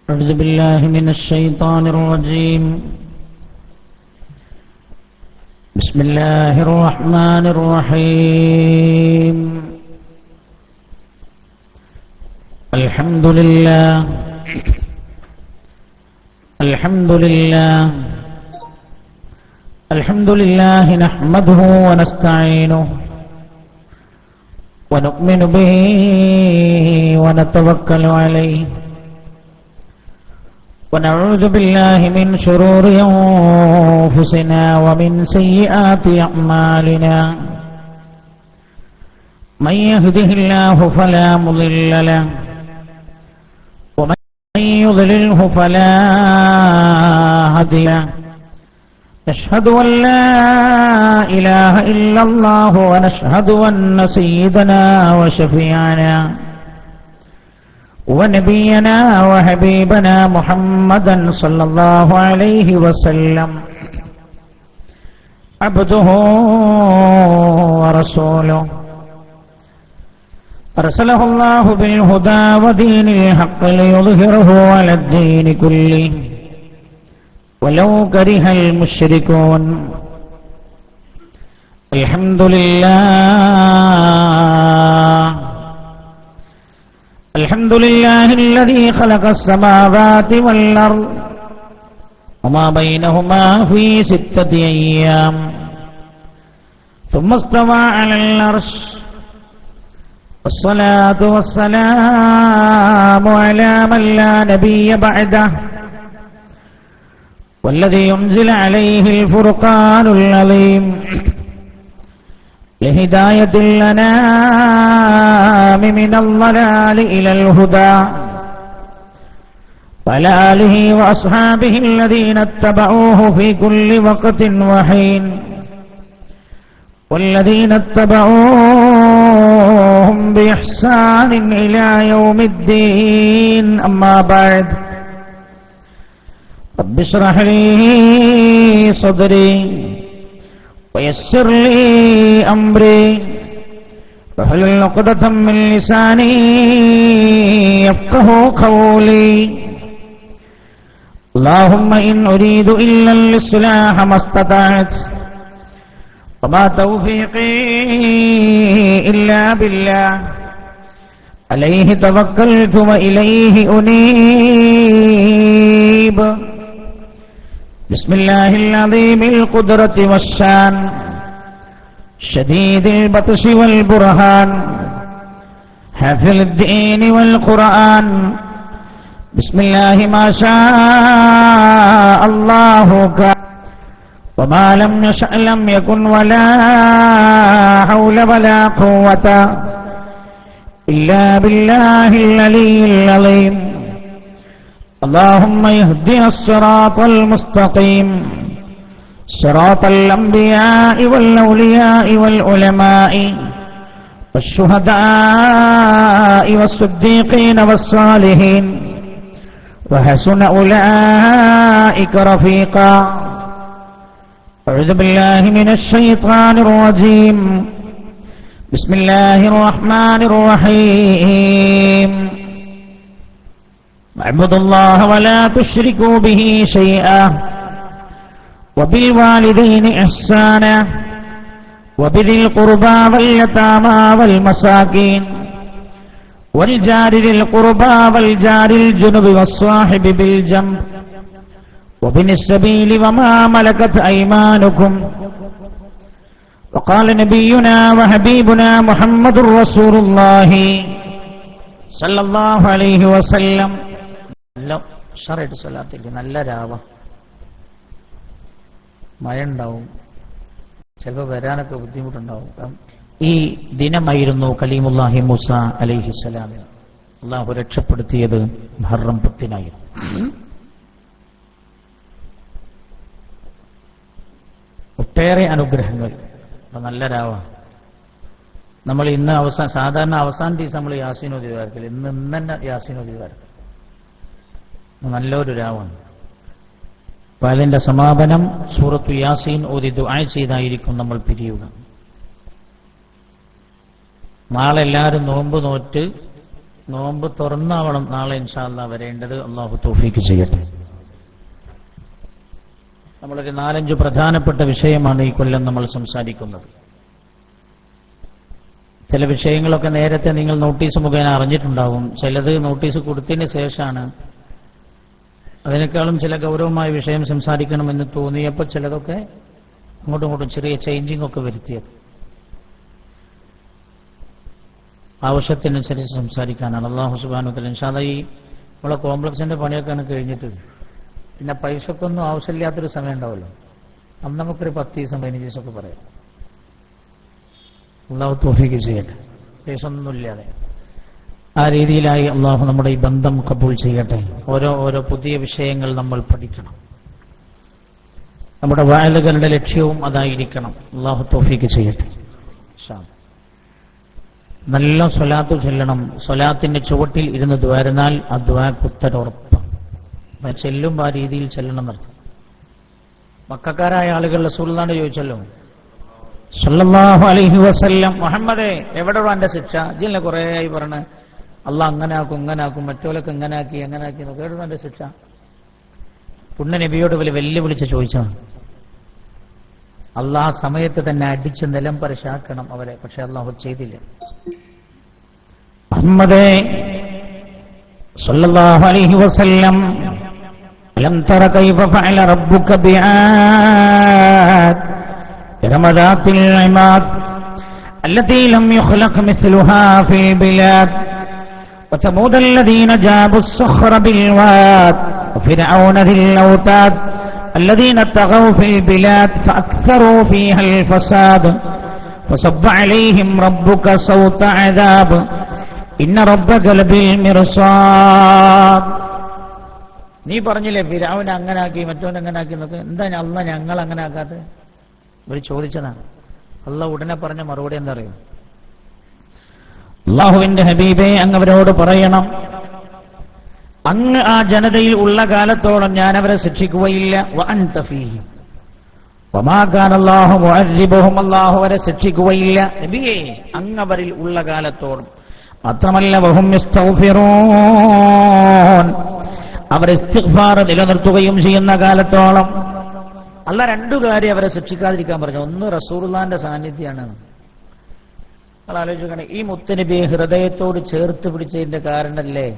أعوذ بالله من الشيطان الرجيم. بسم الله الرحمن الرحيم. الحمد لله الحمد لله الحمد لله نحمده ونستعينه ونؤمن به ونتوكل عليه ونعوذ بالله من شرور أنفسنا ومن سيئات أعمالنا. من يهده الله فلا مضل له ومن يضلله فلا هادي له. نشهد أن لا إله إلا الله ونشهد أن سيدنا وشفيعنا ونبينا وحبيبنا محمدا صلى الله عليه وسلم عبده ورسوله أرسله الله بالهدى ودين الحق ليظهره على الدين كله ولو كره المشركون. الحمد لله الحمد لله الذي خلق السماوات والأرض وما بينهما في 6 أيام ثم استوى على العرش. والصلاة والسلام على من لا نبي بعده والذي ينزل عليه الفرقان العظيم لهداية الأنام من الضلال إلى الهدى. وعلى آله وأصحابه الذين اتبعوه في كل وقت وحين والذين اتبعوهم بإحسان إلى يوم الدين. أما بعد رب اشرح لي صدري ويسر لي أمري واحلل عقدة من لساني يفقهوا قولي. اللهم إن أريد إلا الإصلاح ما استطعت وما توفيقي إلا بالله عليه توكلت وإليه أنيب. بسم الله العظيم القدرة والشان شديد البطش والبرهان حافظ الدين والقرآن. بسم الله ما شاء الله كان وما لم يشأ لم يكن ولا حول ولا قوة إلا بالله العلي العظيم. اللهم اهدنا الصراط المستقيم صراط الأنبياء والأولياء والعلماء والشهداء والصديقين والصالحين وحسن أولئك رفيقا. أعوذ بالله من الشيطان الرجيم. بسم الله الرحمن الرحيم. اعبدوا الله ولا تشركوا به شيئا وبالوالدين إحسانا وبذي القربى واليتامى والمساكين والجار ذي القربى والجار الجنب والصاحب بالجنب وابن السبيل وما ملكت أيمانكم. وقال نبينا وحبيبنا محمد رسول الله صلى الله عليه وسلم. ഷറൈറ്റ് സ്വലാത്തേക്ക് നല്ല രാവ മഴ ഉണ്ടാവും, ചിലപ്പോൾ വരാനൊക്കെ ബുദ്ധിമുട്ടുണ്ടാവും. ഈ ദിനമായിരുന്നു കലീമുല്ലാഹി മൂസ അലൈഹിസ്സലാം അള്ളാഹു രക്ഷപ്പെടുത്തിയത് മുഹറം 10 ഒട്ടേറെ അനുഗ്രഹങ്ങൾ. നല്ല രാവ. നമ്മൾ ഇന്ന് സാധാരണ അവസാന ദിവസം നമ്മൾ യാസീനോദി വാർക്കില്ല, ഇന്ന് തന്നെ യാസീനോദി വാർക്കും. നല്ലൊരു രാവാണ്. അപ്പൊ അതിന്റെ സമാപനം സൂറത്തു യാസീൻ ഓതി ദുആ ചെയ്തായിരിക്കും നമ്മൾ പിരിയുക. നാളെ എല്ലാവരും നോമ്പ് നോറ്റ് നോമ്പ് തുറന്നാവണം നാളെ ഇൻഷാ അല്ലാഹ് വരേണ്ടത്. അള്ളാഹു തൗഫീഖ് ചെയ്യട്ടെ. നമ്മളൊരു 4-5 പ്രധാനപ്പെട്ട വിഷയമാണ് ഈ കൊല്ലം നമ്മൾ സംസാരിക്കുന്നത്. ചില വിഷയങ്ങളൊക്കെ നേരത്തെ നിങ്ങൾ നോട്ടീസ് മുഖേന അറിഞ്ഞിട്ടുണ്ടാവും. ചിലത് നോട്ടീസ് കൊടുത്തതിന് ശേഷമാണ്. അതിനേക്കാളും ചില ഗൗരവമായ വിഷയം സംസാരിക്കണമെന്ന് തോന്നിയപ്പോൾ ചിലതൊക്കെ അങ്ങോട്ടും ഇങ്ങോട്ടും ചെറിയ ചേഞ്ചിങ് ഒക്കെ വരുത്തിയത്. ആവശ്യത്തിനനുസരിച്ച് സംസാരിക്കാനാണ്. അല്ലാഹു സുബ്ഹാനഹു വ തആല ഇൻഷാ അല്ലാഹ് ഈ നമ്മളെ കോംപ്ലക്സിന്റെ പണിയൊക്കെയാണ് കഴിഞ്ഞിട്ട് പിന്നെ പൈസക്കൊന്നും ആവശ്യമില്ലാത്തൊരു സമയം ഉണ്ടാവുമല്ലോ. അന്ന് നമുക്കൊരു 10 ദിവസം 15 ദിവസമൊക്കെ പറയാം. അള്ളാഹു തൗഫീഖ് ചെയ്യട്ടെ. പൈസയൊന്നുമില്ലാതെ ആ രീതിയിലായി അള്ളാഹു നമ്മുടെ ഈ ബന്ധം കബൂൽ ചെയ്യട്ടെ. ഓരോ പുതിയ വിഷയങ്ങൾ നമ്മൾ പഠിക്കണം. നമ്മുടെ വഅലുകളുടെ ലക്ഷ്യവും അതായിരിക്കണം. അള്ളാഹു തൗഫീഖ് ചെയ്യട്ടെ. നല്ല സ്വലാത്ത് ചൊല്ലണം. സ്വലാത്തിന്റെ ചുവട്ടിൽ ഇരുന്ന് ദ്വാരുന്നാൽ ആ ദ്വാക്ക് ഉത്തരവുറപ്പാണ്. ചെല്ലുമ്പോൾ ആ രീതിയിൽ ചെല്ലണം എന്നർത്ഥം. മക്കക്കാരായ ആളുകൾ റസൂലുള്ളാഹിനോട് ചോദിച്ചല്ലോ, സല്ലല്ലാഹു അലൈഹി വസല്ലം, മുഹമ്മദേ എവിടെ എന്റെ ശിക്ഷ? ജില്ല കുറേ ആയി പറഞ്ഞ് അള്ളാഹ് അങ്ങനാക്കും ഇങ്ങനാക്കും, മറ്റോലൊക്കെ എങ്ങനാക്കി എന്നൊക്കെ എവിടെ എന്റെ ശിക്ഷ? പുണ്യ നബിയോട് വെല്ലുവിളിച്ച് ചോദിച്ചാണ്. അള്ളാഹ് സമയത്ത് തന്നെ അടിച്ച് നിലം പരിശാക്കണം അവരെ. പക്ഷെ അള്ളാഹു ചെയ്തില്ല. മുഹമ്മദേ സല്ലല്ലാഹു അലൈഹി വസല്ലം, അലം തറ കൈഫ ഫഅല റബ്ബുക ബിആദ് ഇറമ ദാത്തിൽ ഇമാദ് അല്ലതീ ലം യുഖ്ലഖ മിസ്ലുഹാ ഫിൽ ബിലാദ് വതമൂദ അല്ലദീന ജാബു الصخر بالواد وفرعون ذي الأوتاد الذين طغوا في البلاد فأكثروا فيها الفساد فصب عليهم ربك صوت عذاب إن ربك لبالمرصاد. നീ പറഞ്ഞില്ലേ ഫിർഔൻ അങ്ങനാക്കി മറ്റോൻ അങ്ങനാക്കി എന്നൊക്കെ. എന്താ അള്ളാഹ് ഞങ്ങൾ അങ്ങനെ ആക്കാത്തത്? ഇവർ ചോദിച്ചതാണ്. അള്ളാഹ് ഉടനെ പറഞ്ഞ മറുപടി എന്താ അറിയോ? അള്ളാഹുവിന്റെ ഹബീബേ, അങ്ങ് അവരോട് പറയണം, അങ്ങ് ആ ജനതയിൽ ഉള്ള കാലത്തോളം ഞാൻ അവരെ ശിക്ഷിക്കുകയില്ല. വഅൻത ഫീഹിം വമാ കാന അല്ലാഹു മുഅദ്ദിബുഹും, അല്ലാഹു അവരെ ശിക്ഷിക്കുകയില്ല നബിയേ അങ്ങ് അവരിൽ ഉള്ള കാലത്തോളം. മാത്രമല്ല വഹും യസ്തഗ്ഫിറൂൻ, അവർ ഇസ്തിഗ്ഫാർ നിലനിർത്തുകയും ചെയ്യുന്ന കാലത്തോളം. അല്ലാഹ് 2 കാര്യം അവരെ ശിക്ഷിക്കാതിരിക്കാൻ പറഞ്ഞു. ഒന്ന് റസൂലുള്ളാഹിന്റെ സാന്നിധ്യമാണ്. നിങ്ങൾ ആലോചിക്കണേ, ഈ മുത്തുനബിയെ ഹൃദയത്തോട് ചേർത്ത് പിടിച്ചതിന്റെ കാരണല്ലേ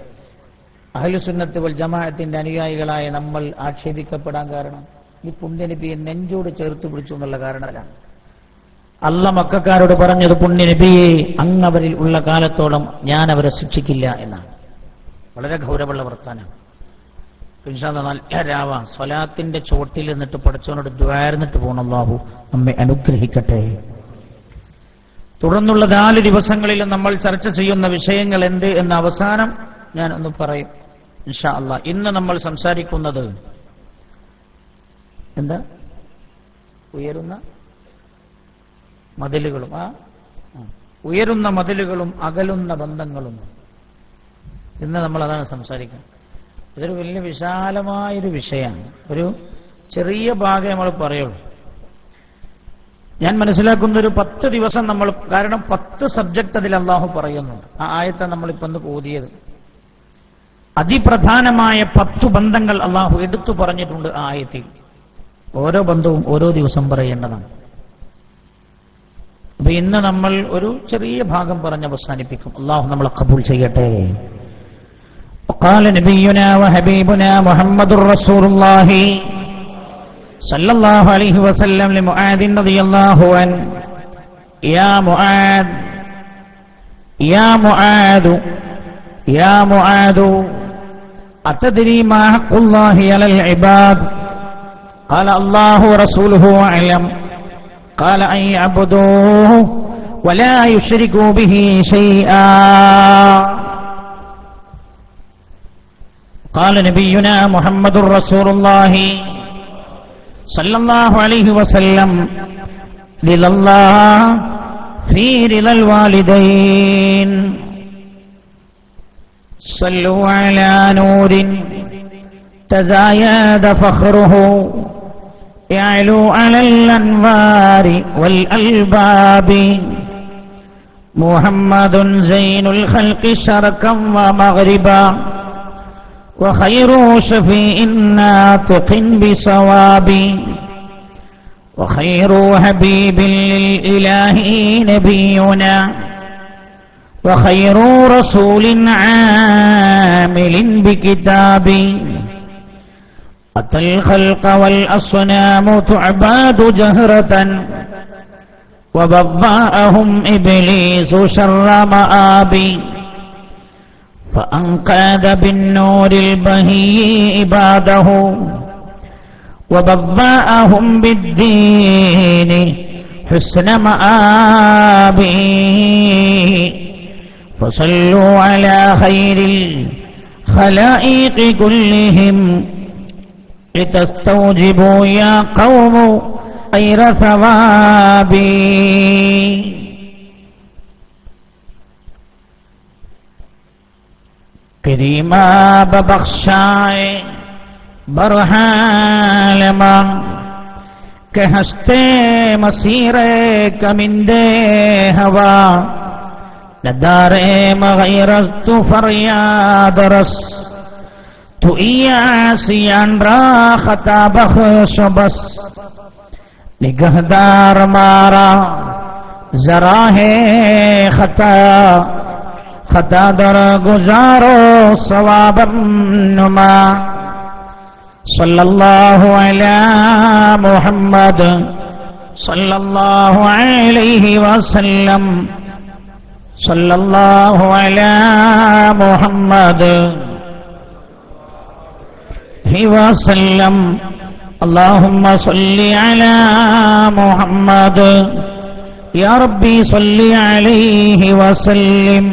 അഹ്ലുസുന്നത്ത് വൽ ജമാഅത്തിന്റെ അനുയായികളായ നമ്മൾ ആക്ഷേപിക്കപ്പെടാൻ കാരണം? ഈ പുണ്യനബിയെ നെഞ്ചോട് ചേർത്ത് പിടിച്ചു എന്നുള്ള കാരണത്തിലാണ്. അല്ലാഹ് മക്കക്കാരോട് പറഞ്ഞത്, പുണ്യനബിയെ അങ്ങവരിൽ ഉള്ള കാലത്തോളം ഞാൻ അവരെ ശിക്ഷിക്കില്ല എന്നാണ്. വളരെ ഗൗരവമുള്ള വർത്താനം. ഇൻഷാ അല്ലാഹ് നല്ല രാവ സ്വലാത്തിന്റെ ചോട്ടിൽ നിന്നിട്ട് പടച്ചവനോട് ദ്വാരന്നിട്ട് പോകണം. അല്ലാഹു നമ്മെ അനുഗ്രഹിക്കട്ടെ. തുടർന്നുള്ള 4 ദിവസങ്ങളിലും നമ്മൾ ചർച്ച ചെയ്യുന്ന വിഷയങ്ങൾ എന്ത് എന്ന അവസാനം ഞാൻ ഒന്ന് പറയും ഇൻഷാ അല്ലാഹ്. ഇന്ന് നമ്മൾ സംസാരിക്കുന്നത് എന്താ? ഉയരുന്ന മതിലുകളും ഉയരുന്ന മതിലുകളും അകലുന്ന ബന്ധങ്ങളും. ഇന്ന് നമ്മൾ അതാണ് സംസാരിക്കുന്നത്. ഇതൊരു വലിയ വിശാലമായൊരു വിഷയമാണ്. ഒരു ചെറിയ ഭാഗം നമ്മൾ പറയുള്ളൂ. ഞാൻ മനസ്സിലാക്കുന്ന ഒരു 10 ദിവസം നമ്മൾ, കാരണം 10 സബ്ജക്ട് അതിൽ അള്ളാഹു പറയുന്നുണ്ട്. ആ ആയത്തെ നമ്മളിപ്പോ ഒന്ന് ഓതിയത്. അതിപ്രധാനമായ 10 ബന്ധങ്ങൾ അള്ളാഹു എടുത്തു പറഞ്ഞിട്ടുണ്ട് ആ ആയത്തിൽ. ഓരോ ബന്ധവും ഓരോ ദിവസം പറയേണ്ടതാണ്. അപ്പൊ ഇന്ന് നമ്മൾ ഒരു ചെറിയ ഭാഗം പറഞ്ഞ് അവസാനിപ്പിക്കും. അള്ളാഹു നമ്മളെ ഖബൂൽ ചെയ്യട്ടെ. وقال نبينا وحبيبنا محمد رسول الله صلى الله عليه وسلم لمعاذ رضي الله عنه يا معاذ يا معاذ يا معاذ أتدري ما حق الله على العباد قال الله ورسوله أعلم قال أن يعبدوه ولا يشركوا به شيئا قال نبينا محمد رسول الله صلى الله عليه وسلم رضا الله في رضا الوالدين صلوا على نور تزايد فخره يعلو على الأنوار والألباب محمد زين الخلق شرقا ومغربا وخير شفيع ناطق بصواب وخير حبيب للإله نبينا وخير رسول عامل بكتاب أتى الخلق والأصنام تعباد جهرة وبضاءهم إبليس شر مآب فأنقذ بالنور البهي عباده وبضاءهم بالدين حسن مآب فصلوا على خير الخلائق كلهم لتستوجبوا يا قوم خير ثوابي. کریما ببخشائے برحالما کہ ہستے مسیر کمندے ہوا ندار مغیرت فریاد رس تو ایاسیان را خطا بخش بس نگہدار مارا ذرا ہے خطا خطا در گزارو ثواب نما صلی اللہ علی محمد صلی اللہ علیہ وسلم صلی اللہ علی محمد وسلم اللهم صل على محمد يا ربي صل عليه وسلم.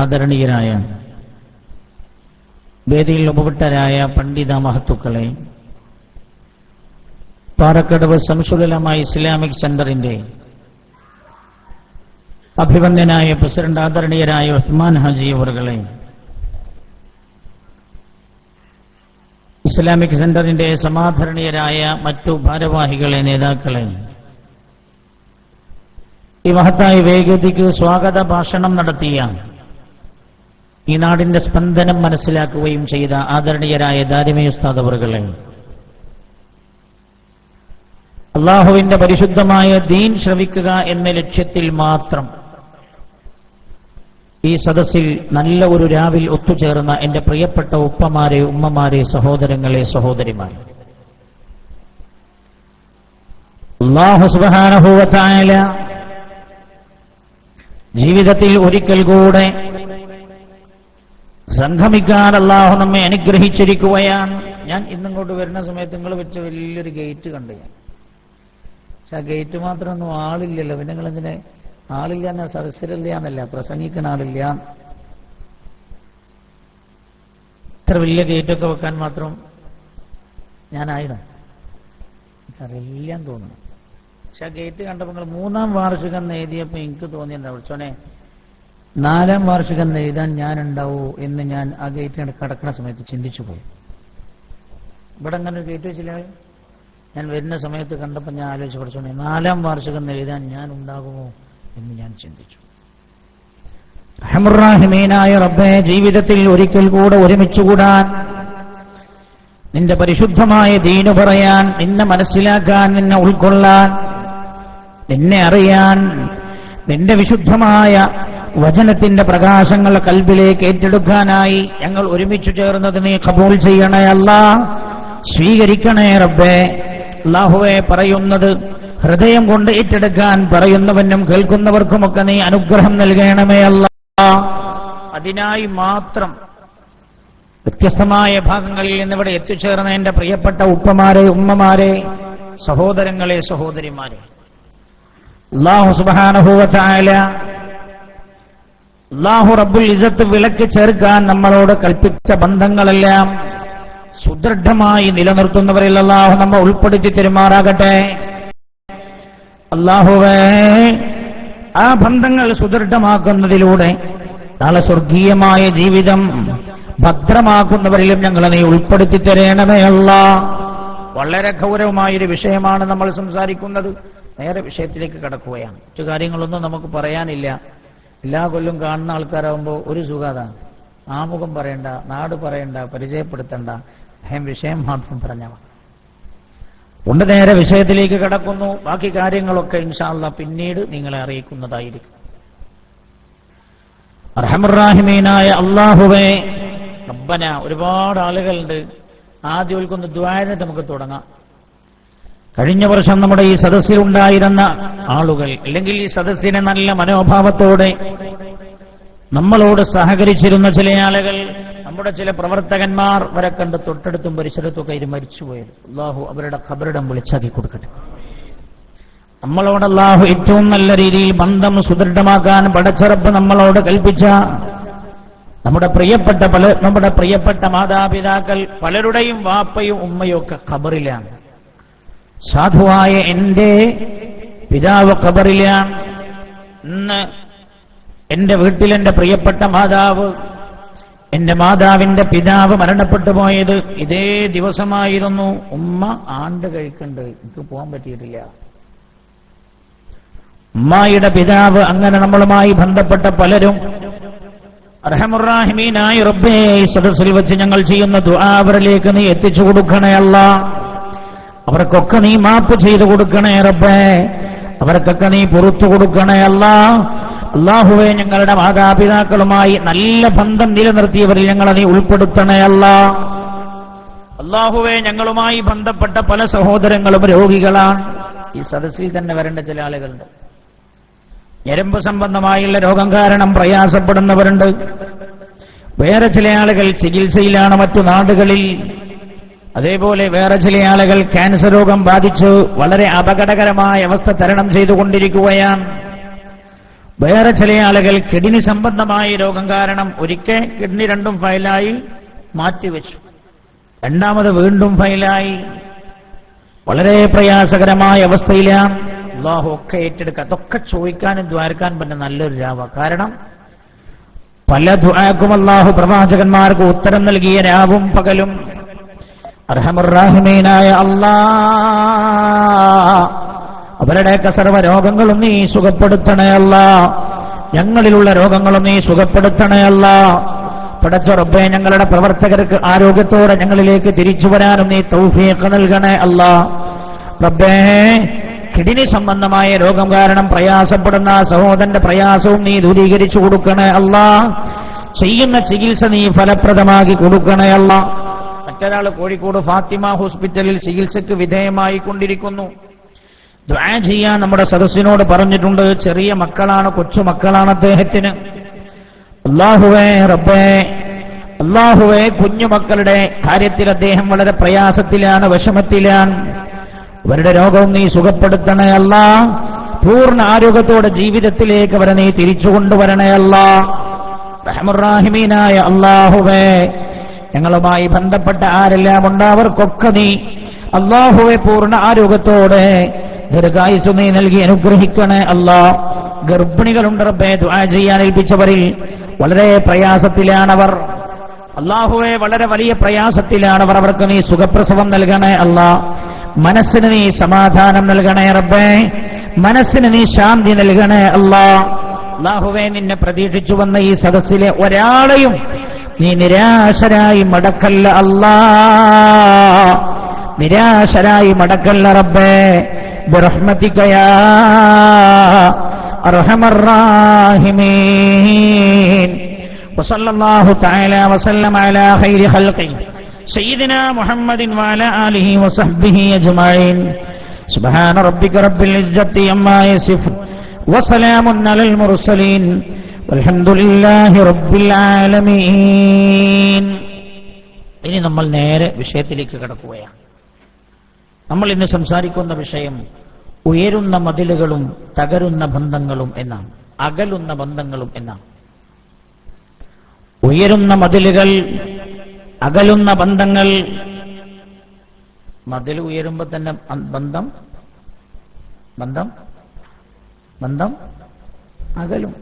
ആദരണീയരായ വേദിയിൽ ഉപവിട്ടരായ പണ്ഡിത മഹത്തുക്കളെ, പാറക്കടവ് ശംസുലുലമ ഇസ്ലാമിക് സെന്ററിന്റെ അഭിവന്ദനായ പ്രസിഡന്റ് ആദരണീയരായ ഉസ്മാൻ ഹാജി അവറുകളെ, ഇസ്ലാമിക് സെന്ററിന്റെ സമാദരണീയരായ മറ്റു ഭാരവാഹികളെ, നേതാക്കളെ, ഈ മഹത്തായ വേദിക്ക് സ്വാഗത ഭാഷണം നടത്തിയ, ഈ നാടിന്റെ സ്പന്ദനം മനസ്സിലാക്കുകയും ചെയ്ത ആദരണീയരായ ദാരിമി ഉസ്താദ് അവറുകളെ, അള്ളാഹുവിന്റെ പരിശുദ്ധമായ ദീൻ ശ്രവിക്കുക എന്ന ലക്ഷ്യത്തിൽ മാത്രം ഈ സദസ്സിൽ നല്ല ഒരു രാവിൽ ഒത്തുചേർന്ന എന്റെ പ്രിയപ്പെട്ട ഉപ്പമാരെ, ഉമ്മമാരെ, സഹോദരങ്ങളെ, സഹോദരിമാരെ, അല്ലാഹു സുബ്ഹാനഹു വ തആല ജീവിതത്തിൽ ഒരിക്കൽ കൂടെ സംഗമിക്കാൻ അല്ലാഹു നമ്മെ അനുഗ്രഹിച്ചിരിക്കുകയാണ്. ഞാൻ ഇന്നിങ്ങോട്ട് വരുന്ന സമയത്ത് നിങ്ങൾ വെച്ച വലിയൊരു ഗേറ്റ് കണ്ടു ഞാൻ. പക്ഷെ ആ ഗേറ്റ് മാത്രമൊന്നും ആളില്ലല്ലോ. പിന്നെ നിങ്ങൾ എന്തിനെ ആളില്ല എന്ന സദസ്യരില്ല എന്നല്ല, പ്രസംഗിക്കുന്ന ആളില്ല. ഇത്ര വലിയ ഗേറ്റൊക്കെ വെക്കാൻ മാത്രം ഞാനായിരുന്നു എനിക്കറിയില്ലാന്ന് തോന്നുന്നു. പക്ഷെ ആ ഗേറ്റ് കണ്ടപ്പോൾ നിങ്ങൾ 3ാം വാർഷികം എഴുതിയപ്പോൾ എനിക്ക് തോന്നിയിട്ടുണ്ടാവും, ചോനെ 4ാം വാർഷികം എഴുതാൻ ഞാനുണ്ടാവൂ എന്ന് ഞാൻ ആ ഗേറ്റിന് കടക്കുന്ന സമയത്ത് ചിന്തിച്ചു പോയി. ഇവിടെ അങ്ങനെ ഒരു ഗേറ്റ് വെച്ചില്ല. ഞാൻ വരുന്ന സമയത്ത് കണ്ടപ്പോൾ ഞാൻ ആലോചിച്ച് പഠിച്ചോണേ 4ാം വാർഷികം എഴുതാൻ ഞാൻ ഉണ്ടാകുമോ എന്ന് ഞാൻ ചിന്തിച്ചു. റഹ്മാനായ റബ്ബേ, ജീവിതത്തിൽ ഒരിക്കൽ കൂടെ ഒരുമിച്ചുകൂടാൻ, നിന്റെ പരിശുദ്ധമായ ദീന് പറയാൻ, നിന്നെ മനസ്സിലാക്കാൻ, നിന്നെ ഉൾക്കൊള്ളാൻ, നിന്നെ അറിയാൻ, നിന്റെ വിശുദ്ധമായ വചനത്തിന്റെ പ്രകാശങ്ങൾ കൽബിലേക്ക് ഏറ്റെടുക്കാനായി ഞങ്ങൾ ഒരുമിച്ചു ചേർന്നത് നീ ഖബൂൽ ചെയ്യണേ അല്ലാഹ്, സ്വീകരിക്കണേ റബ്ബേ. അല്ലാഹുവേ, പറയുന്നത് ഹൃദയം കൊണ്ട് ഏറ്റെടുക്കാൻ പറയുന്നവനും കേൾക്കുന്നവർക്കുമൊക്കെ നീ അനുഗ്രഹം നൽകണമേ അല്ലാഹ്. അതിനായി മാത്രം വ്യത്യസ്തമായ ഭാഗങ്ങളിൽ നിന്നിവിടെ എത്തിച്ചേർന്ന എന്റെ പ്രിയപ്പെട്ട ഉപ്പമാരെ, ഉമ്മമാരെ, സഹോദരങ്ങളെ, സഹോദരിമാരെ, അല്ലാഹു സുബ്ഹാനഹു വ തആല, അല്ലാഹു റബ്ബുൽ ഇസ്സത്ത് വിലക്ക് ചേർക്കാൻ നമ്മളോട് കൽപ്പിച്ച ബന്ധങ്ങളെല്ലാം സുദൃഢമായി നിലനിർത്തുന്നവരിൽ അല്ലാഹു നമ്മെ ഉൾപ്പെടുത്തി തെരുമാറാകട്ടെ. അല്ലാഹുവേ, ആ ബന്ധങ്ങൾ സുദൃഢമാക്കുന്നതിലൂടെ നാളെ സ്വർഗീയമായ ജീവിതം ഭദ്രമാക്കുന്നവരിലും ഞങ്ങളെ നീ ഉൾപ്പെടുത്തി തരേണമേ അല്ലാഹ്. വളരെ ഗൗരവമായൊരു വിഷയമാണ് നമ്മൾ സംസാരിക്കുന്നത്. നേരെ വിഷയത്തിലേക്ക് കടക്കുകയാണ്. മറ്റു കാര്യങ്ങളൊന്നും നമുക്ക് പറയാനില്ല. എല്ലാ കൊല്ലം കാണുന്ന ആൾക്കാരാകുമ്പോൾ ഒരു സുഖാതാണ്. ആമുഖം പറയണ്ട, നാട് പറയണ്ട, പരിചയപ്പെടുത്തണ്ട, വിഷയം മാത്രം പറഞ്ഞാൽ കൊണ്ട് നേരെ വിഷയത്തിലേക്ക് കടക്കുന്നു. ബാക്കി കാര്യങ്ങളൊക്കെ ഇൻഷാ അല്ലാഹ് പിന്നീട് നിങ്ങളെ അറിയിക്കുന്നതായിരിക്കും. അർഹമുർറാഹിമീനായ അല്ലാഹുവേ, റബ്ബന, ഒരുപാട് ആളുകളുണ്ട്. ആദ്യം ഓൽക്കൊന്ന് ദുആ ചെയ്തിട്ട് നമുക്ക് തുടങ്ങാം. കഴിഞ്ഞ വർഷം നമ്മുടെ ഈ സദസ്സിലുണ്ടായിരുന്ന ആളുകൾ, അല്ലെങ്കിൽ ഈ സദസ്സിനെ നല്ല മനോഭാവത്തോടെ നമ്മളോട് സഹകരിച്ചിരുന്ന ചില ആളുകൾ, നമ്മുടെ ചില പ്രവർത്തകന്മാർ വരെ കണ്ട് തൊട്ടടുത്തും പരിസരത്തൊക്കെ ഇത് മരിച്ചുപോയത്, അല്ലാഹു അവരുടെ ഖബറിടം വിളിച്ചാക്കി കൊടുക്കട്ടെ. നമ്മളോട് അല്ലാഹു ഏറ്റവും നല്ല രീതിയിൽ ബന്ധം സുദൃഢമാക്കാൻ പടച്ചറപ്പ് നമ്മളോട് കൽപ്പിച്ച നമ്മുടെ പ്രിയപ്പെട്ട മാതാപിതാക്കൾ പലരുടെയും വാപ്പയും ഉമ്മയും ഒക്കെ ഖബറിലാണ്. സാധുവായ എന്റെ പിതാവ് ഖബറിലാണ്. ഇന്ന് എന്റെ വീട്ടിൽ എന്റെ പ്രിയപ്പെട്ട മാതാവ്, എന്റെ മാതാവിന്റെ പിതാവ് മരണപ്പെട്ടു പോയത് ഇതേ ദിവസമായിരുന്നു. ഉമ്മ ആണ്ട് കഴിക്കുന്നുണ്ട്, എനിക്ക് പോകാൻ പറ്റിയിട്ടില്ല. ഉമ്മായുടെ പിതാവ്, അങ്ങനെ നമ്മളുമായി ബന്ധപ്പെട്ട പലരും. അർഹമുർറാഹിമീനായ റബ്ബേ, ഈ സദസ്സിൽ വെച്ച് ഞങ്ങൾ ചെയ്യുന്ന ദുആ അവരിലേക്ക് നീ എത്തിച്ചു കൊടുക്കണേ അല്ലാഹ്. അവർക്കൊക്കെ നീ മാപ്പ് ചെയ്തു കൊടുക്കണേ റബ്ബേ, അവർക്കൊക്കെ നീ പുറത്തു കൊടുക്കണേ അല്ലാഹ്. അല്ലാഹുവേ, ഞങ്ങളുടെ മാതാപിതാക്കളുമായി നല്ല ബന്ധം നിലനിർത്തിയവരിൽ ഞങ്ങളെ നീ ഉൾപ്പെടുത്തണേ അല്ലാഹ്. അല്ലാഹുവേ, ഞങ്ങളുമായി ബന്ധപ്പെട്ട പല സഹോദരങ്ങളും രോഗികളാണ്. ഈ സദസ്സിൽ തന്നെ വരേണ്ട ചില ആളുകളുണ്ട്. ഞരമ്പ് സംബന്ധമായുള്ള രോഗം കാരണം പ്രയാസപ്പെടുന്നവരുണ്ട്. വേറെ ചില ആളുകൾ ചികിത്സയിലാണ് മറ്റു നാടുകളിൽ. അതേപോലെ വേറെ ചില ആളുകൾ ക്യാൻസർ രോഗം ബാധിച്ച് വളരെ അപകടകരമായ അവസ്ഥ തരണം ചെയ്തുകൊണ്ടിരിക്കുകയാണ്. വേറെ ചില ആളുകൾ കിഡ്നി സംബന്ധമായ രോഗം കാരണം ഒരിക്കൽ കിഡ്നി രണ്ടും ഫയലായി മാറ്റിവെച്ചു, രണ്ടാമത് വീണ്ടും ഫയലായി. വളരെ പ്രയാസകരമായ അവസ്ഥയിലാണ്. അല്ലാഹു ഒക്കെ ഏറ്റെടുക്കുക. അതൊക്കെ ചോദിക്കാനും ദ്വാരക്കാനും പറ്റുന്ന നല്ലൊരു രാവ. കാരണം പല ദുആക്കും അല്ലാഹു പ്രവാചകന്മാർക്ക് ഉത്തരം നൽകിയ രാവും പകലും. അർഹമുർറാഹിമീനായ അല്ലാഹ്, അവരുടെയൊക്കെ സർവ്വ രോഗങ്ങളും നീ സുഖപ്പെടുത്തണേ അല്ലാഹ്. ഞങ്ങളിലുള്ള രോഗങ്ങളും നീ സുഖപ്പെടുത്തണേ അല്ലാഹ്. പടച്ച റബ്ബേ, ഞങ്ങളുടെ പ്രവർത്തകർക്ക് ആരോഗ്യത്തോടെ ഞങ്ങളിലേക്ക് തിരിച്ചു വരാനും നീ തൗഫീഖ് നൽകണേ അല്ലാഹ്. റബ്ബേ, കിഡ്നി സംബന്ധമായ രോഗം കാരണം പ്രയാസപ്പെടുന്ന സഹോദരന്റെ പ്രയാസവും നീ ദൂരീകരിച്ചു കൊടുക്കണേ അല്ലാഹ്. ചെയ്യുന്ന ചികിത്സ നീ ഫലപ്രദമാക്കി കൊടുക്കണേ അല്ലാഹ്. മറ്റൊരാൾ കോഴിക്കോട് ഫാത്തിമ ഹോസ്പിറ്റലിൽ ചികിത്സയ്ക്ക് വിധേയമായി കൊണ്ടിരിക്കുന്നു. ദുആ ചെയ്യാൻ നമ്മുടെ സദസ്സിനോട് പറഞ്ഞിട്ടുണ്ട്. ചെറിയ മക്കളാണ്, കൊച്ചുമക്കളാണ് അദ്ദേഹത്തിന്. അല്ലാഹുവേ റബ്ബേ, അല്ലാഹുവേ, കുഞ്ഞുമക്കളുടെ കാര്യത്തിൽ അദ്ദേഹം വളരെ പ്രയാസത്തിലാണ്, വിഷമത്തിലാണ്. അവരുടെ രോഗവും നീ സുഖപ്പെടുത്തണേ അല്ലാഹ്. പൂർണ്ണ ആരോഗ്യത്തോടെ ജീവിതത്തിലേക്ക് അവരെ നീ തിരിച്ചു കൊണ്ടുവരണേ അല്ലാഹ്. റഹ്മുർറാഹിമീനായ അല്ലാഹുവേ, ഞങ്ങളുമായി ബന്ധപ്പെട്ട ആരെല്ലാം ഉണ്ട് അവർക്കൊക്കെ നീ അല്ലാഹുവേ പൂർണ്ണ ആരോഗ്യത്തോടെ ദീർഘായുസ്സ് നീ നൽകി അനുഗ്രഹിക്കണേ അല്ലാഹ്. ഗർഭിണികളുണ്ട് റബ്ബേ, ദുആ ചെയ്യാൻ ഏൽപ്പിച്ചവരിൽ വളരെ പ്രയാസത്തിലാണവർ. അല്ലാഹുവേ, വളരെ വലിയ പ്രയാസത്തിലാണവർ. അവർക്ക് നീ സുഖപ്രസവം നൽകണേ അല്ലാഹ്. മനസ്സിന് നീ സമാധാനം നൽകണേ റബ്ബേ, മനസ്സിന് നീ ശാന്തി നൽകണേ അല്ലാഹ്. അല്ലാഹുവേ, നിന്നെ പ്രതീക്ഷിച്ചു വന്ന ഈ സദസ്സിലെ ഒരാളെയും നീ നിരാശരായി മടക്കല്ല അല്ലാഹ്, നിരാശരായി മടക്കല്ല റബ്ബേ. ബിറഹ്മതിക യാ അർഹമർ റാഹിമീൻ. വസല്ലല്ലാഹു തആല വസല്ലമ അലാ ഖൈരി ഖൽഖി സയ്യിദിനാ മുഹമ്മദിൻ വഅലാ ആലിഹി വസഹ്ബിഹി അജ്മഈൻ. സുബ്ഹാന റബ്ബിക റബ്ബിൽ ഇസ്സത്തി അമ്മാ യസിഫൂൻ വസലാമുൻ അലൽ മുർസലീൻ വൽഹംദുലില്ലാഹി റബ്ബിൽ ആലമീൻ. ഇനി നമ്മൾ നേരെ വിഷയത്തിലേക്ക് കടക്കുകയാണ്. നമ്മൾ ഇന്ന് സംസാരിക്കുന്ന വിഷയം ഉയരുന്ന മതിലുകളും തകരുന്ന ബന്ധങ്ങളും എന്നാണ്, അകലുന്ന ബന്ധങ്ങളും എന്നാണ്. ഉയരുന്ന മതിലുകൾ, അകലുന്ന ബന്ധങ്ങൾ. മതിൽ ഉയരുമ്പോൾ തന്നെ ബന്ധം ബന്ധം ബന്ധം അകലും.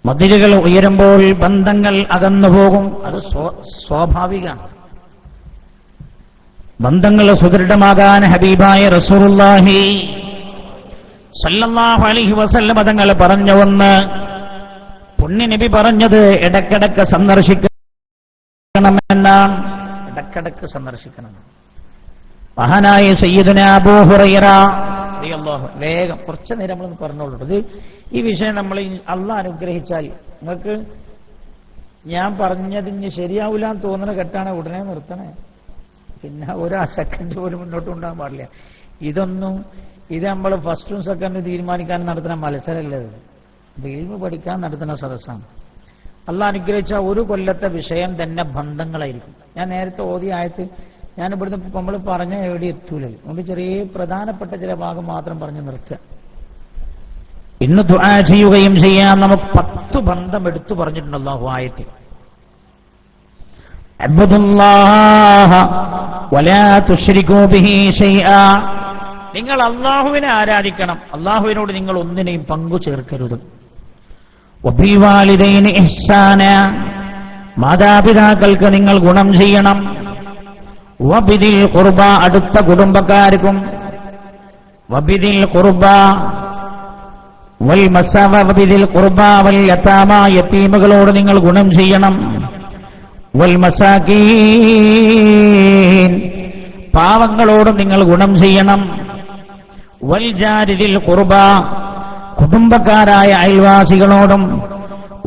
മതിലുകൾ ഉയരുമ്പോൾ ബന്ധങ്ങൾ അകന്നുപോകും. അത് സ്വാഭാവികമാണ്. ബന്ധങ്ങൾ സുദൃഢമാകാൻ ഹബീബായ റസൂലുള്ളാഹി സല്ലല്ലാഹു അലൈഹി വസല്ലം തങ്ങൾ പറഞ്ഞുവെന്ന് പുണ്യനബി പറഞ്ഞത് ഇടക്കിടക്ക് സന്ദർശിക്കണമെന്നാണ്. ഇടക്കിടക്ക് സന്ദർശിക്കണം. മഹാനായ സയ്യിദുനാ അബൂ ഹുറൈറ റളിയല്ലാഹു വേഗം കുറച്ചു നേരം നമ്മളൊന്ന് പറഞ്ഞോളൂ. ഇത് ഈ വിഷയം നമ്മൾ അള്ളാഹ് അനുഗ്രഹിച്ചാൽ നിങ്ങൾക്ക് ഞാൻ പറഞ്ഞതിന് ശരിയാവില്ല എന്ന് തോന്നുന്ന ഘട്ടാണ് ഉടനെ നിർത്തണേ. പിന്നെ ഒരു സെക്കൻഡ് പോലും മുന്നോട്ട് കൊണ്ടുപോകാൻ പാടില്ല. ഇത് നമ്മൾ ഫസ്റ്റും സെക്കൻഡും തീരുമാനിക്കാൻ നടത്തുന്ന മത്സരമല്ലത്. ഇൽമ് പഠിക്കാൻ നടത്തുന്ന സദസ്സാണ്. അള്ളാഹ് അനുഗ്രഹിച്ച ഒരു കൊല്ലത്തെ വിഷയം തന്നെ ബന്ധങ്ങളായിരിക്കും. ഞാൻ നേരത്തെ ഓതിയ ആയത്ത് ഞാൻ ഇവിടുന്ന് നമ്മൾ പറഞ്ഞ എവിടെ എത്തൂലല്ലോ. അതുകൊണ്ട് ചെറിയ പ്രധാനപ്പെട്ട ചില ഭാഗം മാത്രം പറഞ്ഞു നിർത്തുക. ഇന്ന് ദുആ ചെയ്യുകയും ചെയ്യാം. നമുക്ക് 10 ബന്ധം എടുത്തു പറഞ്ഞിട്ടുണ്ട് അല്ലാഹു ആയത്തിൽ. അബ്ദുല്ലാഹ വലാ തുശ്രികൂ ബിഹി ശൈആ. നിങ്ങൾ അല്ലാഹുവിനെ ആരാധിക്കണം. അല്ലാഹുവിനോട് നിങ്ങൾ ഒന്നിനെയും പങ്കു ചേർക്കരുത്. വബിൽ വാലിദൈനി ഇഹ്സാന. മാതാപിതാക്കൾക്ക് നിങ്ങൾ ഗുണം ചെയ്യണം. വബിദിൽ ഖുർബ. അടുത്ത കുടുംബക്കാർക്കും. വബിദിൽ ഖുർബ വൽ മസാവ. വബിദിൽ ഖുർബ വൽ യതാമ. യതീമുകളോട് നിങ്ങൾ ഗുണം ചെയ്യണം. വൽ മസാകീൻ. പാവങ്ങളോട് നിങ്ങൾ ഗുണം ചെയ്യണം. വൽ ജാരിദിൽ ഖുർബ. കുടുംബക്കാരായ അയൽവാസികളോടും.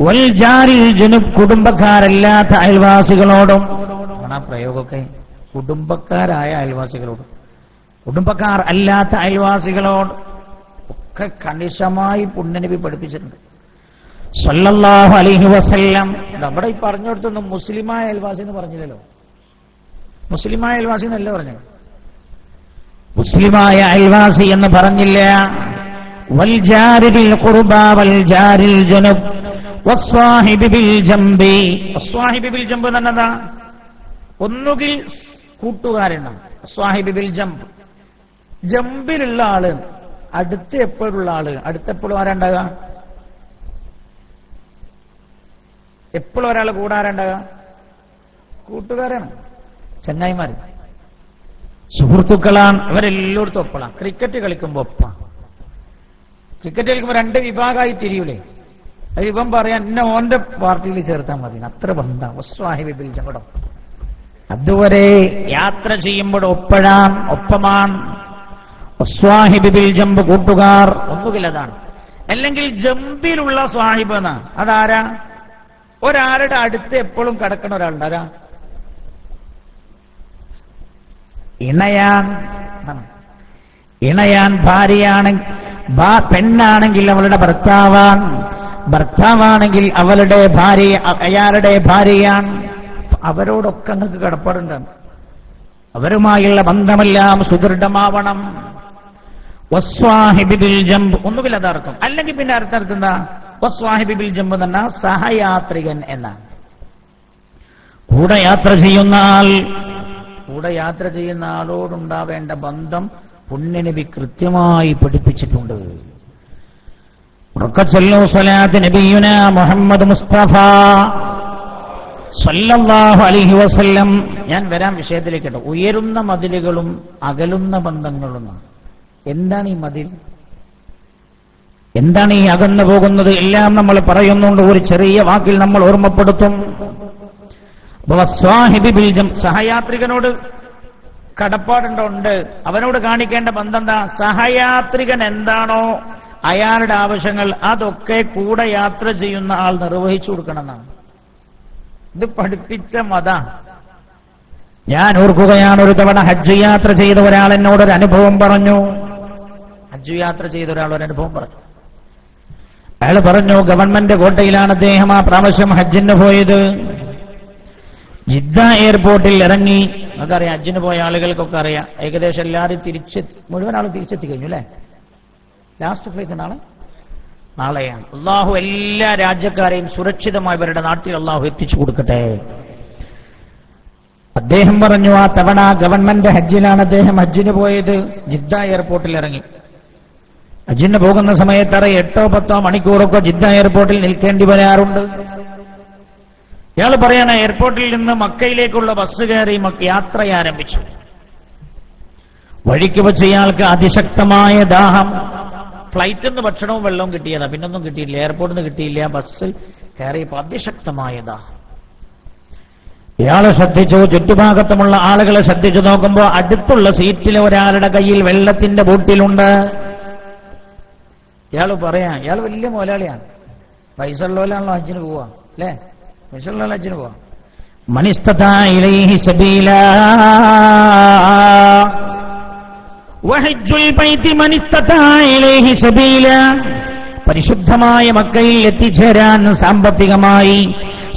വൽ ജാരിൽ ജുനുബ്. കുടുംബക്കാരല്ലാത്ത അയൽവാസികളോടും. പ്രയോഗമൊക്കെ കുടുംബക്കാരായ അയൽവാസികളോട്. കുടുംബക്കാർ അല്ലാത്ത അയൽവാസികളോട് ഒക്കെ കണിശമായി പുണ്യനബി പഠിപ്പിച്ചിട്ടുണ്ട് സല്ലല്ലാഹു അലൈഹി വസല്ലം. നമ്മുടെ ഈ പറഞ്ഞിടത്തൊന്നും മുസ്ലിമായ അയൽവാസി എന്ന് പറഞ്ഞില്ലല്ലോ. മുസ്ലിമായ അയൽവാസി എന്നല്ല പറഞ്ഞത്. മുസ്ലിമായ അയൽവാസി എന്ന് പറഞ്ഞില്ല. വൽ ജാരിൽ ഖുർബ വൽ ജാരിൽ ജുനുബ് വസ്വാഹിബി ബിൽ ജംബി. വസ്വാഹിബി ബിൽ ജംബ് എന്നതാ? ഒന്നുകിൽ കൂട്ടുകാരനാണ് സ്വാഹിബി ബിൽ ജംബ്. ജംബിലുള്ള ആള്, അടുത്ത് എപ്പോഴുള്ള ആള്. അടുത്തെപ്പോഴും ആരാണ്ടാകുക? എപ്പോഴും ഒരാൾ കൂടാറുണ്ടാകുക കൂട്ടുകാരാണ്, ചങ്ങായിമാർ, സുഹൃത്തുക്കളാണ്. ഇവരെല്ലായിടത്തും ഒപ്പളാണ്. ക്രിക്കറ്റ് കളിക്കുമ്പോൾ ഒപ്പാണ്. ക്രിക്കറ്റ് കളിക്കുമ്പോൾ 2 വിഭാഗമായി തിരിയൂലേ? അത് ഇവൻ പറയാൻ എന്നെ ഓന്റെ പാർട്ടിയിൽ ചേർത്താൽ മതി. അത്ര ബന്ധം. വസ്വാഹിബി ബിൽ ജംബ്. അതുവരെ യാത്ര ചെയ്യുമ്പോൾ ഒപ്പമാണ്. വസ്വാഹിബി ബിൽ ജംബ് കൂട്ടുകാർ. ഒന്നുകിൽ അതാണ്, അല്ലെങ്കിൽ ജംബിലുള്ള സ്വാഹിബ് എന്നാണ്. അതാരാ? ഒരാളുടെ അടുത്ത് എപ്പോഴും കിടക്കുന്ന ഒരാളുണ്ട്. ആരാ? ഇണയാൻ ഭാര്യയാണ്. പെണ്ണാണെങ്കിൽ അവളുടെ ഭർത്താവാണെങ്കിൽ അവളുടെ ഭാര്യ, അയാളുടെ ഭാര്യയാണ്. അവരോടൊക്കെ നിങ്ങൾക്ക് കടപ്പാടുണ്ട്. അവരുമായുള്ള ബന്ധമെല്ലാം സുദൃഢമാവണം. വസ്വാഹിബി ബിൽ ജംബ്. ഒന്നുകിൽ അതർത്ഥം, അല്ലെങ്കിൽ പിന്നെ അർത്ഥം എന്താ? വസ്വാഹിബി ബിൽ ജംബ് എന്ന് പറഞ്ഞാൽ സഹയാത്രികൻ എന്നാണ്. കൂടെ യാത്ര ചെയ്യുന്ന ആളോടുണ്ടാവേണ്ട ബന്ധം പുണ്യനബി കൃത്യമായി പഠിപ്പിച്ചിട്ടുണ്ട്. ഉറക്കച്ചൊല്ലൂ സ്വലാത്ത് നബിയുനാ മുഹമ്മദ് മുസ്തഫ സല്ലല്ലാഹു അലൈഹി വസല്ലം. ഞാൻ വരാൻ വിഷയത്തിലേക്ക് കേട്ടോ. ഉയരുന്ന മതിലുകളും അകലുന്ന ബന്ധങ്ങളും. എന്താണ് ഈ മതിൽ? എന്താണ് ഈ അകന്നു പോകുന്നത്? എല്ലാം നമ്മൾ പറയുന്നുണ്ട്. ഒരു ചെറിയ വാക്കിൽ നമ്മൾ ഓർമ്മപ്പെടുത്തും. സഹയാത്രികനോട് കടപ്പാടുണ്ടോ? ഉണ്ട്. അവനോട് കാണിക്കേണ്ട ബന്ധം എന്താ? സഹയാത്രികൻ എന്താണോ അയാളുടെ ആവശ്യങ്ങൾ അതൊക്കെ കൂടെ യാത്ര ചെയ്യുന്ന ആൾ നിർവഹിച്ചു കൊടുക്കണം എന്നാണ് ഇത് പഠിപ്പിച്ച മത. ഞാൻ ഓർക്കുകയാണ്, ഒരു തവണ ഹജ്ജ് യാത്ര ചെയ്ത ഒരാൾ എന്നോടൊരു അനുഭവം പറഞ്ഞു. അയാൾ പറഞ്ഞു, ഗവൺമെന്റ് കോട്ടയിലാണ് അദ്ദേഹം ആ പ്രാവശ്യം ഹജ്ജിന് പോയത്. ജിദ്ദ എയർപോർട്ടിൽ ഇറങ്ങി. നമുക്കറിയാം, ഹജ്ജിന് പോയ ആളുകൾക്കൊക്കെ അറിയാം, ഏകദേശം എല്ലാവരും മുഴുവൻ ആളും തിരിച്ചെത്തി കഴിഞ്ഞു അല്ലേ? ലാസ്റ്റ് ഫ്ലൈറ്റ് നാളെയാണ്. അള്ളാഹു എല്ലാ രാജ്യക്കാരെയും സുരക്ഷിതമായി അവരുടെ നാട്ടിൽ അള്ളാഹു എത്തിച്ചു കൊടുക്കട്ടെ. അദ്ദേഹം പറഞ്ഞു, ആ തവണ ഗവൺമെന്റ് ഹജ്ജിലാണ് അദ്ദേഹം ഹജ്ജിന് പോയത്. ജിദ്ദ എയർപോർട്ടിൽ ഇറങ്ങി. ഹജ്ജിന് പോകുന്ന സമയത്ത് 8-10 മണിക്കൂറൊക്കെ ജിദ്ദ എയർപോർട്ടിൽ നിൽക്കേണ്ടി വരാറുണ്ട്. ഇയാൾ പറയണ, എയർപോർട്ടിൽ നിന്ന് മക്കയിലേക്കുള്ള ബസ് കയറി യാത്ര ആരംഭിച്ചു. വഴിക്ക് വെച്ച് ഇയാൾക്ക് അതിശക്തമായ ദാഹം. ഫ്ലൈറ്റിൽ നിന്ന് ഭക്ഷണവും വെള്ളവും കിട്ടിയതാ, പിന്നൊന്നും കിട്ടിയില്ല, എയർപോർട്ടിൽ നിന്ന് കിട്ടിയില്ല, ബസ്സിൽ കയറിയപ്പോൾ അതിശക്തമായ ദാഹം. ഇയാളെ ശ്രദ്ധിച്ചു, ചുറ്റുഭാഗത്തുമുള്ള ആളുകളെ ശ്രദ്ധിച്ചു നോക്കുമ്പോൾ അടുത്തുള്ള സീറ്റിലെ ഒരാളുടെ കയ്യിൽ വെള്ളത്തിന്റെ ബോട്ടിലുണ്ട്. ഇയാൾ പറയാ, ഇയാൾ വലിയ മുതലാളിയാണ്, പൈസ ഉള്ളവരാണല്ലോ ഹജ്ജിന് പോവാ, അല്ലേ? പൈസ ഉള്ള ഹജ്ജിന് പോവാ. മനിസ്തതാ ഇലൈഹി സബീലാ വഹജ്ജുൽ ബൈതി മനിസ്തതാ ഇലൈഹി സബീലാ. പരിശുദ്ധമായ മക്കയിൽ എത്തിച്ചേരാൻ സാമ്പത്തികമായി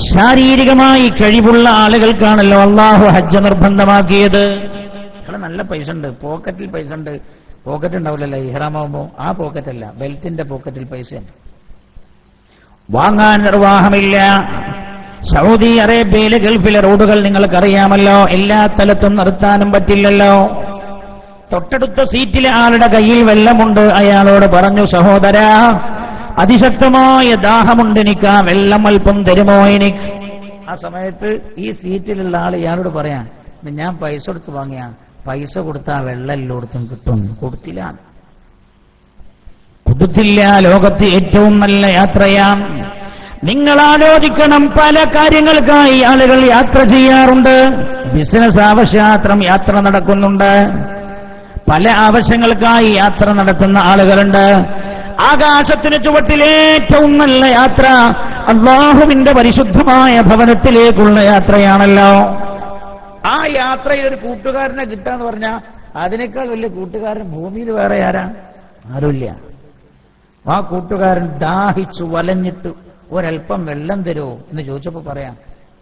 ശാരീരികമായി കഴിവുള്ള ആളുകൾക്കാണല്ലോ അള്ളാഹു ഹജ്ജ് നിർബന്ധമാക്കിയത്. ഇവിടെ നല്ല പൈസ ഉണ്ട്, പോക്കറ്റിൽ പൈസ ഉണ്ട്. പോക്കറ്റ് ഉണ്ടാവില്ലല്ലോ ഇഹ്റാമാകുമ്പോ, ആ പോക്കറ്റല്ല, ബെൽറ്റിന്റെ പോക്കറ്റിൽ പൈസയുണ്ട്. വാങ്ങാൻ നിർവാഹമില്ല. സൗദി അറേബ്യയിലെ ഗൾഫിലെ റോഡുകൾ നിങ്ങൾക്കറിയാമല്ലോ, എല്ലാ സ്ഥലത്തും നിർത്താനും പറ്റില്ലല്ലോ. തൊട്ടടുത്ത സീറ്റിലെ ആളുടെ കയ്യിൽ വെള്ളമുണ്ട്. അയാളോട് പറഞ്ഞു, സഹോദരാ, അതിശക്തമായ ദാഹമുണ്ട്, എനിക്ക് ആ വെള്ളം അല്പം തരുമോ എനിക്ക്? ആ സമയത്ത് ഈ സീറ്റിലുള്ള ആൾ ഇയാളോട് പറയാൻ, ഞാൻ പൈസ കൊടുത്ത് വാങ്ങിയ, പൈസ കൊടുത്താൽ വെള്ളം എല്ലായിടത്തും കിട്ടും. കൊടുത്തില്ല. ലോകത്ത് ഏറ്റവും നല്ല യാത്രയാണ്. നിങ്ങൾ ആലോചിക്കണം, പല കാര്യങ്ങൾക്കായി ആളുകൾ യാത്ര ചെയ്യാറുണ്ട്. ബിസിനസ് ആവശ്യാർത്ഥം യാത്ര നടക്കുന്നുണ്ട്, പല ആവശ്യങ്ങൾക്കായി യാത്ര നടത്തുന്ന ആളുകളുണ്ട്. ആകാശത്തിന് ചുവട്ടിൽ ഏറ്റവും നല്ല യാത്ര അല്ലാഹുവിന്റെ പരിശുദ്ധമായ ഭവനത്തിലേക്കുള്ള യാത്രയാണല്ലോ. ആ യാത്രയിൽ ഒരു കൂട്ടുകാരനെ കിട്ടാന്ന് പറഞ്ഞാൽ അതിനേക്കാൾ വലിയ കൂട്ടുകാരൻ ഭൂമിയിൽ വേറെ ആരാ? ആരുമില്ല. ആ കൂട്ടുകാരൻ ദാഹിച്ചു വലഞ്ഞിട്ട് ഒരൽപ്പം വെള്ളം തരുമോ എന്ന് ചോദിച്ചപ്പോൾ പറയാം,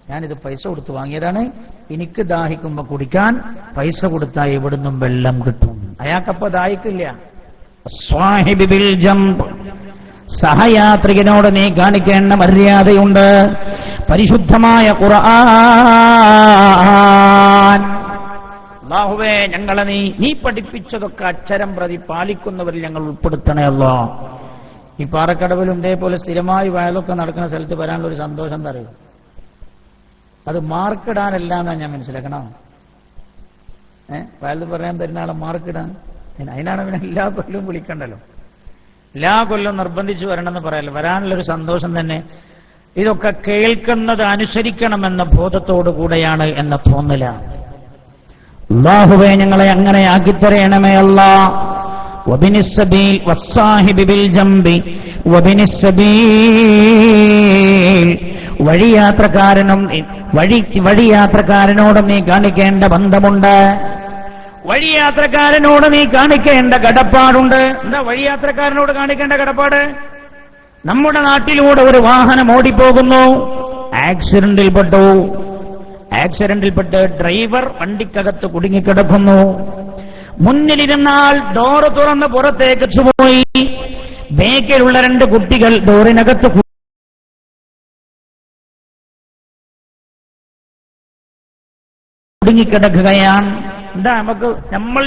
ഞാനിത് പൈസ കൊടുത്ത് വാങ്ങിയതാണ്, എനിക്ക് ദാഹിക്കുമ്പോ കുടിക്കാൻ പൈസ കൊടുത്താൽ എവിടുന്നും വെള്ളം കിട്ടും. അയാൾക്കപ്പോ ദാഹിക്കില്ല. സ്വാഹിബിൽ ജംബ്, സഹയാത്രികനോട് നീ കാണിക്കേണ്ട മര്യാദയുണ്ട്. പരിശുദ്ധമായ ഖുർആൻ, അല്ലാഹുവേ ഞങ്ങളെ നീ പഠിപ്പിച്ചതൊക്കെ അക്ഷരം പ്രതി പാലിക്കുന്നവരിൽ ഞങ്ങൾ ഉൾപ്പെടുത്തണേ അല്ലാഹ്. ഈ പാറക്കടവിലും ഇതേപോലെ സ്ഥിരമായി വയലൊക്കെ നടക്കുന്ന സ്ഥലത്ത് വരാനുള്ള ഒരു സന്തോഷം എന്താ അറിയുമോ? അത് മാർക്കിടാനല്ല എന്നാ ഞാൻ മനസ്സിലാക്കണം. വയലിൽ പറയാൻ തരുന്ന ആളെ മാർക്കിടാൻ, അതിനാണ് പിന്നെ എല്ലാ കൊല്ലവും വിളിക്കണ്ടല്ലോ, എല്ലാ കൊല്ലവും നിർബന്ധിച്ചു വരണമെന്ന് പറയാലോ. വരാനുള്ളൊരു സന്തോഷം തന്നെ ഇതൊക്കെ കേൾക്കുന്നത് അനുസരിക്കണമെന്ന ബോധത്തോടു കൂടെയാണ് എന്ന തോന്നലാണ്. അല്ലാഹുവേ ഞങ്ങളെ അങ്ങനെ ആക്കിത്തരയണമേ അല്ലാഹ്. വബിനിസ്സബീൽ വസ്സാഹിബി ബിൽ ജംബി വബിനിസ്സബീൽ, വഴിയാത്രക്കാരനോട് നീ കാണിക്കേണ്ട ബന്ധമുണ്ട്, വഴിയാത്രക്കാരനോട് നീ കാണിക്കേണ്ട കടപ്പാടുണ്ട്. എന്താ വഴിയാത്രക്കാരനോട് കാണിക്കേണ്ട കടപ്പാട്? നമ്മുടെ നാട്ടിലൂടെ ഒരു വാഹനം ഓടിപ്പോകുന്നു, ആക്സിഡന്റിൽപ്പെട്ട് ഡ്രൈവർ വണ്ടിക്കകത്ത് കുടുങ്ങിക്കിടക്കുന്നു. മുന്നിലിരുന്ന ആൾ ഡോറ് തുറന്ന് പുറത്തേക്ക് പോയി, ബേക്കിലുള്ള 2 കുട്ടികൾ ഡോറിനകത്ത് കുടുങ്ങിക്കിടക്കുകയാണ്. എന്താ നമ്മൾ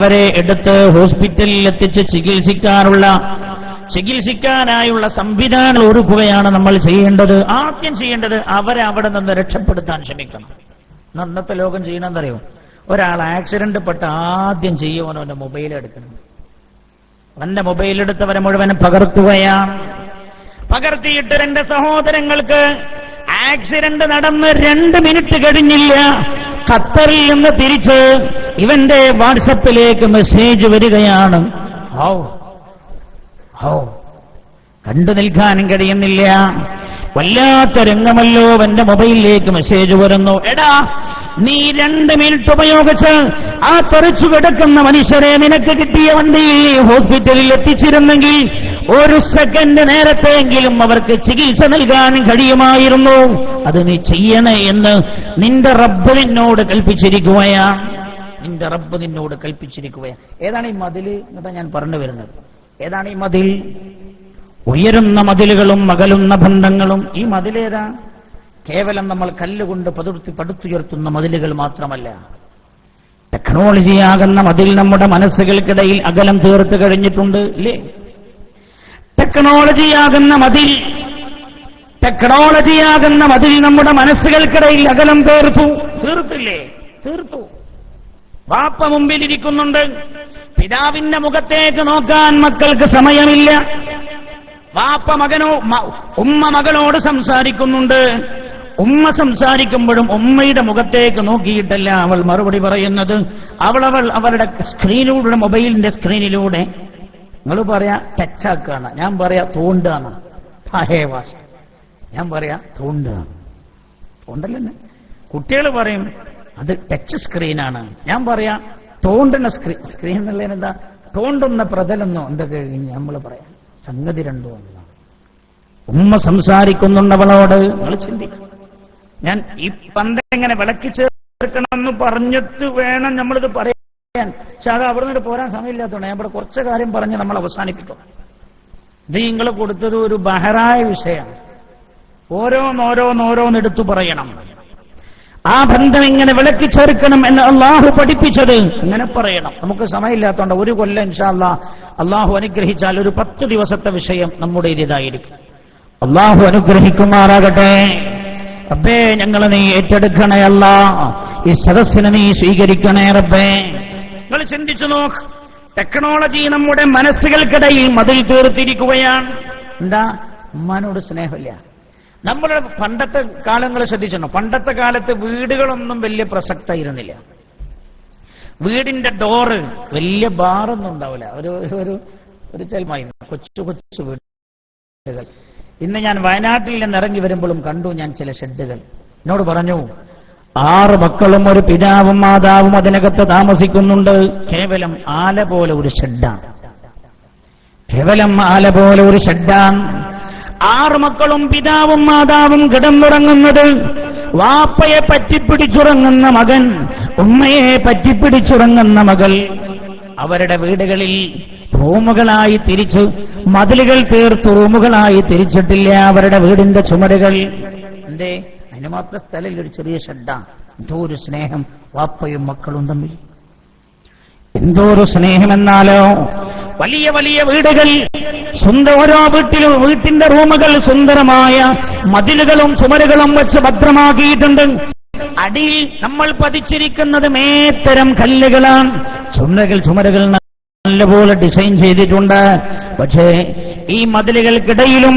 അവരെ എടുത്ത് ഹോസ്പിറ്റലിൽ എത്തിച്ച് ചികിത്സിക്കാനായുള്ള സംവിധാനം ഒരുക്കുകയാണ് നമ്മൾ ചെയ്യേണ്ടത്. ആദ്യം ചെയ്യേണ്ടത് അവരെ അവിടെ നിന്ന് രക്ഷപ്പെടുത്താൻ ശ്രമിക്കണം. അന്നത്തെ ലോകം ചെയ്യണമെന്നറിയോ? ഒരാൾ ആക്സിഡന്റ് പെട്ട് ആദ്യം ചെയ്യുവാനോ അവന്റെ മൊബൈൽ എടുക്കണം. അവന്റെ മൊബൈലെടുത്തവരെ മുഴുവൻ പകർത്തുകയാണ്. പകർത്തിയിട്ട് 2 സഹോദരങ്ങൾക്ക് ആക്സിഡന്റ് നടന്ന് 2 മിനിറ്റ് കഴിഞ്ഞില്ല, ഖത്തറിൽ നിന്ന് തിരിച്ച് ഇവന്റെ വാട്സപ്പിലേക്ക് മെസ്സേജ് വരികയാണ്. കണ്ടു നിൽക്കാനും കഴിയുന്നില്ല, വല്ലാത്ത രംഗമല്ലോ. എന്റെ മൊബൈലിലേക്ക് മെസ്സേജ് വരുന്നു, എടാ നീ 2 മിനിറ്റ് ഉപയോഗിച്ച് ആ തെറിച്ചു കിടക്കുന്ന മനുഷ്യരെ നിനക്ക് കിട്ടിയ വണ്ടിയിൽ ഹോസ്പിറ്റലിൽ എത്തിച്ചിരുന്നെങ്കിൽ 1 സെക്കൻഡ് നേരത്തെങ്കിലും അവർക്ക് ചികിത്സ നൽകാൻ കഴിയുമായിരുന്നു. അത് നീ ചെയ്യണേ എന്ന് നിന്റെ റബ്ബ് നിന്നോട് കൽപ്പിച്ചിരിക്കുകയാണ്. ഏതാണ് ഈ മതില് എന്നതാ ഞാൻ പറഞ്ഞു വരുന്നത്. ഏതാണ് ഈ മതിൽ? ഉയരുന്ന മതിലുകളും അകലുന്ന ബന്ധങ്ങളും. ഈ മതിലേതാ? കേവലം നമ്മൾ കല്ലുകൊണ്ട് പടുത്തുയർത്തുന്ന മതിലുകൾ മാത്രമല്ല, ടെക്നോളജിയാകുന്ന മതിൽ നമ്മുടെ മനസ്സുകൾക്കിടയിൽ അകലം തീർത്ത് കഴിഞ്ഞിട്ടുണ്ട്, ഇല്ലേ? ടെക്നോളജിയാകുന്ന മതിൽ നമ്മുടെ മനസ്സുകൾക്കിടയിൽ അകലം തീർത്തില്ലേ? തീർത്തു. വാപ്പ മുമ്പിലിരിക്കുന്നുണ്ട്, പിതാവിന്റെ മുഖത്തേക്ക് നോക്കാൻ മക്കൾക്ക് സമയമില്ല. വാപ്പ ഉമ്മ മകളോട് സംസാരിക്കുന്നുണ്ട്. ഉമ്മ സംസാരിക്കുമ്പോഴും ഉമ്മയുടെ മുഖത്തേക്ക് നോക്കിയിട്ടല്ല അവൾ മറുപടി പറയുന്നത്. അവളുടെ സ്ക്രീനിലൂടെ, മൊബൈലിന്റെ സ്ക്രീനിലൂടെ, നിങ്ങൾ പറയാ ടച്ചാക്കാണ്, ഞാൻ പറയാ തോണ്ടാണ്. പഴയ ഭാഷ. ഞാൻ പറയാ തോണ്ടാണ്. തോണ്ടല്ലേ? കുട്ടികൾ പറയും അത് ടച്ച് സ്ക്രീനാണ്. ഞാൻ പറയാ തോണ്ടുന്ന സ്ക്രീൻ എന്നുള്ളതിനെന്താ, തോണ്ടുന്ന പ്രതലെന്നോ എന്തൊക്കെ കഴിഞ്ഞ് നമ്മൾ പറയാം. സംഗതി രണ്ടോ ഒന്നാണ്. ഉമ്മ സംസാരിക്കുന്നുണ്ടവളോട്. നിങ്ങൾ ചിന്തിക്കും, ഞാൻ ഈ പന്തെങ്ങനെ വിളക്കി ചേർക്കണമെന്ന് പറഞ്ഞിട്ട് വേണം നമ്മളിത് പറയാൻ. പക്ഷെ അത് അവിടെ നിന്ന് പോരാൻ സമയമില്ലാത്തതുകൊണ്ട് ഞാൻ ഇവിടെ കുറച്ച് കാര്യം പറഞ്ഞ് നമ്മൾ അവസാനിപ്പിക്കും. ഇത് നിങ്ങൾ കൊടുത്തത് ഒരു ബഹറായ വിഷയമാണ്. ഓരോന്നോരോന്നെടുത്തു പറയണം. ആ ബന്ധം ഇങ്ങനെ വിളക്കി ചേർക്കണം എന്ന് അള്ളാഹു പഠിപ്പിച്ചത് ഇങ്ങനെ പറയണം. നമുക്ക് സമയമില്ലാത്തതുകൊണ്ട് ഒരു കൊല്ലം ഇൻഷാ അല്ലാഹ് അള്ളാഹു അനുഗ്രഹിച്ചാൽ ഒരു 10 ദിവസത്തെ വിഷയം നമ്മുടെ ഇതായിരിക്കും. അള്ളാഹു അനുഗ്രഹിക്കുമാറാകട്ടെ. റബ്ബേ, ഞങ്ങൾ നീ ഏറ്റെടുക്കണേ അല്ലാഹ്. ഈ സദസ്സിനെ നീ സ്വീകരിക്കണേ റബ്ബേ. നിങ്ങൾ ചിന്തിച്ചു നോക്ക്, ടെക്നോളജി നമ്മുടെ മനസ്സുകൾക്കിടയിൽ മതിൽ തീർത്തിരിക്കുകയാണ്. എന്താ? ഉമ്മാനോട് സ്നേഹമില്ല. നമ്മുടെ പണ്ടത്തെ കാലങ്ങൾ ശ്രദ്ധിച്ചിട്ടുണ്ടോ? പണ്ടത്തെ കാലത്ത് വീടുകളൊന്നും വലിയ പ്രസക്തമായിരുന്നില്ല. വീടിന്റെ ഡോറ് വലിയ ബാറൊന്നും ഉണ്ടാവില്ല. ഒരു ചെൽമായിരുന്നു, കൊച്ചു കൊച്ചു വീടുകൾ. ഇന്ന് ഞാൻ വയനാട്ടിൽ നിന്ന് ഇറങ്ങി വരുമ്പോഴും കണ്ടു ഞാൻ ചില ഷെഡുകൾ. എന്നോട് പറഞ്ഞു 6 മക്കളും ഒരു പിതാവും മാതാവും അതിനകത്ത് താമസിക്കുന്നുണ്ട്. കേവലം ആല പോലെ ഒരു ഷെഡാണ്. കേവലം ആല പോലെ ഒരു ഷെഡാണ്. 6 മക്കളും പിതാവും മാതാവും കിടന്നുറങ്ങുന്നത്. വാപ്പയെ പറ്റിപ്പിടിച്ചുറങ്ങുന്ന മകൻ, ഉമ്മയെ പറ്റിപ്പിടിച്ചുറങ്ങുന്ന മകൾ. അവരുടെ വീടുകളിൽ റൂമുകളായി തിരിച്ച്, മതിലുകൾ തീർത്ത് റൂമുകളായി തിരിച്ചിട്ടില്ല അവരുടെ വീടിന്റെ ചുമരുകൾ. എന്തേ? അതിന് മാത്രം സ്ഥലമില്ല, ഒരു ചെറിയ ഷെഡാണ്. എന്തോ ഒരു സ്നേഹം വാപ്പയും മക്കളും തമ്മിൽ, എന്തോ ഒരു സ്നേഹമെന്നാലോ. വലിയ വലിയ വീടുകൾ, ഓരോ വീട്ടിലും വീട്ടിന്റെ റൂമുകൾ സുന്ദരമായ മതിലുകളും ചുമരുകളും വെച്ച് ഭദ്രമാക്കിയിട്ടുണ്ട്. അടിയിൽ നമ്മൾ പതിച്ചിരിക്കുന്നത് മേത്തരം കല്ലുകളാണ്. ചുമരുകൾ നല്ലപോലെ ഡിസൈൻ ചെയ്തിട്ടുണ്ട്. പക്ഷേ ഈ മതിലുകൾക്കിടയിലും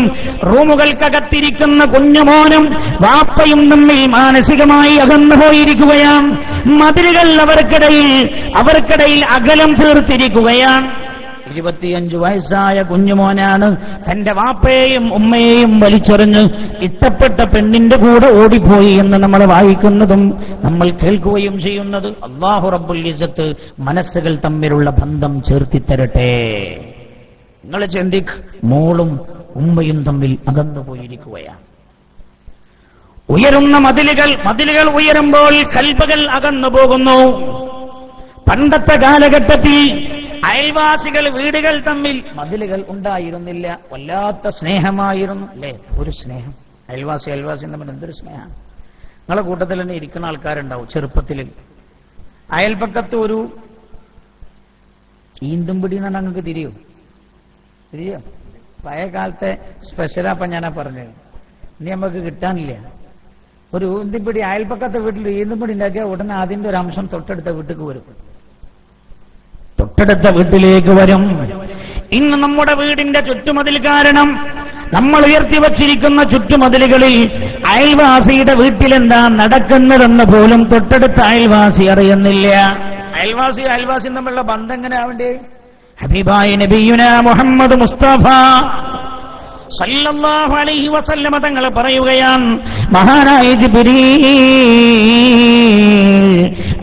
റൂമുകൾക്കകത്തിരിക്കുന്ന കുഞ്ഞുമോനും വാപ്പയും തമ്മിൽ മാനസികമായി അകന്നുപോയിരിക്കുകയാണ്. മതിലുകൾ അവർക്കിടയിൽ അകലം തീർത്തിരിക്കുകയാണ്. 25 വയസ്സായ കുഞ്ഞുമോനാണ് തന്റെ വാപ്പയെയും ഉമ്മയെയും വലിച്ചെറിഞ്ഞ് ഇഷ്ടപ്പെട്ട പെണ്ണിന്റെ കൂടെ ഓടിപ്പോയി എന്ന് നമ്മൾ വായിക്കുന്നതും നമ്മൾ കേൾക്കുകയും ചെയ്യുന്നത്. അല്ലാഹു റബ്ബുൽ ഇസ്സത്ത് മനസ്സുകൾ തമ്മിലുള്ള ബന്ധം ചേർത്തിത്തരട്ടെ. നിങ്ങൾ ചിന്തിക്ക്, മോളും ഉമ്മയും തമ്മിൽ അകന്നുപോയിരിക്കുകയാണ്. ഉയരുന്ന മതിലുകൾ ഉയരുമ്പോൾ കൽബുകൾ അകന്നു പോകുന്നു. പണ്ടത്തെ കാലഘട്ടത്തിൽ അയൽവാസികൾ, വീടുകൾ തമ്മിൽ മതിലുകൾ ഉണ്ടായിരുന്നില്ല. വല്ലാത്ത സ്നേഹമായിരുന്നു അല്ലേ? ഒരു സ്നേഹം. അയൽവാസി തമ്മിൽ എന്തൊരു സ്നേഹമാണ്. നിങ്ങളെ കൂട്ടത്തിൽ തന്നെ ഇരിക്കുന്ന ആൾക്കാരുണ്ടാവും. ചെറുപ്പത്തിൽ അയൽപക്കത്ത് ഒരു ഈന്തുംപിടി എന്ന് പറഞ്ഞാൽ നിങ്ങൾക്ക് തിരിയോ? പഴയ കാലത്തെ സ്പെഷ്യലാപ്പം ഞാനാ പറഞ്ഞത്. ഇനി നമുക്ക് കിട്ടാനില്ല. ഒരു ഈന്തുംപിടി അയൽപക്കത്തെ വീട്ടിൽ ഈന്തുംപിടി ഉണ്ടാക്കിയാൽ ഉടനെ അതിന്റെ ഒരു അംശം തൊട്ടടുത്ത വീട്ടിലേക്ക് വരും. ഇന്ന് നമ്മുടെ വീടിന്റെ ചുറ്റുമതിൽ കാരണം നമ്മൾ ഉയർത്തിവച്ചിരിക്കുന്ന ചുറ്റുമതിലുകളിൽ അയൽവാസിയുടെ വീട്ടിലെന്താ നടക്കുന്നതെന്ന് പോലും തൊട്ടടുത്ത അയൽവാസി അറിയുന്നില്ല. അയൽവാസിയും തമ്മിലുള്ള ബന്ധം എങ്ങനെ ആവണ്ടേ? ഹബീബായ നബിയുനാ മുഹമ്മദ് മുസ്തഫ സല്ലല്ലാഹു അലൈഹി വസല്ലമ തങ്ങൾ പറയുകയാണ്, മഹാനായ ജിബ്രീൽ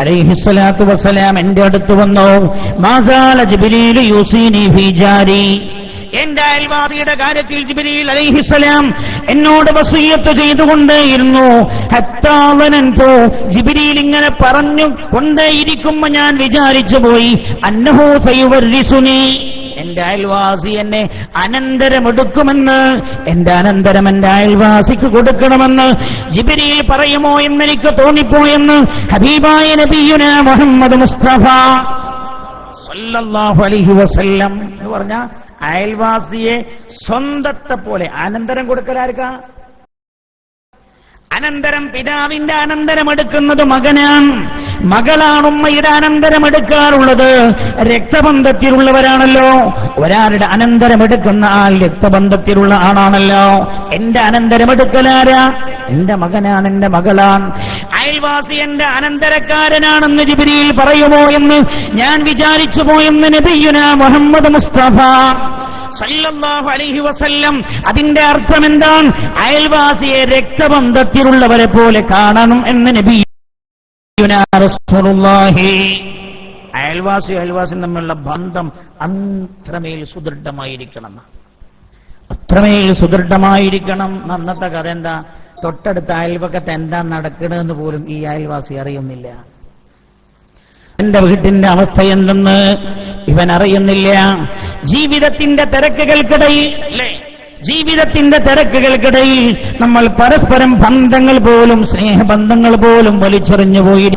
അലൈഹിസ്സലാത്തു വസ്സലാം എന്റെ അടുത്ത് വന്നു. മാസാല ജിബ്രീൽ യൂസീനി ഫീ ജാരി, എന്റെ അയൽവാസിയുടെ കാര്യത്തിൽ ജിബ്രീൽ അലൈഹിസ്സലാം എന്നോട് വസിയ്യത്ത് ചെയ്തുകൊണ്ടേയിരുന്നു. ഹത്താ വനന്തു, ജിബ്രീൽ ഇങ്ങനെ പറഞ്ഞു കൊണ്ടേയിരിക്കുമ്പോ ഞാൻ വിചാരിച്ചു പോയി, അന്നഹു സയുവരിസുനി, എന്റെ അയൽവാസി എന്നെ അനന്തരമെടുക്കുമെന്ന്, എന്റെ അനന്തരം എന്റെ അയൽവാസിക്ക് കൊടുക്കണമെന്ന് ജിബ്രീൽ പറയുമോ എന്നെനിക്ക് തോന്നിപ്പോയെന്ന് ഹബീബായ നബിയുനാ മുഹമ്മദ് മുസ്തഫ സല്ലല്ലാഹു അലൈഹി വസല്ലം എന്ന് പറഞ്ഞ അയൽവാസിയെ സ്വന്തത്തെ പോലെ അനന്തരം കൊടുക്കലാർക്കാ? അനന്തരം പിതാവിന്റെ അനന്തരം എടുക്കുന്നത് മകനാണ്. മകളാണ് ഉമ്മയുടെ അനന്തരമെടുക്കാറുള്ളത്. രക്തബന്ധത്തിലുള്ളവരാണല്ലോ. ഒരാളുടെ അനന്തരമെടുക്കുന്ന ആൾ രക്തബന്ധത്തിലുള്ള ആണാണല്ലോ. എന്റെ അനന്തരമെടുക്കലാരാ? എന്റെ മകനാണ്, എന്റെ മകളാണ്. അയൽവാസി എന്റെ അനന്തരക്കാരനാണെന്ന് ജിബ്രീൽ പറയുമോ എന്ന് ഞാൻ വിചാരിച്ചു പോയെന്ന് നബിയുനാ മുഹമ്മദ് മുസ്തഫ സല്ലല്ലാഹു അലൈഹി വസല്ലം. അതിന്റെ അർത്ഥം എന്താണ്? അയൽവാസിയെ രക്തബന്ധത്തിലുള്ളവരെ പോലെ കാണണം എന്ന് നബിയുനാ റസൂലുള്ളാഹി. അയൽവാസിയും തമ്മിലുള്ള ബന്ധം അത്രമേൽ സുദൃഢമായിരിക്കണം, അത്രമേൽ സുദൃഢമായിരിക്കണം. അന്നത്തെ കഥ എന്താ? തൊട്ടടുത്ത അയൽപക്കത്ത് എന്താ നടക്കണമെന്ന് പോലും ഈ അയൽവാസി അറിയുന്നില്ല. എന്റെ വീട്ടിന്റെ അവസ്ഥ എന്തെന്ന് ഇവൻ അറിയുന്നില്ല. ജീവിതത്തിന്റെ തിരക്കുകൾക്കിടയിൽ ജീവിതത്തിന്റെ തിരക്കുകൾക്കിടയിൽ നമ്മൾ പരസ്പരം ബന്ധങ്ങൾ പോലും, സ്നേഹബന്ധങ്ങൾ പോലും വലിച്ചെറിഞ്ഞു പോയി.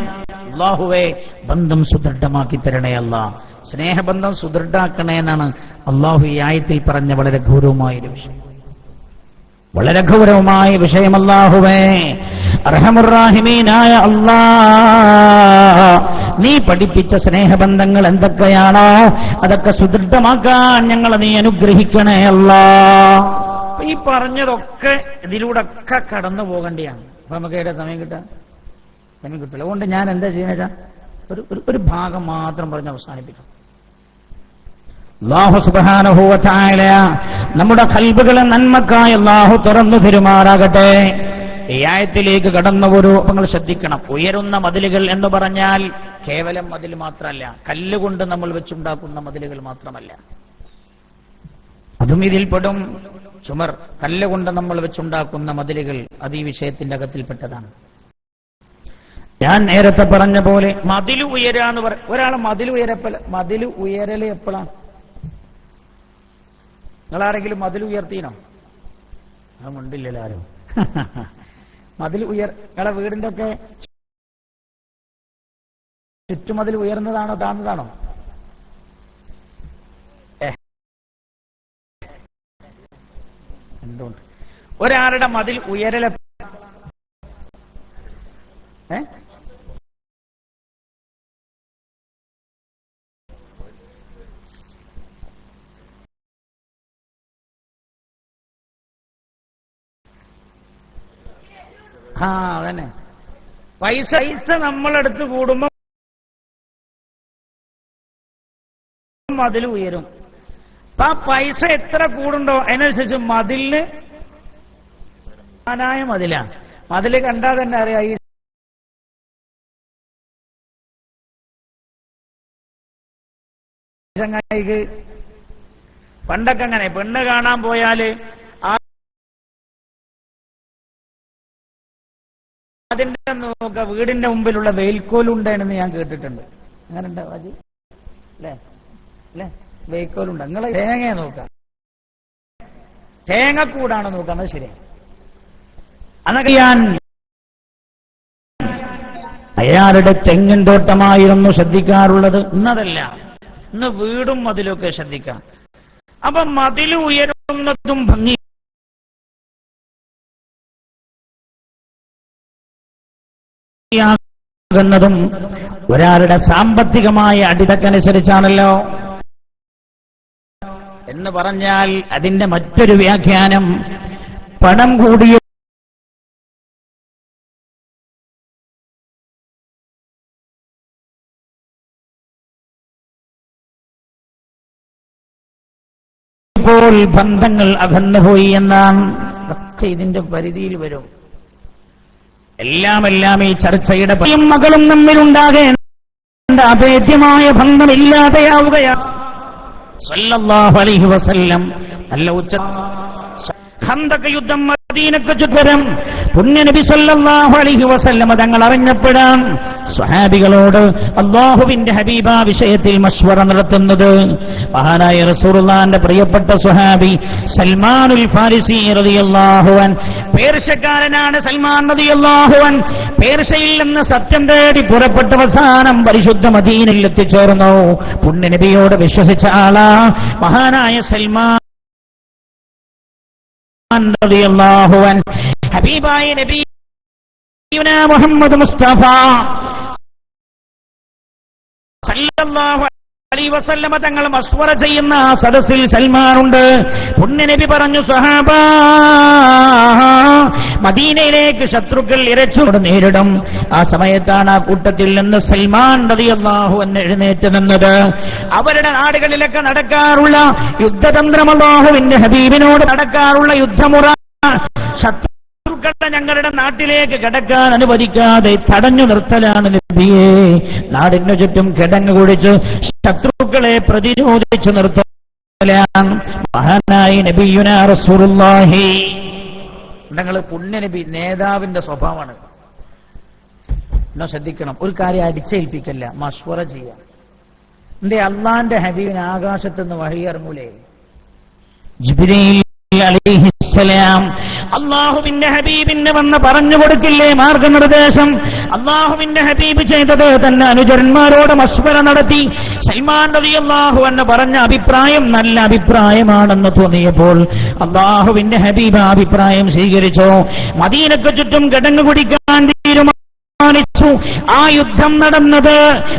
അല്ലാഹുവേ, ബന്ധം സുദൃഢമാക്കി തരണേ അല്ലാ. സ്നേഹബന്ധം സുദൃഢാക്കണേ എന്നാണ് അല്ലാഹു ഈ ആയത്തിൽ പറഞ്ഞ വളരെ ഗൗരവമായ ഒരു വിഷയം, വളരെ ഗൗരവമായ വിഷയം. അല്ലാഹുവേ, അർഹമുർ റഹീമീനായ അല്ലാ, നീ പഠിപ്പിച്ച സ്നേഹബന്ധങ്ങൾ എന്തൊക്കെയാണോ അതൊക്കെ സുദൃഢമാക്കാൻ ഞങ്ങളെ നീ അനുഗ്രഹിക്കണേ അല്ലാ. ഈ പറഞ്ഞതൊക്കെ ഇതിലൂടെ ഒക്കെ കടന്നു പോകേണ്ടിയാണ്. അപ്പൊ നമുക്ക് ഏതാ സമയം കിട്ടില്ല. അതുകൊണ്ട് ഞാൻ എന്താ ചെയ്യുന്ന വെച്ചാൽ ഒരു ഭാഗം മാത്രം പറഞ്ഞ് അവസാനിപ്പിക്കാം. അല്ലാഹു സുബ്ഹാനഹു വ തആല നമ്മുടെ ഖൽബുകളെ നന്മക്കായി അല്ലാഹു തുറന്നു പെരുമാറാകട്ടെ. ഈ ആയത്തിലേക്ക് കടന്ന ഒരു നിങ്ങൾ ശ്രദ്ധിക്കണം. ഉയരുന്ന മതിലുകൾ എന്ന് പറഞ്ഞാൽ കേവലം മതിൽ മാത്രമല്ല, കല്ലുകൊണ്ട് നമ്മൾ വെച്ചുണ്ടാക്കുന്ന മതിലുകൾ മാത്രമല്ല, അതും ഇതിൽപ്പെടും. ചുമർ, കല്ലുകൊണ്ട് നമ്മൾ വെച്ചുണ്ടാക്കുന്ന മതിലുകൾ, അത് ഈ വിഷയത്തിന്റെ അകത്തിൽപ്പെട്ടതാണ്. ഞാൻ നേരത്തെ പറഞ്ഞ പോലെ മതില് ഉയരാന്ന് ഒരാളെ മതില് ഉയരല് എപ്പോഴാണ്? നിങ്ങളാരെങ്കിലും മതിൽ ഉയർത്തിനോ? അത് മുണ്ടില്ലല്ലോ ആരും. മതിൽ നിങ്ങളെ വീടിന്റെ ഒക്കെ ചുറ്റുമതിൽ ഉയർന്നതാണോ താഴ്ന്നതാണോ? എന്തുകൊണ്ട് ഒരാളുടെ മതിൽ ഉയരല അതന്നെ. പൈസ നമ്മളെടുത്ത് കൂടുമ്പോ മതിൽ ഉയരും. അപ്പൊ ആ പൈസ എത്ര കൂടുണ്ടോ അതിനനുസരിച്ച് മതിലിന് ആനായ മതിലാണ്. മതില് കണ്ടാൽ തന്നെ അറിയാം ഈ ചങ്ങായിക്ക്. പണ്ടൊക്കെ അങ്ങനെ പെണ്ണ് കാണാൻ പോയാല് അതിന്റെ നോക്ക വീടിന്റെ മുമ്പിലുള്ള വെയിൽക്കോലുണ്ടെന്ന് ഞാൻ കേട്ടിട്ടുണ്ട്. അങ്ങനെ ഉണ്ട് അജി? അല്ലേ വെയിൽക്കോലുണ്ട്. നിങ്ങളെ തേങ്ങയെ നോക്കാം, തേങ്ങക്കൂടാണ് നോക്കാം. അത് ശരിയാണ്. അന്നൊക്കെ ഞാൻ അയാളുടെ തെങ്ങിൻ തോട്ടമായിരുന്നു ശ്രദ്ധിക്കാറുള്ളത്. ഇന്നതല്ല, ഇന്ന് വീടും മതിലൊക്കെ ശ്രദ്ധിക്കാം. അപ്പൊ മതിൽ ഉയരുന്നതും ഭംഗി ുന്നതും ഒരാളുടെ സാമ്പത്തികമായ അടിത്തക്കനുസരിച്ചാണല്ലോ എന്ന് പറഞ്ഞാൽ അതിന്റെ മറ്റൊരു വ്യാഖ്യാനം പണം കൂടിയ ഇപ്പോൾ ബന്ധങ്ങൾ അകന്നുപോയി എന്നാണ്. ഒക്കെ ഇതിന്റെ പരിധിയിൽ വരും. എല്ലാം ഈ ചർച്ചയുടെ മകളും തമ്മിലുണ്ടാകേണ്ട അഭേദ്യമായ ബന്ധമില്ലാതെയാവുകയാണ്. സല്ലല്ലാഹു അലൈഹി വസല്ലം നല്ല ഉച്ച ഖന്തഖ് യുദ്ധം മദീനക്ക് ചുറ്റും പുണ്യനബി സല്ലല്ലാഹു അലൈഹി വസല്ലം തങ്ങൾ അറിഞ്ഞപ്പോഴാണ് സ്വഹാബികളോട് അല്ലാഹുവിന്റെ ഹബീബ വിഷയത്തിൽ മശ്വറ നടത്തുന്നത്. മഹാനായ റസൂലുള്ളാഹിന്റെ പ്രിയപ്പെട്ട സ്വഹാബി സൽമാനുൽ ഫാരിസി റളിയല്ലാഹു അൻഹു, പേർഷ്യക്കാരനാണ് സൽമാൻ റളിയല്ലാഹു അൻഹു. പേർഷ്യയിൽ നിന്ന് സത്യം തേടി പുറപ്പെട്ട അവസാനം പരിശുദ്ധ മദീനയിൽ എത്തിച്ചേർന്നു. പുണ്യനബിയോട് വിശ്വസിച്ച ആളാ മഹാനായ സൽമാൻ റളിയല്ലാഹു അൻഹു. ഹബീബായ നബിയുനാ മുഹമ്മദ് മുസ്തഫ സല്ലല്ലാഹു അലൈഹി വസല്ലമ തങ്ങൾ മസ്വറ ചെയ്യുന്ന ആ സദസ്സിൽ സൽമാനുണ്ട്. പുണ്യനബി പറഞ്ഞു, സ്വഹാബാ, മദീനയിലേക്ക് ശത്രുക്കൾ ഇരച്ചോട് നേരിടും. ആ സമയത്താണ് ആ കൂട്ടത്തിൽ നിന്ന് സൽമാൻ റളിയല്ലാഹു അൻഹു എഴുന്നേറ്റ് നിന്നത്. അവരുടെ നാടുകളിലൊക്കെ നടക്കാറുള്ള യുദ്ധതന്ത്രം, അല്ലാഹുവിന്റെ ഹബീബിനോട് നടക്കാറുള്ള യുദ്ധമുറ ശത്രുക്കളെ ഞങ്ങളുടെ നാട്ടിലേക്ക് കടക്കാൻ അനുവദിക്കാതെ തടഞ്ഞു നിർത്തലാണ് നബിയേ. നാടിനു ചുറ്റും കിടങ്ങ് കുഴിച്ച് ശത്രുക്കളെ പ്രതിരോധിച്ചു നിർത്തലാണ് മഹാനായി നബിയുനാ റസൂലുള്ളാഹി. നിങ്ങൾ പുണ്യനബി നേതാവിന്റെ സ്വഭാവമാണ്. എന്നെ ശ്രദ്ധിക്കണം, ഒരു കാര്യം അടിച്ചേൽപ്പിക്കല്ല, മഷ്വറ ചെയ്യാം. എന്തേ അള്ളാന്റെ ഹബീബിന് ആകാശത്തുനിന്ന് വഹി ഇറങ്ങൂലേ? ജിബ്രീൽ അലൈഹിസ്സലാം അള്ളാഹുവിന്റെ ഹബീബിന് വന്ന് പറഞ്ഞു കൊടുക്കില്ലേ മാർഗനിർദ്ദേശം? അള്ളാഹുവിന്റെ ഹബീബ് ചെയ്തത് തന്നെ അനുചരന്മാരോട് മസ്വറ നടത്തി. സൽമാൻ റളിയല്ലാഹു അൻഹു പറഞ്ഞ അഭിപ്രായം നല്ല അഭിപ്രായമാണെന്ന് തോന്നിയപ്പോൾ അള്ളാഹുവിന്റെ ഹബീബ് ആ അഭിപ്രായം സ്വീകരിച്ചു. മദീനക്ക് ചുറ്റും കിടങ്ങു കുടിക്കാൻ തീരുമാനിച്ചു. ആ യുദ്ധം നടന്നത്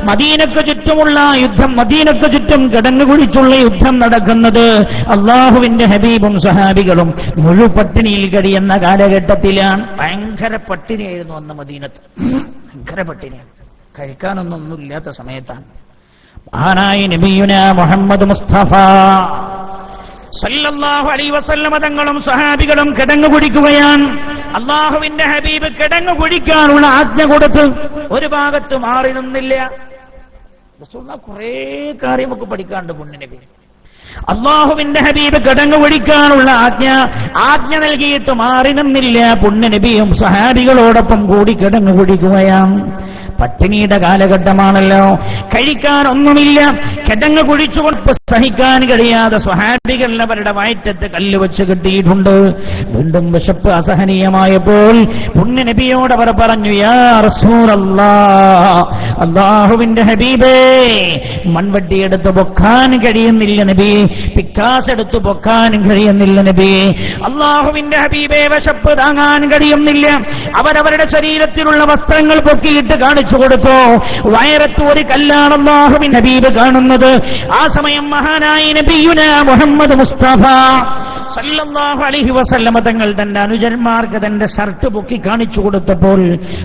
മദീനക്ക് ചുറ്റുമുള്ള യുദ്ധം, മദീനക്ക് ചുറ്റും കിടങ്ങു കുടിച്ചുള്ള യുദ്ധം നടക്കുന്നത് അള്ളാഹുവിന്റെ ഹബീബും സഹാബികളും മുഴുപട്ടിണിയിൽ കഴിയുന്ന കാലഘട്ടത്തിലാണ്. ഭയങ്കര പട്ടിണിയായിരുന്നു അന്ന് മദീനത്ത്, ഭയങ്കര പട്ടിണിയാണ്, കഴിക്കാനൊന്നും ഇല്ലാത്ത സമയത്താണ്. മഹാനായ നബിയുനാ മുഹമ്മദ് മുസ്തഫ സല്ലല്ലാഹു അലൈഹി വസല്ലമ തങ്ങളും സഹാബികളും കിടങ്ങു കുടിക്കുകയാണ്. അള്ളാഹുവിന്റെ ഹബീബ് കിടങ്ങു കുടിക്കാനുള്ള ആജ്ഞ കൊടുത്ത് ഒരു ഭാഗത്ത് മാറി നിന്നില്ല. കുറേ കാര്യം നമുക്ക് പഠിക്കാണ്ട് പുണ്യനബി. അള്ളാഹുവിന്റെ ഹബീബ് കിടങ്ങു കുടിക്കാനുള്ള ആജ്ഞ നൽകിയിട്ട് മാറി നിന്നില്ല. പുണ്യനബിയും സഹാബികളോടൊപ്പം കൂടി കിടങ്ങു കുടിക്കുകയാണ്. പട്ടിണിയുടെ കാലഘട്ടമാണല്ലോ, കഴിക്കാൻ ഒന്നുമില്ല. കിടങ്ങ് കുഴിച്ചുകൊണ്ട് സഹിക്കാൻ കഴിയാതെ സ്വഹാബികൾ അവരുടെ വയറ്റത്ത് കല്ല് വെച്ച് കെട്ടിയിട്ടുണ്ട്. വീണ്ടും വിശപ്പ് അസഹനീയമായപ്പോൾ പുണ്യനബിയോട് അവർ പറഞ്ഞു, യാ റസൂലല്ലാഹ്, അല്ലാഹുവിന്റെ ഹബീബേ, മൺവട്ടിയെടുത്ത് പൊക്കാൻ കഴിയുന്നില്ല നബിയെ, പിക്കാസ് എടുത്ത് പൊക്കാനും കഴിയുന്നില്ല നബിയെ. അല്ലാഹുവിന്റെ ഹബീബേ, വിശപ്പ് താങ്ങാൻ കഴിയുന്നില്ല. അവരവരുടെ ശരീരത്തിലുള്ള വസ്ത്രങ്ങൾ പൊക്കിയിട്ട് കാണിച്ചു കൊടുത്തു. വയറത്ത് ഒരു കല്ലാണ് അല്ലാഹുവിന്റെ ഹബീബ് കാണുന്നത്. ആ സമയം മഹാനായ നബിയുനാ മുഹമ്മദ് മുസ്തഫ സല്ലല്ലാഹു അലൈഹി വസല്ലമ തങ്ങൾ തന്റെ അനുചരന്മാർക്ക് തന്റെ ഷർട്ട് പൊക്കി കാണിച്ചു കൊടുത്തപ്പോൾ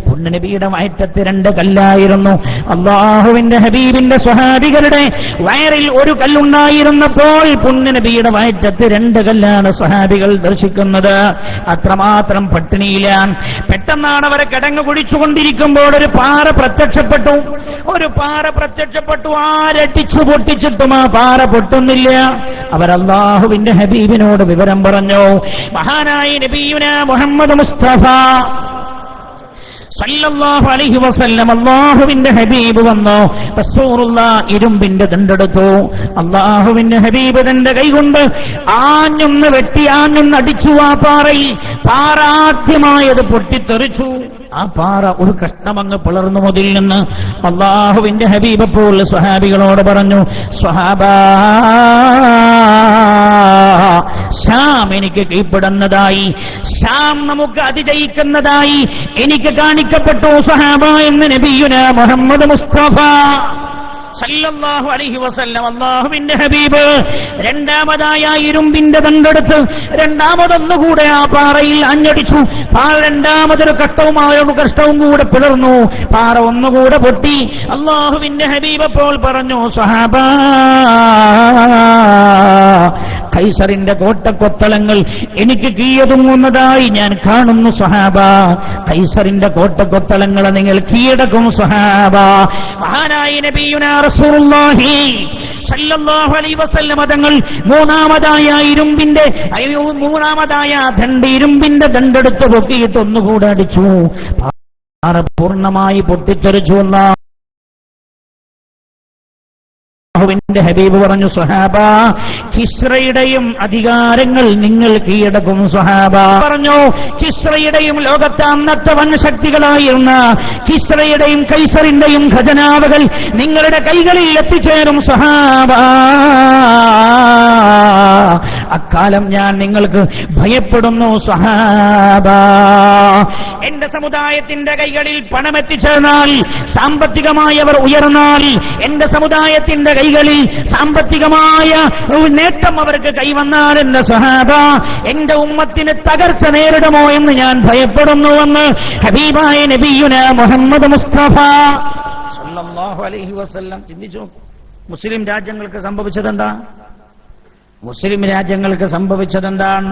പുണ്യനബിയുടെ വയറ്റത്ത് 2 കല്ലായിരുന്നു. അല്ലാഹുവിന്റെ ഹബീബിന്റെ സ്വഹാബികളുടെ വയറിൽ ഒരു കല്ലുണ്ടായിരുന്നപ്പോൾ പുണ്യനബിയുടെ വയറ്റത്ത് 2 കല്ലാണ് സ്വഹാബികൾ ദർശിക്കുന്നത്. അത്രമാത്രം പട്ടിണിയിലാണ്. പെട്ടെന്നാണ് അവരെ കിടങ്ങ് കുടിച്ചുകൊണ്ടിരിക്കുമ്പോൾ ഒരു പാറ പ്രത്യക്ഷപ്പെട്ടു. ആരടിച്ചു പൊട്ടിച്ചിട്ടും ആ പാറ പൊട്ടുന്നില്ല. അവരല്ലാഹുവിന്റെ ഹബീബിനോട് വിവരം പറഞ്ഞു. മഹാനായ നബിയുനാ മുഹമ്മദ് മുസ്തഫ സല്ലല്ലാഹു അലൈഹി വസല്ലം അല്ലാഹുവിന്റെ ഹബീബ് വന്നു. റസൂലുള്ളാഹ് ഇരുമ്പിന്റെ ദണ്ഡെടുത്തു. അല്ലാഹുവിന്റെ ഹബീബ് തന്റെ കൈകൊണ്ട് ആഞ്ഞൊന്ന് വെട്ടി ആഞ്ഞൊന്ന് അടിച്ചു. ആ പാറയിൽ പാറ ആദ്യമായത് പൊട്ടിത്തെറിച്ചു. ആ പാറ ഒരു കഷ്ണമങ്ങ് പിളർന്നു. മുതിൽ നിന്ന് അല്ലാഹുവിന്റെ ഹബീബ് അപ്പോൾ സ്വഹാബികളോട് പറഞ്ഞു, സ്വഹാബാ, ശാം എനിക്ക് കീഴ്പ്പെടുന്നതായി, ശാം നമുക്ക് അതിജയിക്കുന്നതായി എനിക്ക് കാണിക്കപ്പെട്ടു സ്വഹാബ എന്ന് നബിയുനാ മുഹമ്മദ് മുസ്തഫ സല്ലല്ലാഹു അലൈഹി വസല്ലം അല്ലാഹുവിന്റെ ഹബീബ് രണ്ടാമതായ ഇരുമ്പിന്റെ ദണ്ഡെടുത്ത് രണ്ടാമതൊന്നുകൂടെ ആ പാറയിൽ അഞ്ഞടിച്ചു. പാറ രണ്ടാമതൊരു കഷ്ടവും കൂടെ പിളർന്നു. പാറ ഒന്നുകൂടെ പൊട്ടി. അല്ലാഹുവിന്റെ ഹബീബ് അപ്പോൾ പറഞ്ഞു, സ്വഹാബാ, കൈസറിന്റെ കോട്ടക്കൊത്തളങ്ങൾ എനിക്ക് കീഴടങ്ങുന്നതായി ഞാൻ കാണുന്നു സ്വഹാബ. കൈസറിന്റെ കോട്ടക്കൊത്തളങ്ങളെ നിങ്ങൾ കീഴടക്കും സ്വഹാബ. മഹാനായ നബിയുനാ റസൂലുള്ളാഹി സല്ലല്ലാഹു അലൈഹി വസല്ലം തങ്ങൾ മൂന്നാമതായ ഇരുമ്പിന്റെ ദണ്ഡെടുത്ത് പൊക്കിയിട്ട് ഒന്നുകൂടെ അടിച്ചു. പാറ പൂർണ്ണമായി പൊട്ടിത്തെറിച്ചു. അല്ലാഹുവിന്റെ ഹബീബ് പറഞ്ഞു, സ്വഹാബ, കിസ്രയുടെയും അധികാരങ്ങൾ നിങ്ങൾ കീഴടക്കും സ്വഹാബ. പറഞ്ഞു, കിസ്രയുടെയും ലോകത്തെ അന്നത്തെ വൻശക്തികളായിരുന്ന കിസ്രയുടെയും കൈസറിന്റെയും ഖജനാവുകൾ നിങ്ങളുടെ കൈകളിൽ എത്തിച്ചേരും സ്വഹാബ. അക്കാലം ഞാൻ നിങ്ങൾക്ക് ഭയപ്പെടുന്നു സ്വഹാബ. എന്റെ സമുദായത്തിന്റെ കൈകളിൽ പണമെത്തിച്ചേർന്നാൽ, സാമ്പത്തികമായി അവർ ഉയർന്നാൽ, എന്റെ സമുദായത്തിന്റെ കൈകളിൽ സാമ്പത്തികമായ നേട്ടം അവർക്ക് കൈവന്നാൽ, എന്റെ സ്വഹാബ എന്റെ ഉമ്മത്തിന് തകർച്ച നേരിടുമോ എന്ന് ഞാൻ ഭയപ്പെടുന്നുവെന്ന് ഹബീബായ നബിയുന മുഹമ്മദ് മുസ്തഫ സല്ലല്ലാഹു അലൈഹി വസല്ലം. ചിന്തിച്ചു, മുസ്ലിം രാജ്യങ്ങൾക്ക് സംഭവിച്ചതെന്താ? മുസ്ലിം രാജ്യങ്ങൾക്ക് സംഭവിച്ചതെന്താണ്?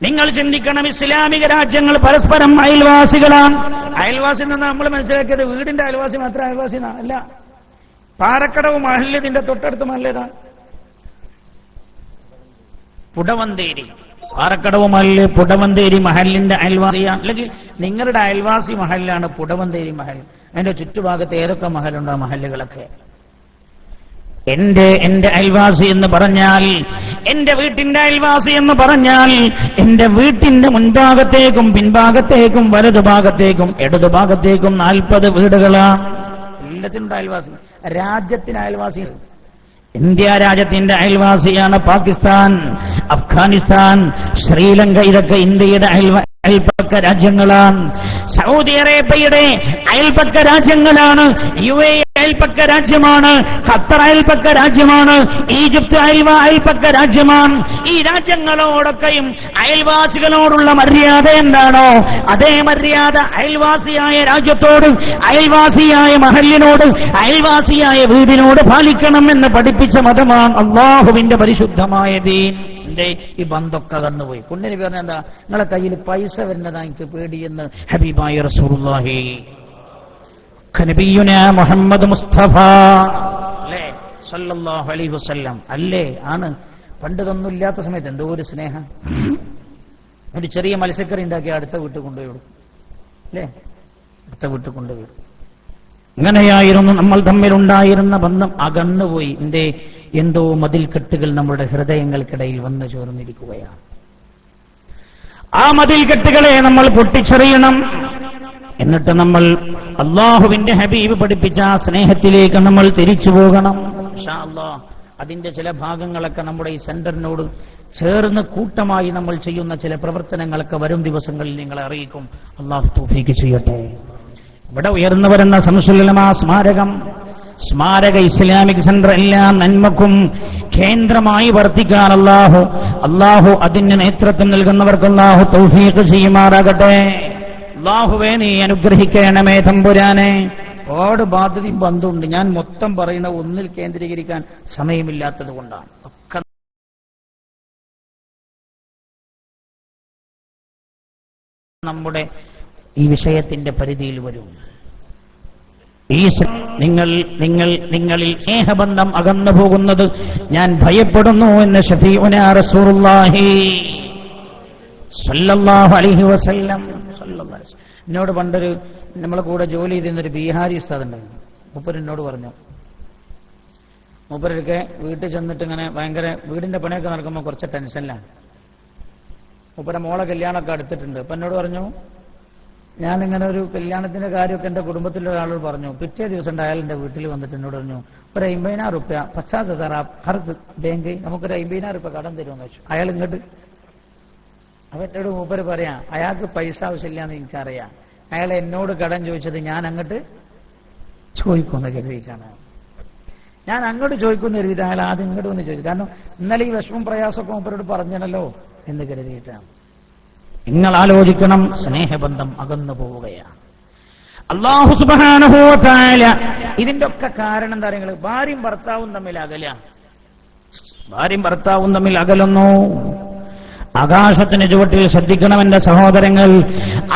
നിങ്ങൾ ചിന്തിക്കണം. ഇസ്ലാമിക രാജ്യങ്ങൾ പരസ്പരം അയൽവാസികളാണ്. അയൽവാസി എന്ന് നമ്മൾ മനസ്സിലാക്കിയത് വീടിന്റെ അയൽവാസി മാത്രം അയൽവാസി അല്ല. പാറക്കടവ് മഹല്ല് ഇതിന്റെ തൊട്ടടുത്ത് മഹല്ലേതാണ്? പുടവന്തേരി. പാറക്കടവ് മഹല്ല് പുടവന്തേരി മഹല്ലിന്റെ അയൽവാസിയാണ്. അല്ലെങ്കിൽ നിങ്ങളുടെ അയൽവാസി മഹല്ലാണ് പുടവന്തേരി മഹൽ. അതിന്റെ ചുറ്റുഭാഗത്ത് ഏതൊക്കെ മഹലുണ്ടോ മഹല്ലുകളൊക്കെ. എന്റെ അയൽവാസി എന്ന് പറഞ്ഞാൽ, എന്റെ വീട്ടിന്റെ അയൽവാസി എന്ന് പറഞ്ഞാൽ, എന്റെ വീട്ടിന്റെ മുൻഭാഗത്തേക്കും പിൻഭാഗത്തേക്കും വലതുഭാഗത്തേക്കും ഇടതുഭാഗത്തേക്കും 40 വീടുകളാണ്. എല്ലാത്തിനും അയൽവാസി. രാജ്യത്തിന് അയൽവാസി. ഇന്ത്യ രാജ്യത്തിന്റെ അയൽവാസിയാണ് പാകിസ്ഥാൻ, അഫ്ഗാനിസ്ഥാൻ, ശ്രീലങ്ക. ഇതൊക്കെ ഇന്ത്യയുടെ അയൽപക്ക രാജ്യങ്ങളാണ്. സൗദി അറേബ്യയുടെ അയൽപക്ക രാജ്യങ്ങളാണ്. UAE അയൽപക്ക രാജ്യമാണ്. ഖത്തർ അയൽപക്ക രാജ്യമാണ്. ഈജിപ്ത് അയൽപക്ക രാജ്യമാണ്. ഈ രാജ്യങ്ങളോടൊക്കെയും അയൽവാസികളോടുള്ള മര്യാദ എന്താണോ അതേ മര്യാദ അയൽവാസിയായ രാജ്യത്തോട്, അയൽവാസിയായ മഹല്ലിനോട്, അയൽവാസിയായ വീടിനോട് പാലിക്കണമെന്ന് പഠിപ്പിച്ച മതമാണ് അല്ലാഹുവിന്റെ പരിശുദ്ധമായ ദീൻ. ഈ ബന്ധമൊക്കെ കടന്നുപോയി. പുണ്യനബി പറഞ്ഞ എന്താ? നിങ്ങളെ കയ്യിൽ പൈസ വരുന്നതാ എനിക്ക് പേടിയെന്ന് ഹബീബായ റസൂലുള്ളാഹി നബിയുനാ മുഹമ്മദ് മുസ്തഫ അല്ലേ സല്ലല്ലാഹു അലൈഹി വസല്ലം. അല്ലേ? ആണ്. പണ്ട് ഇതൊന്നും ഇല്ലാത്ത സമയത്ത് എന്തോ ഒരു സ്നേഹം. ഒരു ചെറിയ മത്സ്യക്കറി ഉണ്ടാക്കി അടുത്ത വീട്ടിൽ കൊണ്ടുപോയി കൊടുക്കും. അല്ലേ? അടുത്ത വീട്ടിൽ കൊണ്ടുപോയി. അങ്ങനെയായിരുന്നു നമ്മൾ തമ്മിലുണ്ടായിരുന്ന ബന്ധം. അകന്നുപോയി. എന്തോ മതിൽക്കെട്ടുകൾ നമ്മുടെ ഹൃദയങ്ങൾക്കിടയിൽ വന്നു ചേർന്നിരിക്കുകയാണ്. ആ മതിൽക്കെട്ടുകളെ നമ്മൾ പൊട്ടിച്ചെറിയണം. എന്നിട്ട് നമ്മൾ അല്ലാഹുവിന്റെ ഹബീബ് പഠിപ്പിച്ച ആ സ്നേഹത്തിലേക്ക് നമ്മൾ തിരിച്ചു പോകണം. ഇൻഷാ അല്ലാഹ് അതിന്റെ ചില ഭാഗങ്ങളൊക്കെ നമ്മുടെ ഈ സെന്ററിനോട് ചേർന്ന് കൂട്ടമായി നമ്മൾ ചെയ്യുന്ന ചില പ്രവർത്തനങ്ങളൊക്കെ വരും ദിവസങ്ങളിൽ നിങ്ങളെ അറിയിക്കും. അല്ലാഹു തൗഫീഖ് ചെയ്യട്ടെ. ഇവിടെ ഉയർന്നു വരുന്ന ശംസുൽ ഉലമാ സ്മാരക ഇസ്ലാമിക് സെന്റർ എല്ലാം നന്മക്കും കേന്ദ്രമായി വർത്തിക്കാൻ അല്ലാഹു അതിന് നേതൃത്വം നൽകുന്നവർക്ക് അല്ലാഹു തൗഫീഖ് ചെയ്യുമാറാകട്ടെ. അല്ലാഹുവേ നീ അനുഗ്രഹിക്കണമേ തമ്പുരാനെ. ഒരുപാട് ബാധ്യതയും ബന്ധമുണ്ട്. ഞാൻ മൊത്തം പറയുന്ന ഒന്നിൽ കേന്ദ്രീകരിക്കാൻ സമയമില്ലാത്തത് കൊണ്ടാണ്. ഒക്കെ നമ്മുടെ ഈ വിഷയത്തിന്റെ പരിധിയിൽ വരും. ഈ നിങ്ങളിൽ സ്നേഹബന്ധം അകന്നു പോകുന്നത് ഞാൻ ഭയപ്പെടുന്നു എന്ന് ശഫീഉനാ റസൂലുള്ളാഹി സ്വല്ലല്ലാഹു അലൈഹി വസല്ലം. എന്നോട് പണ്ടൊരു നമ്മളെ കൂടെ ജോലി ചെയ്തിരുന്നൊരു ബീഹാരി ഉസ്താദ് ഉണ്ടായിരുന്നു. മൂപ്പര് എന്നോട് പറഞ്ഞു, മൂപ്പരൊക്കെ വീട്ടിൽ ചെന്നിട്ട് ഇങ്ങനെ ഭയങ്കര വീടിന്റെ പണിയൊക്കെ നടക്കുമ്പോൾ കുറച്ച് ടെൻഷനിലാണ്. മൂപ്പര മോളെ കല്യാണമൊക്കെ അടുത്തിട്ടുണ്ട്. അപ്പൊ എന്നോട് പറഞ്ഞു, ഞാനിങ്ങനെ ഒരു കല്യാണത്തിന്റെ കാര്യമൊക്കെ എന്റെ കുടുംബത്തിലെ ഒരാളോട് പറഞ്ഞു. പിറ്റേ ദിവസം അയാൾ എന്റെ വീട്ടിൽ വന്നിട്ട് എന്നോട് പറഞ്ഞു, ഒരു 50,000 റുപ്യ 50,000 ഖർച്ച് ദേങ്കി, നമുക്കൊരു 50,000 റുപ്യ കടം തരുമെന്ന് വെച്ചു. അയാൾ ഇങ്ങോട്ട് അവറ്റോട് മൂപ്പര് പറയാം, അയാൾക്ക് പൈസ ആവശ്യമില്ലാന്ന് എനിക്കറിയാം. അയാൾ എന്നോട് കടം ചോദിച്ചത് ഞാൻ അങ്ങോട്ട് ചോദിക്കുമെന്ന് കരുതിയിട്ടാണ്. ഞാൻ അങ്ങോട്ട് ചോദിക്കുന്ന കരുതിയിട്ട് അയാൾ ആദ്യം ഇങ്ങോട്ട് വന്ന് ചോദിച്ചു. കാരണം ഇന്നലെ ഈ വിഷമം പ്രയാസമൊക്കെ മൂപ്പരോട് പറഞ്ഞല്ലോ എന്ന് കരുതിയിട്ടാണ്. നിങ്ങൾ ആലോചിക്കണം, സ്നേഹബന്ധം അകന്നു പോവുകയാണ്. അല്ലാഹു സുബ്ഹാനഹു വ തആല ഇതിന്റെ ഒക്കെ കാരണം എന്താ പറയുക? ഭാര്യയും ഭർത്താവും തമ്മിൽ അകലുന്നു. ആകാശത്തിന് ചുവട്ടിൽ ശ്രദ്ധിക്കണം എന്റെ സഹോദരങ്ങൾ.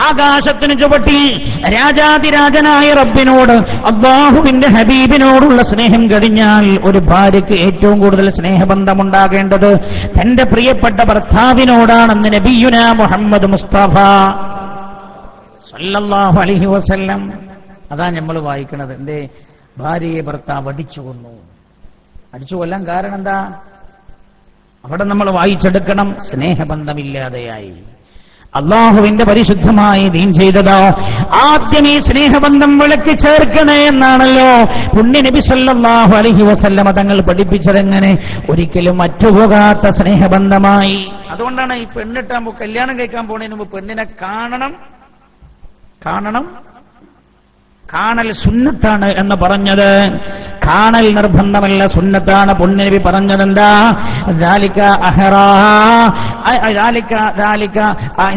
ആകാശത്തിന് ചുവട്ടിൽ രാജാതിരാജനായ റബ്ബിനോട്, അല്ലാഹുവിന്റെ ഹബീബിനോടുള്ള സ്നേഹം കഴിഞ്ഞാൽ ഒരു ഭാര്യയ്ക്ക് ഏറ്റവും കൂടുതൽ സ്നേഹബന്ധമുണ്ടാകേണ്ടത് തന്റെ പ്രിയപ്പെട്ട ഭർത്താവിനോടാണെന്ന് നബിയുനാ മുഹമ്മദ് മുസ്തഫ സല്ലല്ലാഹു അലൈഹി വസല്ലം. അതാ നമ്മൾ വായിക്കണത്. എന്തേ? ഭാര്യയെ ഭർത്താവ് അടിച്ചു കൊല്ലാൻ കാരണം എന്താ? അവിടെ നമ്മൾ വായിച്ചെടുക്കണം, സ്നേഹബന്ധമില്ലാതെയായി. അള്ളാഹുവിന്റെ പരിശുദ്ധമായ ദീൻ ചെയ്തതോ ആദ്യം ഈ സ്നേഹബന്ധം വിളക്കി ചേർക്കണേ എന്നാണല്ലോ പുണ്യ നബി സല്ലല്ലാഹു അലൈഹി വസല്ലമ തങ്ങൾ പഠിപ്പിച്ചതെങ്ങനെ ഒരിക്കലും മറ്റുപോകാത്ത സ്നേഹബന്ധമായി. അതുകൊണ്ടാണ് ഈ പെണ്ണിട്ടാകുമ്പോ കല്യാണം കഴിക്കാൻ പോണതിന് മുമ്പ് പെണ്ണിനെ കാണൽ സുന്നത്താണ് എന്ന് പറഞ്ഞത്. കാണൽ നിർബന്ധമല്ല, സുന്നത്താണ്. പുണ്യനബി പറഞ്ഞതെന്താ?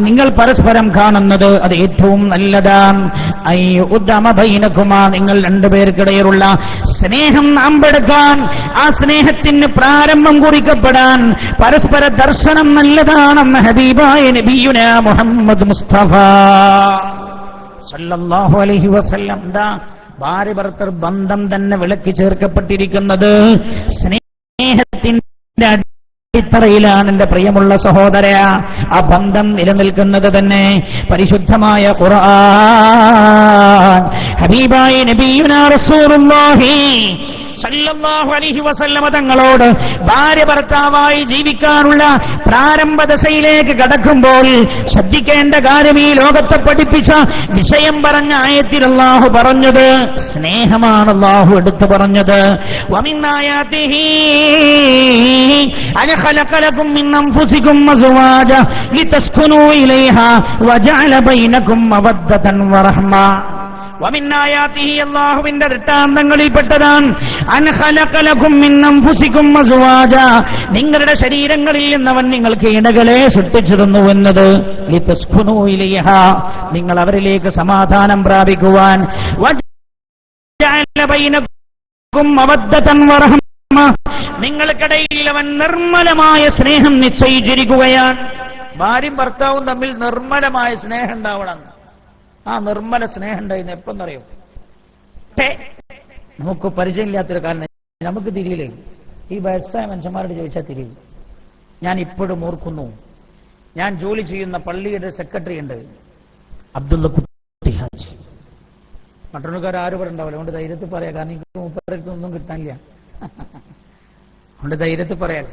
നിങ്ങൾ പരസ്പരം കാണുന്നത് അത് ഏറ്റവും നല്ലതാണ്. നിങ്ങൾ രണ്ടുപേർക്കിടയിലുള്ള സ്നേഹം നാമ്പെടുക്കാൻ, ആ സ്നേഹത്തിന് പ്രാരംഭം കുറിക്കപ്പെടാൻ പരസ്പര ദർശനം നല്ലതാണെന്ന് ഹബീബായ നബിയുന മുഹമ്മദ് മുസ്തഫ സല്ലല്ലാഹു അലൈഹി വസല്ലം. ഭാര്യ ഭർത്തൃ ബന്ധം തന്നെ വിളക്കി ചേർക്കപ്പെട്ടിരിക്കുന്നത് സ്നേഹത്തിന്റെ അടിത്തറയിലാണ്. എന്റെ പ്രിയമുള്ള സഹോദര, ആ ബന്ധം നിലനിൽക്കുന്നത് തന്നെ പരിശുദ്ധമായ ഖുർആൻ. ഹബീബായ നബിയുനാ റസൂലുള്ളാഹി സല്ലല്ലാഹു അലൈഹി വസല്ലമ തങ്ങളോട് ഭാര്യ ഭർത്താവായി ജീവിക്കാനുള്ള പ്രാരംഭ ദശയിലേക്ക് കടക്കുമ്പോൾ ശ്രദ്ധിക്കേണ്ട കാര്യം, ഈ ലോകത്തെ പഠിപ്പിച്ച വിഷയം പറഞ്ഞ ആയത്തിൽ അല്ലാഹു പറഞ്ഞത് സ്നേഹമാണ്. അല്ലാഹു എടുത്തു പറഞ്ഞത് വമിൻ ആയാതിഹി അൻ ഖലഖ ലകും മിൻ അൻഫുസികും അസ്വാജ ലിതസ്കുനൂ ഇലൈഹാ വജഅല ബൈനകും മവദ്ദതൻ വറഹ്മ. വമിന്നായാതിഹി അല്ലാഹുവിന്റെ ദൃഷ്ടാന്തങ്ങളിൽപ്പെട്ടതാണ് അൻ ഖലഖ ലകും മിൻ അൻഫുസികും അസ്വാജ, നിങ്ങളുടെ ശരീരങ്ങളിൽ നിന്നവൻ നിങ്ങൾക്ക് ഇണകളെ സൃഷ്ടിച്ചു തന്നു എന്നത്. ലിതസ്കുനൂ ഇലൈഹാ, നിങ്ങൾ അവരിലേക്ക് സമാധാനം പ്രാപിക്കുവാൻ. വജഅല ബൈനകും മവദ്ദതൻ വറഹ്മ, നിങ്ങൾക്കിടയിൽ അവൻ നിർമ്മലമായ സ്നേഹം നിശ്ചയിച്ചിരിക്കുകയാണ്. ഭാര്യയും ഭർത്താവും തമ്മിൽ നിർമ്മലമായ സ്നേഹം ഉണ്ടാവണം. ആ നിർമ്മല സ്നേഹം ഉണ്ടായിരുന്നു എപ്പെന്നറിയോ? നമുക്ക് പരിചയമില്ലാത്തൊരു കാലം നമുക്ക് തിരിയില്ലേ. ഈ വയസ്സായ മനുഷ്യന്മാരോട് ചോദിച്ചാൽ തിരിയും. ഞാൻ ഇപ്പോഴും ഓർക്കുന്നു, ഞാൻ ജോലി ചെയ്യുന്ന പള്ളിയുടെ സെക്രട്ടറി ഉണ്ട്, അബ്ദുള്ള കുട്ടി ഹാജി. മറ്റൊന്നുകാർ ആരും ഇവിടെ ഉണ്ടാവില്ല. അതുകൊണ്ട് ധൈര്യത്തിൽ പറയാം, കാരണം എനിക്ക് മൂപ്പരൊന്നും കിട്ടാനില്ല. അതുകൊണ്ട് ധൈര്യത്തിൽ പറയാം.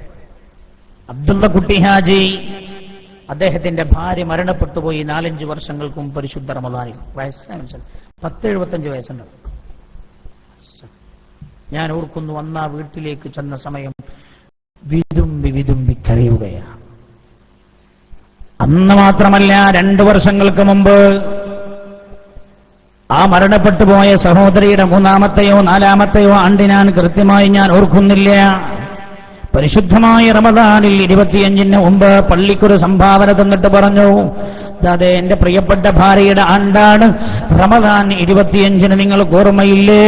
അബ്ദുള്ള കുട്ടി ഹാജി, അദ്ദേഹത്തിന്റെ ഭാര്യ മരണപ്പെട്ടുപോയി 4-5 വർഷങ്ങൾക്ക് മുമ്പ് പരിശുദ്ധ റമദാനിൽ. വയസ്സായ മനുഷ്യൻ, 10-75 വയസ്സുണ്ട്. ഞാൻ ഓർക്കുന്നു, അന്ന് ആ വീട്ടിലേക്ക് ചെന്ന സമയം വിതുമ്പി കരയുകയാണ്. അന്ന് മാത്രമല്ല, 2 വർഷങ്ങൾക്ക് മുമ്പ് ആ മരണപ്പെട്ടു പോയ സഹോദരിയുടെ 3-മത്തെയോ 4-മത്തെയോ ആണ്ട് കൃത്യമായി ഞാൻ ഓർക്കുന്നില്ല. പരിശുദ്ധമായ റമദാനിൽ 25-ന് മുമ്പ് പള്ളിക്കൊരു സംഭാവന തന്നിട്ട് പറഞ്ഞു, അതെ എന്റെ പ്രിയപ്പെട്ട ഭാര്യയുടെ ആണ്ടാണ് റമദാൻ 25-ന്, നിങ്ങൾക്ക് ഓർമ്മയില്ലേ,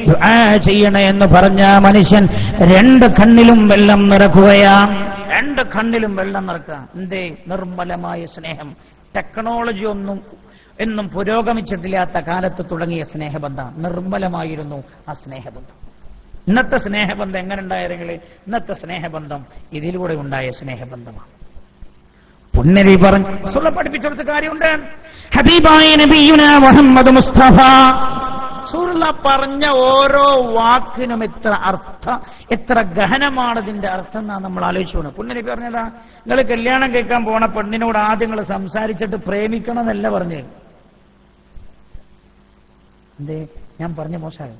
ദുആ ചെയ്യണേ എന്ന് പറഞ്ഞ മനുഷ്യൻ 2 കണ്ണിലും വെള്ളം നിറക്കുകയാണ്. 2 കണ്ണിലും വെള്ളം നിറക്കുക. എന്തേ? നിർമ്മലമായ സ്നേഹം. ടെക്നോളജി എന്നും പുരോഗമിച്ചിട്ടില്ലാത്ത കാലത്ത് തുടങ്ങിയ സ്നേഹബന്ധം. നിർമ്മലമായിരുന്നു ആ സ്നേഹബന്ധം. ഇന്നത്തെ സ്നേഹബന്ധം എങ്ങനെ ഉണ്ടായിരുന്നെങ്കിൽ, ഇന്നത്തെ സ്നേഹബന്ധം ഇതിലൂടെ ഉണ്ടായ സ്നേഹബന്ധമാണ്. പുണ്യനബി പറഞ്ഞു, റസൂൽ പഠിപ്പിച്ചെടുത്ത കാര്യമുണ്ട്. ഹബീബായ നബിയുന മുഹമ്മദ് മുസ്തഫ റസൂലുള്ളാഹി പറഞ്ഞ ഓരോ വാക്കിനും എത്ര ഗഹനമാണ് ഇതിന്റെ അർത്ഥം എന്നാണ് നമ്മൾ ആലോചിച്ചു. പുണ്യനബി പറഞ്ഞതാ, നിങ്ങൾ കല്യാണം കഴിക്കാൻ പോണ പെണ്ണിനോട് ആദ്യം നിങ്ങൾ സംസാരിച്ചിട്ട് പ്രേമിക്കണം എന്നല്ല പറഞ്ഞേ. എന്തേ ഞാൻ പറഞ്ഞ മോശമായി?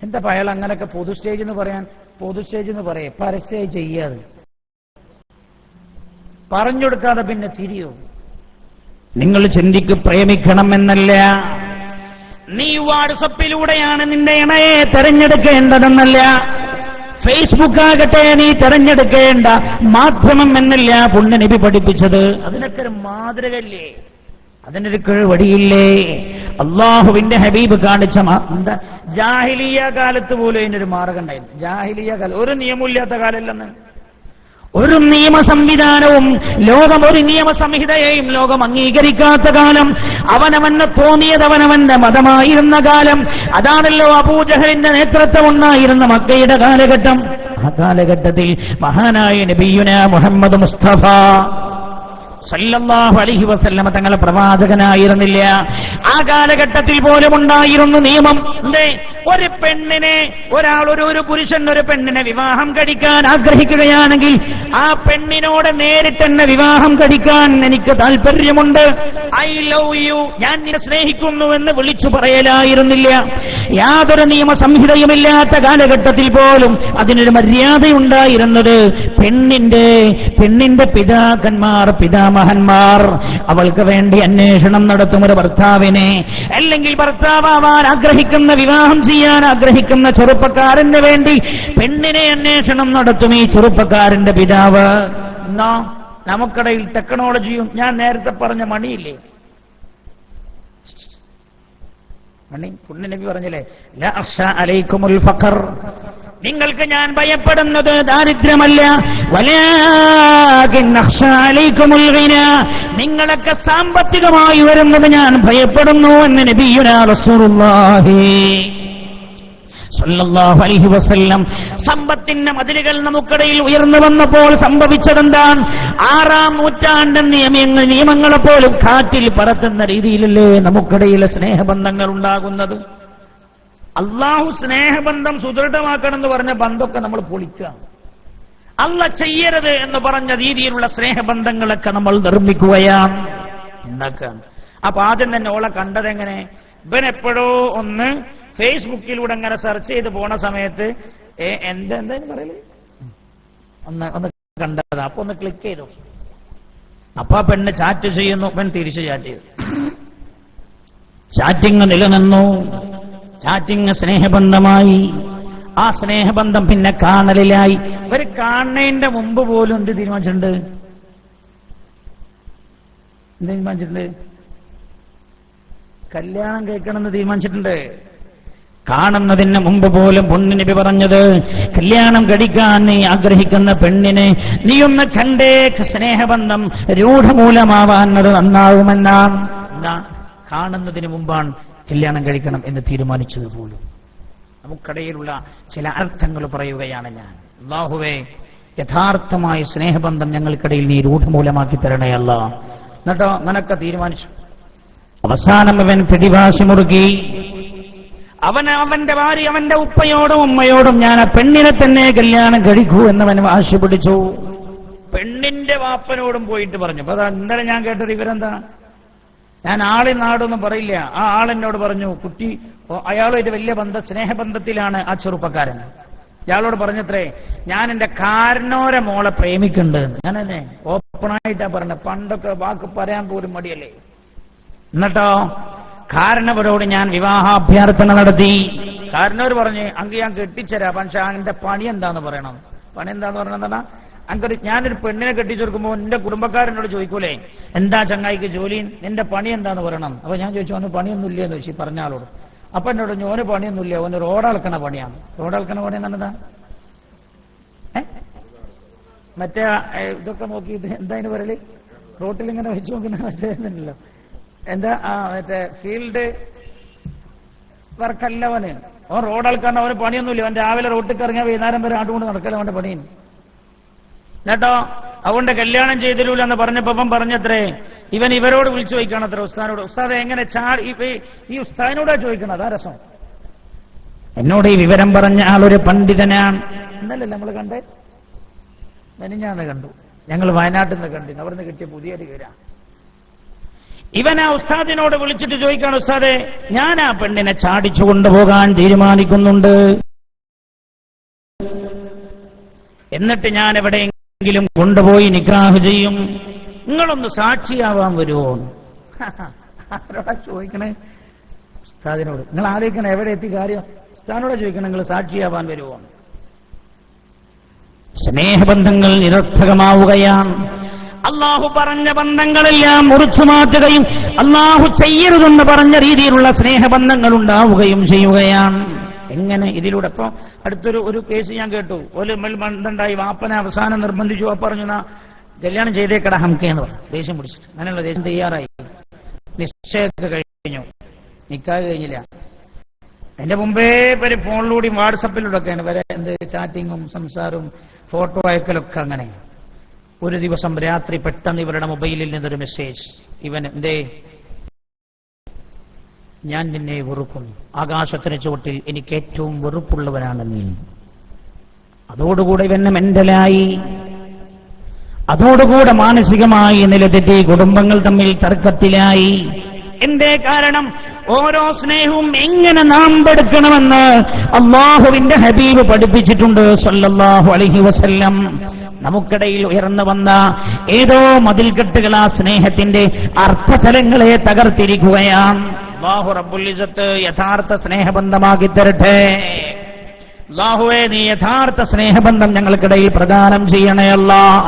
എന്താ അയാൾ അങ്ങനെയൊക്കെ പൊതു സ്റ്റേജ് എന്ന് പറയേ, പരസ്യമായി ചെയ്യാതെ പറഞ്ഞുകൊടുക്കാതെ പിന്നെ തിരിയോ? നിങ്ങൾ ചിന്തിക്ക്, പ്രേമിക്കണം എന്നല്ല, നീ വാട്സപ്പിലൂടെയാണ് നിന്റെ ഇണയെ തെരഞ്ഞെടുക്കേണ്ടതെന്നല്ല, ഫേസ്ബുക്ക് ആകട്ടെ നീ തെരഞ്ഞെടുക്കേണ്ട മാധ്യമം എന്നല്ല പുണ്യനബി പഠിപ്പിച്ചത്. അതിനൊക്കെ ഒരു മാതൃകല്ലേ, അതിനൊരു വടിയില്ലേ? അള്ളാഹുവിന്റെ ഹബീബ് കാണിച്ച എന്താ? ജാഹിലിയ കാലത്ത് പോലും അതിനൊരു മാർഗം ഉണ്ടായിരുന്നു. ജാഹിലിയ കാലം ഒരു നിയമമില്ലാത്ത കാലമല്ലെന്ന്, ഒരു നിയമ സംവിധാനവും ഒരു നിയമ സംഹിതയെയും ലോകം അംഗീകരിക്കാത്ത കാലം, അവനവന് തോന്നിയത് അവനവന്റെ മതമായിരുന്ന കാലം. അതാണല്ലോ അബൂജഹലിന്റെ നേതൃത്വം ഉണ്ടായിരുന്ന മക്കയുടെ കാലഘട്ടം. ആ കാലഘട്ടത്തിൽ മഹാനായ നബിയുന മുഹമ്മദ് മുസ്തഫ സല്ലല്ലാഹു അലൈഹി വസല്ലമ തങ്ങൾ പ്രവാചകനായിരുന്നില്ല. ആ കാലഘട്ടത്തിൽ പോലും ഉണ്ടായിരുന്നു നിയമം. ഒരു പെണ്ണിനെ ഒരു പുരുഷൻ ഒരു പെണ്ണിനെ വിവാഹം കഴിക്കാൻ ആഗ്രഹിക്കുകയാണെങ്കിൽ ആ പെണ്ണിനോട് നേരിട്ട് തന്നെ വിവാഹം കഴിക്കാൻ എനിക്ക് താല്പര്യമുണ്ട്, ഐ ലവ് യു, ഞാൻ നിന്നെ സ്നേഹിക്കുന്നു എന്ന് വിളിച്ചു പറയലായിരുന്നില്ല. യാതൊരു നിയമ സംഹിതയുമില്ലാത്ത കാലഘട്ടത്തിൽ പോലും അതിനൊരു മര്യാദയുണ്ടായിരുന്നത് പെണ്ണിന്റെ പിതാക്കന്മാർ, പിതാമഹന്മാർ അവൾക്ക് വേണ്ടി അന്വേഷണം നടത്തും. ഒരു ഭർത്താവിനെ, അല്ലെങ്കിൽ ഭർത്താവാൻ ആഗ്രഹിക്കുന്ന, വിവാഹം ചെയ്യാൻ ആഗ്രഹിക്കുന്ന ചെറുപ്പക്കാരന് വേണ്ടി പെണ്ണിനെ അന്വേഷണം നടത്തും ഈ ചെറുപ്പക്കാരന്റെ പിതാവ്. നമുക്കിടയിൽ ടെക്നോളജിയും, ഞാൻ നേരത്തെ പറഞ്ഞ മണിയില്ലേ, മണി പുണ്യനബി പറഞ്ഞില്ലേ, ലാ അഖ്ശാ അലൈക്കുമുൽ ഫഖർ, നിങ്ങൾക്ക് ഞാൻ ഭയപ്പെടുന്നത് ദാരിദ്ര്യമല്ല, വലാകിൻ അഖ്ശാ അലൈക്കുമുൽ ഗിനാ, നിങ്ങളൊക്കെ സാമ്പത്തികമായി വരുന്നത് ഞാൻ ഭയപ്പെടുന്നു എന്ന് നബിയുനാ റസൂലുള്ളാഹി സല്ലല്ലാഹു അലൈഹി വസല്ലം. സമ്പത്തിന്റെ മതിലുകൾ നമുക്കിടയിൽ ഉയർന്നു വന്നപ്പോൾ സംഭവിച്ചതെന്താണ്? 6-ാം നൂറ്റാണ്ട് നിയമങ്ങളെപ്പോലും കാറ്റിൽ പറത്തുന്ന രീതിയിലല്ലേ നമുക്കിടയിലെ സ്നേഹബന്ധങ്ങൾ ഉണ്ടാകുന്നത്. അള്ളാഹു സ്നേഹബന്ധം സുദൃഢമാക്കണമെന്ന് പറഞ്ഞ ബന്ധമൊക്കെ നമ്മൾ പൊളിക്കുക. അല്ല ചെയ്യരുത് എന്ന് പറഞ്ഞ രീതിയിലുള്ള സ്നേഹബന്ധങ്ങളൊക്കെ നമ്മൾ നിർമ്മിക്കുകയാണ്, ഉണ്ടാക്കുകയാണ്. അപ്പൊ ആദ്യം തന്നെ ഓളെ കണ്ടതെങ്ങനെ? ഇവനെപ്പോഴോ ഒന്ന് ഫേസ്ബുക്കിലൂടെ അങ്ങനെ സെർച്ച് ചെയ്ത് പോണ സമയത്ത് എന്താ പറയല്, ഒന്ന് കണ്ടത്. അപ്പൊ ഒന്ന് ക്ലിക്ക് ചെയ്തു. അപ്പൊ ആ പെണ്ണ് ചാറ്റ് ചെയ്യുന്നു, പെൺ തിരിച്ച് ചാറ്റ് ചെയ്തു. ചാറ്റിങ് നിലനിന്നു, ചാറ്റിങ് സ്നേഹബന്ധമായി. ആ സ്നേഹബന്ധം പിന്നെ കാണലിലായി. ഇവര് കാണുന്നതിന്റെ മുമ്പ് പോലും എന്ത് തീരുമാനിച്ചിട്ടുണ്ട്? കല്യാണം കഴിക്കണമെന്ന് തീരുമാനിച്ചിട്ടുണ്ട്. കാണുന്നതിന് മുമ്പ് പോലും പൊന്നിനബി പറഞ്ഞത്, കല്യാണം കഴിക്കാൻ നീ ആഗ്രഹിക്കുന്ന പെണ്ണിനെ നീയൊന്ന് കണ്ടേ സ്നേഹബന്ധം രൂഢമൂലമാവാൻ അത് നന്നാവുമെന്നാണ്. കാണുന്നതിന് മുമ്പാണ് കല്യാണം കഴിക്കണം എന്ന് തീരുമാനിച്ചത് പോലും. നമുക്കിടയിലുള്ള ചില അർത്ഥങ്ങൾ പറയുകയാണ് ഞാൻ. അല്ലാഹുവേ, യഥാർത്ഥമായ സ്നേഹബന്ധം ഞങ്ങൾക്കിടയിൽ നീ രൂഢമൂലമാക്കി തരണേ അല്ലാ. എന്നിട്ടോ അങ്ങനൊക്കെ തീരുമാനിച്ചു. അവസാനം അവൻ പിടിവാശി മുറുകി. അവന്റെ ഭാര്യ, അവന്റെ ഉപ്പയോടും ഉമ്മയോടും ഞാൻ ആ പെണ്ണിനെ തന്നെ കല്യാണം കഴിക്കൂ എന്നവൻ വാശി പിടിച്ചു. പെണ്ണിന്റെ വാപ്പനോടും പോയിട്ട് പറഞ്ഞു. അപ്പൊ ഇന്നലെ ഞാൻ കേട്ടൊരു ഇവരെന്താ, ഞാൻ ആളി നാടൊന്നും പറയില്ല, ആ ആളെന്നോട് പറഞ്ഞു, കുട്ടി അയാളൊരു വലിയ സ്നേഹബന്ധത്തിലാണ് ആ ചെറുപ്പക്കാരൻ. ഇയാളോട് പറഞ്ഞത്രേ, ഞാൻ എന്റെ കാരണോര മോളെ പ്രേമിക്കുന്നുണ്ട്. ഞാനെന്നെ ഓപ്പണായിട്ടാ പറഞ്ഞ, പണ്ടൊക്കെ വാക്ക് പറയാൻ പോലും മടിയല്ലേ. എന്നിട്ടോ കാരണവരോട് ഞാൻ വിവാഹാഭ്യർത്ഥന നടത്തി. കാരണവർ പറഞ്ഞ്, അങ്ക് ഞാൻ കെട്ടിച്ചരാ, പക്ഷെ എന്റെ പണി എന്താന്ന് പറയണം. പണി എന്താന്ന് പറയണെന്നാ, അങ്ക ഞാനൊരു പെണ്ണിനെ കെട്ടിച്ചെടുക്കുമ്പോൾ എന്റെ കുടുംബക്കാരനോട് ചോദിക്കൂലേ, എന്താ ചങ്ങായിക്ക് ജോലി, നിന്റെ പണി എന്താന്ന് പറയണം. അപ്പൊ ഞാൻ ചോദിച്ചു, അവന് പണിയൊന്നും ഇല്ലെന്ന് ചോദിച്ചു പറഞ്ഞ ആളോട്. അപ്പൊ എന്നോട് ഓന് പണിയൊന്നുമില്ല, ഓന് റോഡളക്കണ പണിയാണ്. റോഡളക്കണ പണി എന്താ? മറ്റേ ഇതൊക്കെ നോക്കിയിട്ട് എന്താ അതിന് പറയല്, റോട്ടിലിങ്ങനെ വെച്ച് നോക്കുന്ന മറ്റേല്ലോ, എന്താ മറ്റേ ഫീൽഡ് വർക്കല്ലവന്. ഓൻ റോഡളക്കണ, അവന് പണിയൊന്നുമില്ല. അവൻ രാവിലെ റോട്ടിൽ ഇറങ്ങിയ വൈകുന്നേരം വരെ ആട്ടുകൊണ്ട് നടക്കല അവന്റെ പണിയും. കേട്ടോ, അതുകൊണ്ട് കല്യാണം ചെയ്തിരൂല എന്ന് പറഞ്ഞപ്പോ അവൻ പറഞ്ഞത്രേ, ഇവരോട് വിളിച്ചു ചോദിക്കണത്രേ, ഉസ്താദിനോട്. ഉസ്താദ് എങ്ങനെ ഈ ഉസ്താദിനോടാ ചോദിക്കണം, അതാ രസം. എന്നോട് ഈ വിവരം പറഞ്ഞ ആളൊരു പണ്ഡിതനാണ്. എന്നല്ലല്ലോ നമ്മൾ കണ്ടേ, മെനിഞ്ഞാന്ന് കണ്ടു, ഞങ്ങൾ വയനാട്ടിൽ നിന്ന് കണ്ടിരുന്നു. അവിടുന്ന് കിട്ടിയ പുതിയൊരു വിവരം. ഇവൻ ആ ഉസ്താദിനോട് വിളിച്ചിട്ട് ചോദിക്കാണ്, ഉസ്താദെ, ഞാൻ ആ പെണ്ണിനെ ചാടിച്ചു കൊണ്ടുപോകാൻ തീരുമാനിക്കുന്നുണ്ട്, എന്നിട്ട് ഞാൻ എവിടെയെങ്കിലും കൊണ്ടുപോയി നിക്കാഹ് ചെയ്യും, നിങ്ങളൊന്ന് സാക്ഷിയാവാൻ വരുമോ? ആരോടാ ചോദിക്കണേ? ഉസ്താദിനോട്. നിങ്ങൾ ആലോചിക്കണം, എവിടെ എത്തി കാര്യം? ഉസ്താദിനോട് ചോദിക്കണം, നിങ്ങൾ സാക്ഷിയാവാൻ വരുമോ? സ്നേഹബന്ധങ്ങൾ നിരർത്ഥകമാവുകയാണ്. അള്ളാഹു പറഞ്ഞ ബന്ധങ്ങളെല്ലാം മുറിച്ചു മാറ്റുകയും അള്ളാഹു ചെയ്യരുതെന്ന് പറഞ്ഞ രീതിയിലുള്ള സ്നേഹബന്ധങ്ങൾ ഉണ്ടാവുകയും ചെയ്യുകയാണ്. എങ്ങനെ ഇതിലൂടെ? ഇപ്പൊ അടുത്തൊരു കേസ് ഞാൻ കേട്ടു. ഒരു ബന്ധമുണ്ടായി, വാപ്പനെ അവസാനം നിർബന്ധിച്ചു. ആ പറഞ്ഞു, കല്യാണം ചെയ്തേക്കട ഹംക്കെന്ന് പറഞ്ഞു. ദേഷ്യം പിടിച്ചിട്ട് അങ്ങനെയുള്ള ദേഷ്യം തയ്യാറായി. നിശ്ചയമൊക്കെ കഴിഞ്ഞു, നിക്കാഹ് കഴിഞ്ഞില്ല. എന്റെ മുമ്പേ ഇവര് ഫോണിലൂടെയും വാട്സപ്പിലൂടെ ഒക്കെയാണ് വരെ എന്ത് ചാറ്റിങ്ങും സംസാരവും ഫോട്ടോ അയക്കലൊക്കെ. അങ്ങനെ ഒരു ദിവസം രാത്രി പെട്ടെന്ന് ഇവരുടെ മൊബൈലിൽ നിന്നൊരു മെസ്സേജ്, ഇവൻ എന്തേ, ഞാൻ നിന്നെ വെറുക്കുന്നു, ആകാശത്തിന് ചുവട്ടിൽ എനിക്ക് ഏറ്റവും വെറുപ്പുള്ളവനാണ് നീ. അതോടുകൂടെ ഇവന് മെന്റലായി, അതോടുകൂടെ മാനസികമായി നിലതെറ്റി, കുടുംബങ്ങൾ തമ്മിൽ തർക്കത്തിലായി. എന്തേ കാരണം? ഓരോ സ്നേഹവും എങ്ങനെ നാം എടുക്കണമെന്ന് അള്ളാഹുവിന്റെ ഹബീബ് പഠിപ്പിച്ചിട്ടുണ്ട് സല്ലല്ലാഹു അലൈഹി വസല്ലം. നമുക്കിടയിൽ ഉയർന്നു വന്ന ഏതോ മതിൽക്കെട്ടുകൾ ആ സ്നേഹത്തിന്റെ അർത്ഥതലങ്ങളെ തകർത്തിരിക്കുകയാണ്. അല്ലാഹു റബ്ബുൽ ഇസ്സത്ത് യഥാർത്ഥ സ്നേഹബന്ധമാക്കി തരട്ടെ. അല്ലാഹുവേ, നീ യഥാർത്ഥ സ്നേഹബന്ധം ഞങ്ങൾക്കിടയിൽ പ്രദാനം ചെയ്യണേ അല്ലാഹ്.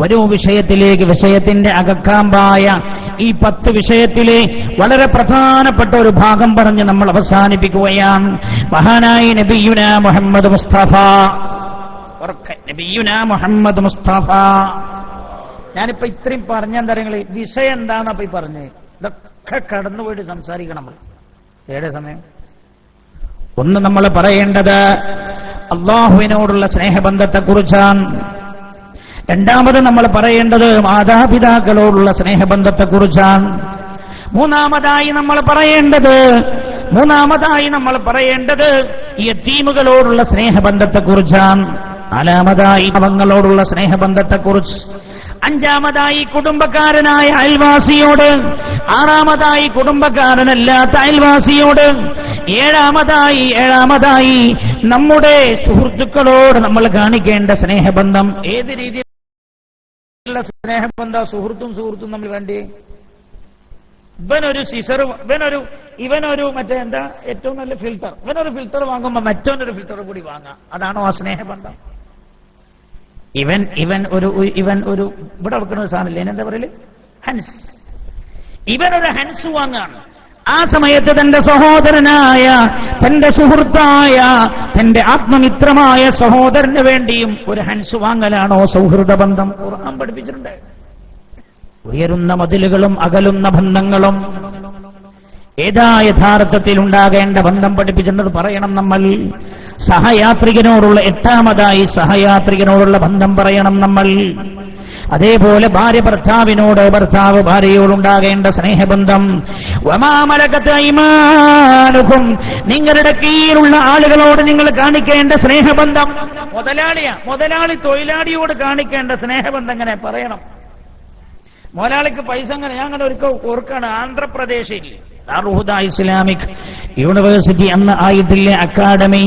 ഒരു വിഷയത്തിലേക്ക്, വിഷയത്തിന്റെ അകക്കാമ്പായ ഈ 10 വിഷയത്തിലെ വളരെ പ്രധാനപ്പെട്ട ഒരു ഭാഗം പറഞ്ഞ് നമ്മൾ അവസാനിപ്പിക്കുകയാണ്. മഹാനായ നബിയുനാ മുഹമ്മദ് മുസ്തഫ, നബിയുനാ മുഹമ്മദ് മുസ്തഫ. ഞാനിപ്പോ ഇത്രയും പറഞ്ഞെന്താ, വിഷയം എന്താണെന്നപ്പോ ഈ പറഞ്ഞേ, ഇതൊക്കെ കടന്നുപോയിട്ട് സംസാരിക്കണം നമ്മൾ. ഏടെ സമയം? ഒന്ന് നമ്മൾ പറയേണ്ടത് അള്ളാഹുവിനോടുള്ള സ്നേഹബന്ധത്തെക്കുറിച്ചാണ്. രണ്ടാമത് നമ്മൾ പറയേണ്ടത് മാതാപിതാക്കളോടുള്ള സ്നേഹബന്ധത്തെക്കുറിച്ചാണ്. മൂന്നാമതായി നമ്മൾ പറയേണ്ടത് യതീമുകളോടുള്ള സ്നേഹബന്ധത്തെക്കുറിച്ചാണ്. നാലാമതായി പാവങ്ങളോടുള്ള സ്നേഹബന്ധത്തെക്കുറിച്ച്. അഞ്ചാമതായി കുടുംബക്കാരനായ അയൽവാസിയോട്. ആറാമതായി കുടുംബക്കാരനല്ലാത്ത അയൽവാസിയോട്. ഏഴാമതായി നമ്മുടെ സുഹൃത്തുക്കളോട് നമ്മൾ കാണിക്കേണ്ട സ്നേഹബന്ധം. ഏത് രീതിയിലുള്ള സ്നേഹബന്ധം? സുഹൃത്തും നമ്മൾ വേണ്ടേ? ഇവനൊരു സിസർ, ഇവനൊരു മറ്റേ എന്താ ഏറ്റവും നല്ല ഫിൽറ്റർ, ഇവനൊരു ഫിൽറ്റർ വാങ്ങുമ്പോ മറ്റൊന്നൊരു ഫിൽറ്റർ കൂടി വാങ്ങാം. അതാണോ ആ സ്നേഹബന്ധം? ഇവൻ ഒരു ഇവിടെ വെക്കുന്ന ഒരു സാധനമില്ലേ, എന്താ പറയല്, ഹൻസ്. ഇവനൊരു ഹൻസ് വാങ്ങാണ്. ആ സമയത്ത് തന്റെ സഹോദരനായ, തന്റെ സുഹൃത്തായ, തന്റെ ആത്മമിത്രമായ സഹോദരന് വേണ്ടിയും ഒരു ഹൻസ് വാങ്ങലാണോ സൗഹൃദ ബന്ധം? ഖുർആൻ പഠിപ്പിച്ചിട്ടുണ്ട്. ഉയരുന്ന മതിലുകളും അകലുന്ന ബന്ധങ്ങളും ഏതാ യഥാർത്ഥത്തിൽ ഉണ്ടാകേണ്ട ബന്ധം പഠിപ്പിച്ചിട്ടുണ്ട് പറയണം നമ്മൾ. സഹയാത്രികനോടുള്ള, എട്ടാമതായി സഹയാത്രികനോടുള്ള ബന്ധം പറയണം നമ്മൾ. അതേപോലെ ഭാര്യ ഭർത്താവിനോട്, ഭർത്താവ് ഭാര്യയോടുണ്ടാകേണ്ട സ്നേഹബന്ധം. വമാ മലകത് അയ്മാനുകും, നിങ്ങളുടെ കീഴിലുള്ള ആളുകളോട് നിങ്ങൾ കാണിക്കേണ്ട സ്നേഹബന്ധം. മുതലാളി തൊഴിലാളിയോട് കാണിക്കേണ്ട സ്നേഹബന്ധം എങ്ങനെ പറയണം? മുതലാളിക്ക് പൈസ എങ്ങനെ? ഞാൻ അങ്ങനെ ഒരിക്കൽ ഓർക്കാണ്, ആന്ധ്രാപ്രദേശിൽ ദാറുൽ ഇസ്ലാമിക് യൂണിവേഴ്സിറ്റി അന്ന് ആയിട്ടില്ലേ അക്കാഡമി,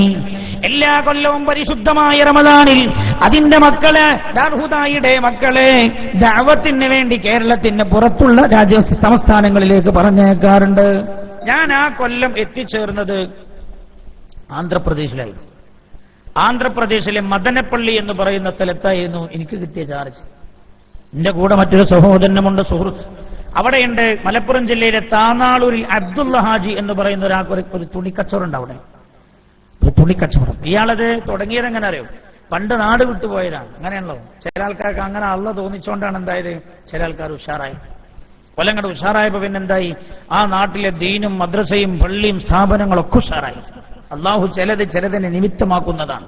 എല്ലാ കൊല്ലവും പരിശുദ്ധമായ റമദാനിൽ അതിന്റെ മക്കളെ, ദാർഹുദായുടെ മക്കളെ ദഅവത്തിന് വേണ്ടി കേരളത്തിന് പുറത്തുള്ള സംസ്ഥാനങ്ങളിലേക്ക് പറഞ്ഞേക്കാറുണ്ട്. ഞാൻ ആ കൊല്ലം എത്തിച്ചേർന്നത് ആന്ധ്രാപ്രദേശിലായിരുന്നു. ആന്ധ്രാപ്രദേശിലെ മദനപ്പള്ളി എന്ന് പറയുന്ന സ്ഥലത്തായിരുന്നു എനിക്ക് കിട്ടിയ ചാർജ്. എന്റെ കൂടെ മറ്റൊരു സഹോദരനുമുണ്ട്, സുഹൃത്ത് അവിടെയുണ്ട്. മലപ്പുറം ജില്ലയിലെ താനാളൂരിൽ അബ്ദുള്ള ഹാജി എന്ന് പറയുന്ന ഒരാൾക്ക് ഒരു തുണിക്കച്ചവടം ഉണ്ട്. അവിടെ ഒരു തുണിക്കച്ചവടം. ഇയാളത് തുടങ്ങിയത് എങ്ങനെ അറിയോ? പണ്ട് നാട് വിട്ടുപോയതാണ്. അങ്ങനെയാണല്ലോ ചില ആൾക്കാർക്ക്. അങ്ങനെ അള്ള തോന്നിച്ചോണ്ടാണ് എന്തായത്, ചില ആൾക്കാർ ഉഷാറായി. കൊല്ലങ്ങട് ഉഷാറായപ്പോ പിന്നെന്തായി, ആ നാട്ടിലെ ദീനും മദ്രസയും പള്ളിയും സ്ഥാപനങ്ങളൊക്കെ ഉഷാറായി. അള്ളാഹു ചിലതിനെ നിമിത്തമാക്കുന്നതാണ്.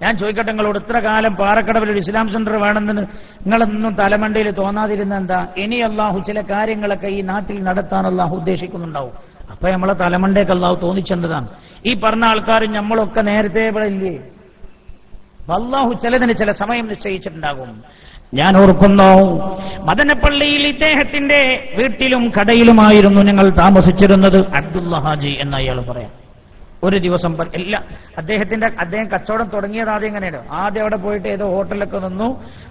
ഞാൻ ചോദിക്കട്ടെ നിങ്ങളോട്, ഇത്ര കാലം പാറക്കടവിൽ ഒരു ഇസ്ലാം സെന്റർ വേണമെന്ന് നിങ്ങളൊന്നും തലമണ്ടയിൽ തോന്നാതിരുന്ന എന്താ? ഇനി അള്ളാഹു ചില കാര്യങ്ങളൊക്കെ ഈ നാട്ടിൽ നടത്താൻ അള്ളാഹു ഉദ്ദേശിക്കുന്നുണ്ടാവും. അപ്പൊ നമ്മളെ തലമണ്ടേക്ക് അള്ളാഹു തോന്നിച്ചെന്നതാണ്. ഈ പറഞ്ഞ ആൾക്കാരും നമ്മളൊക്കെ നേരത്തെ ഇവിടെ ഇല്ലേ? അള്ളാഹു ചിലതിന് ചില സമയം നിശ്ചയിച്ചിട്ടുണ്ടാകും. ഞാൻ ഓർക്കുന്നു, മദനപ്പള്ളിയിൽ ഇദ്ദേഹത്തിന്റെ വീട്ടിലും കടയിലുമായിരുന്നു ഞങ്ങൾ താമസിച്ചിരുന്നത്. അബ്ദുള്ള ഹാജി എന്ന അയാൾ പറയാം. ഒരു ദിവസം അദ്ദേഹം കച്ചവടം തുടങ്ങിയത് ആദ്യം എങ്ങനെയാണ്? ആദ്യം അവിടെ പോയിട്ട് ഏതോ ഹോട്ടലിലൊക്കെ നിന്നു.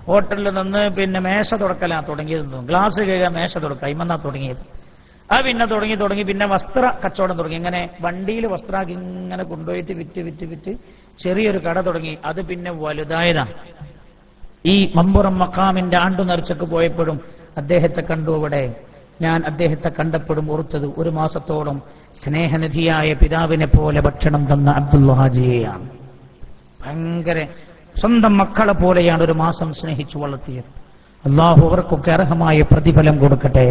ഹോട്ടലിൽ നിന്ന് പിന്നെ മേശ തുടക്കലാ തുടങ്ങിയത്. ഗ്ലാസ് കഴുകാൻ മേശ തുടക്ക ഇമെന്നാ തുടങ്ങിയത്. അത് പിന്നെ തുടങ്ങി പിന്നെ വസ്ത്ര കച്ചവടം തുടങ്ങി. ഇങ്ങനെ വണ്ടിയിൽ വസ്ത്രാക്കി ഇങ്ങനെ കൊണ്ടുപോയിട്ട് വിറ്റ് ചെറിയൊരു കട തുടങ്ങി. അത് പിന്നെ വലുതായതാണ്. ഈ മമ്പുറം മഖാമിന്റെ ആണ്ടു നേർച്ചക്ക് പോയപ്പോഴും അദ്ദേഹത്തെ കണ്ടു. അവിടെ ഞാൻ അദ്ദേഹത്തെ കണ്ടപ്പോഴും ഓർത്തത്, ഒരു മാസത്തോളം സ്നേഹനിധിയായ പിതാവിനെ പോലെ ഭക്ഷണം തന്ന അബ്ദുള്ള ഹാജിയെയാണ്. ഭയങ്കര സ്വന്തം മക്കളെ പോലെയാണ് ഒരു മാസം സ്നേഹിച്ചു വളർത്തിയത്. അള്ളാഹു അവർക്കൊക്കെ അർഹമായ പ്രതിഫലം കൊടുക്കട്ടെ.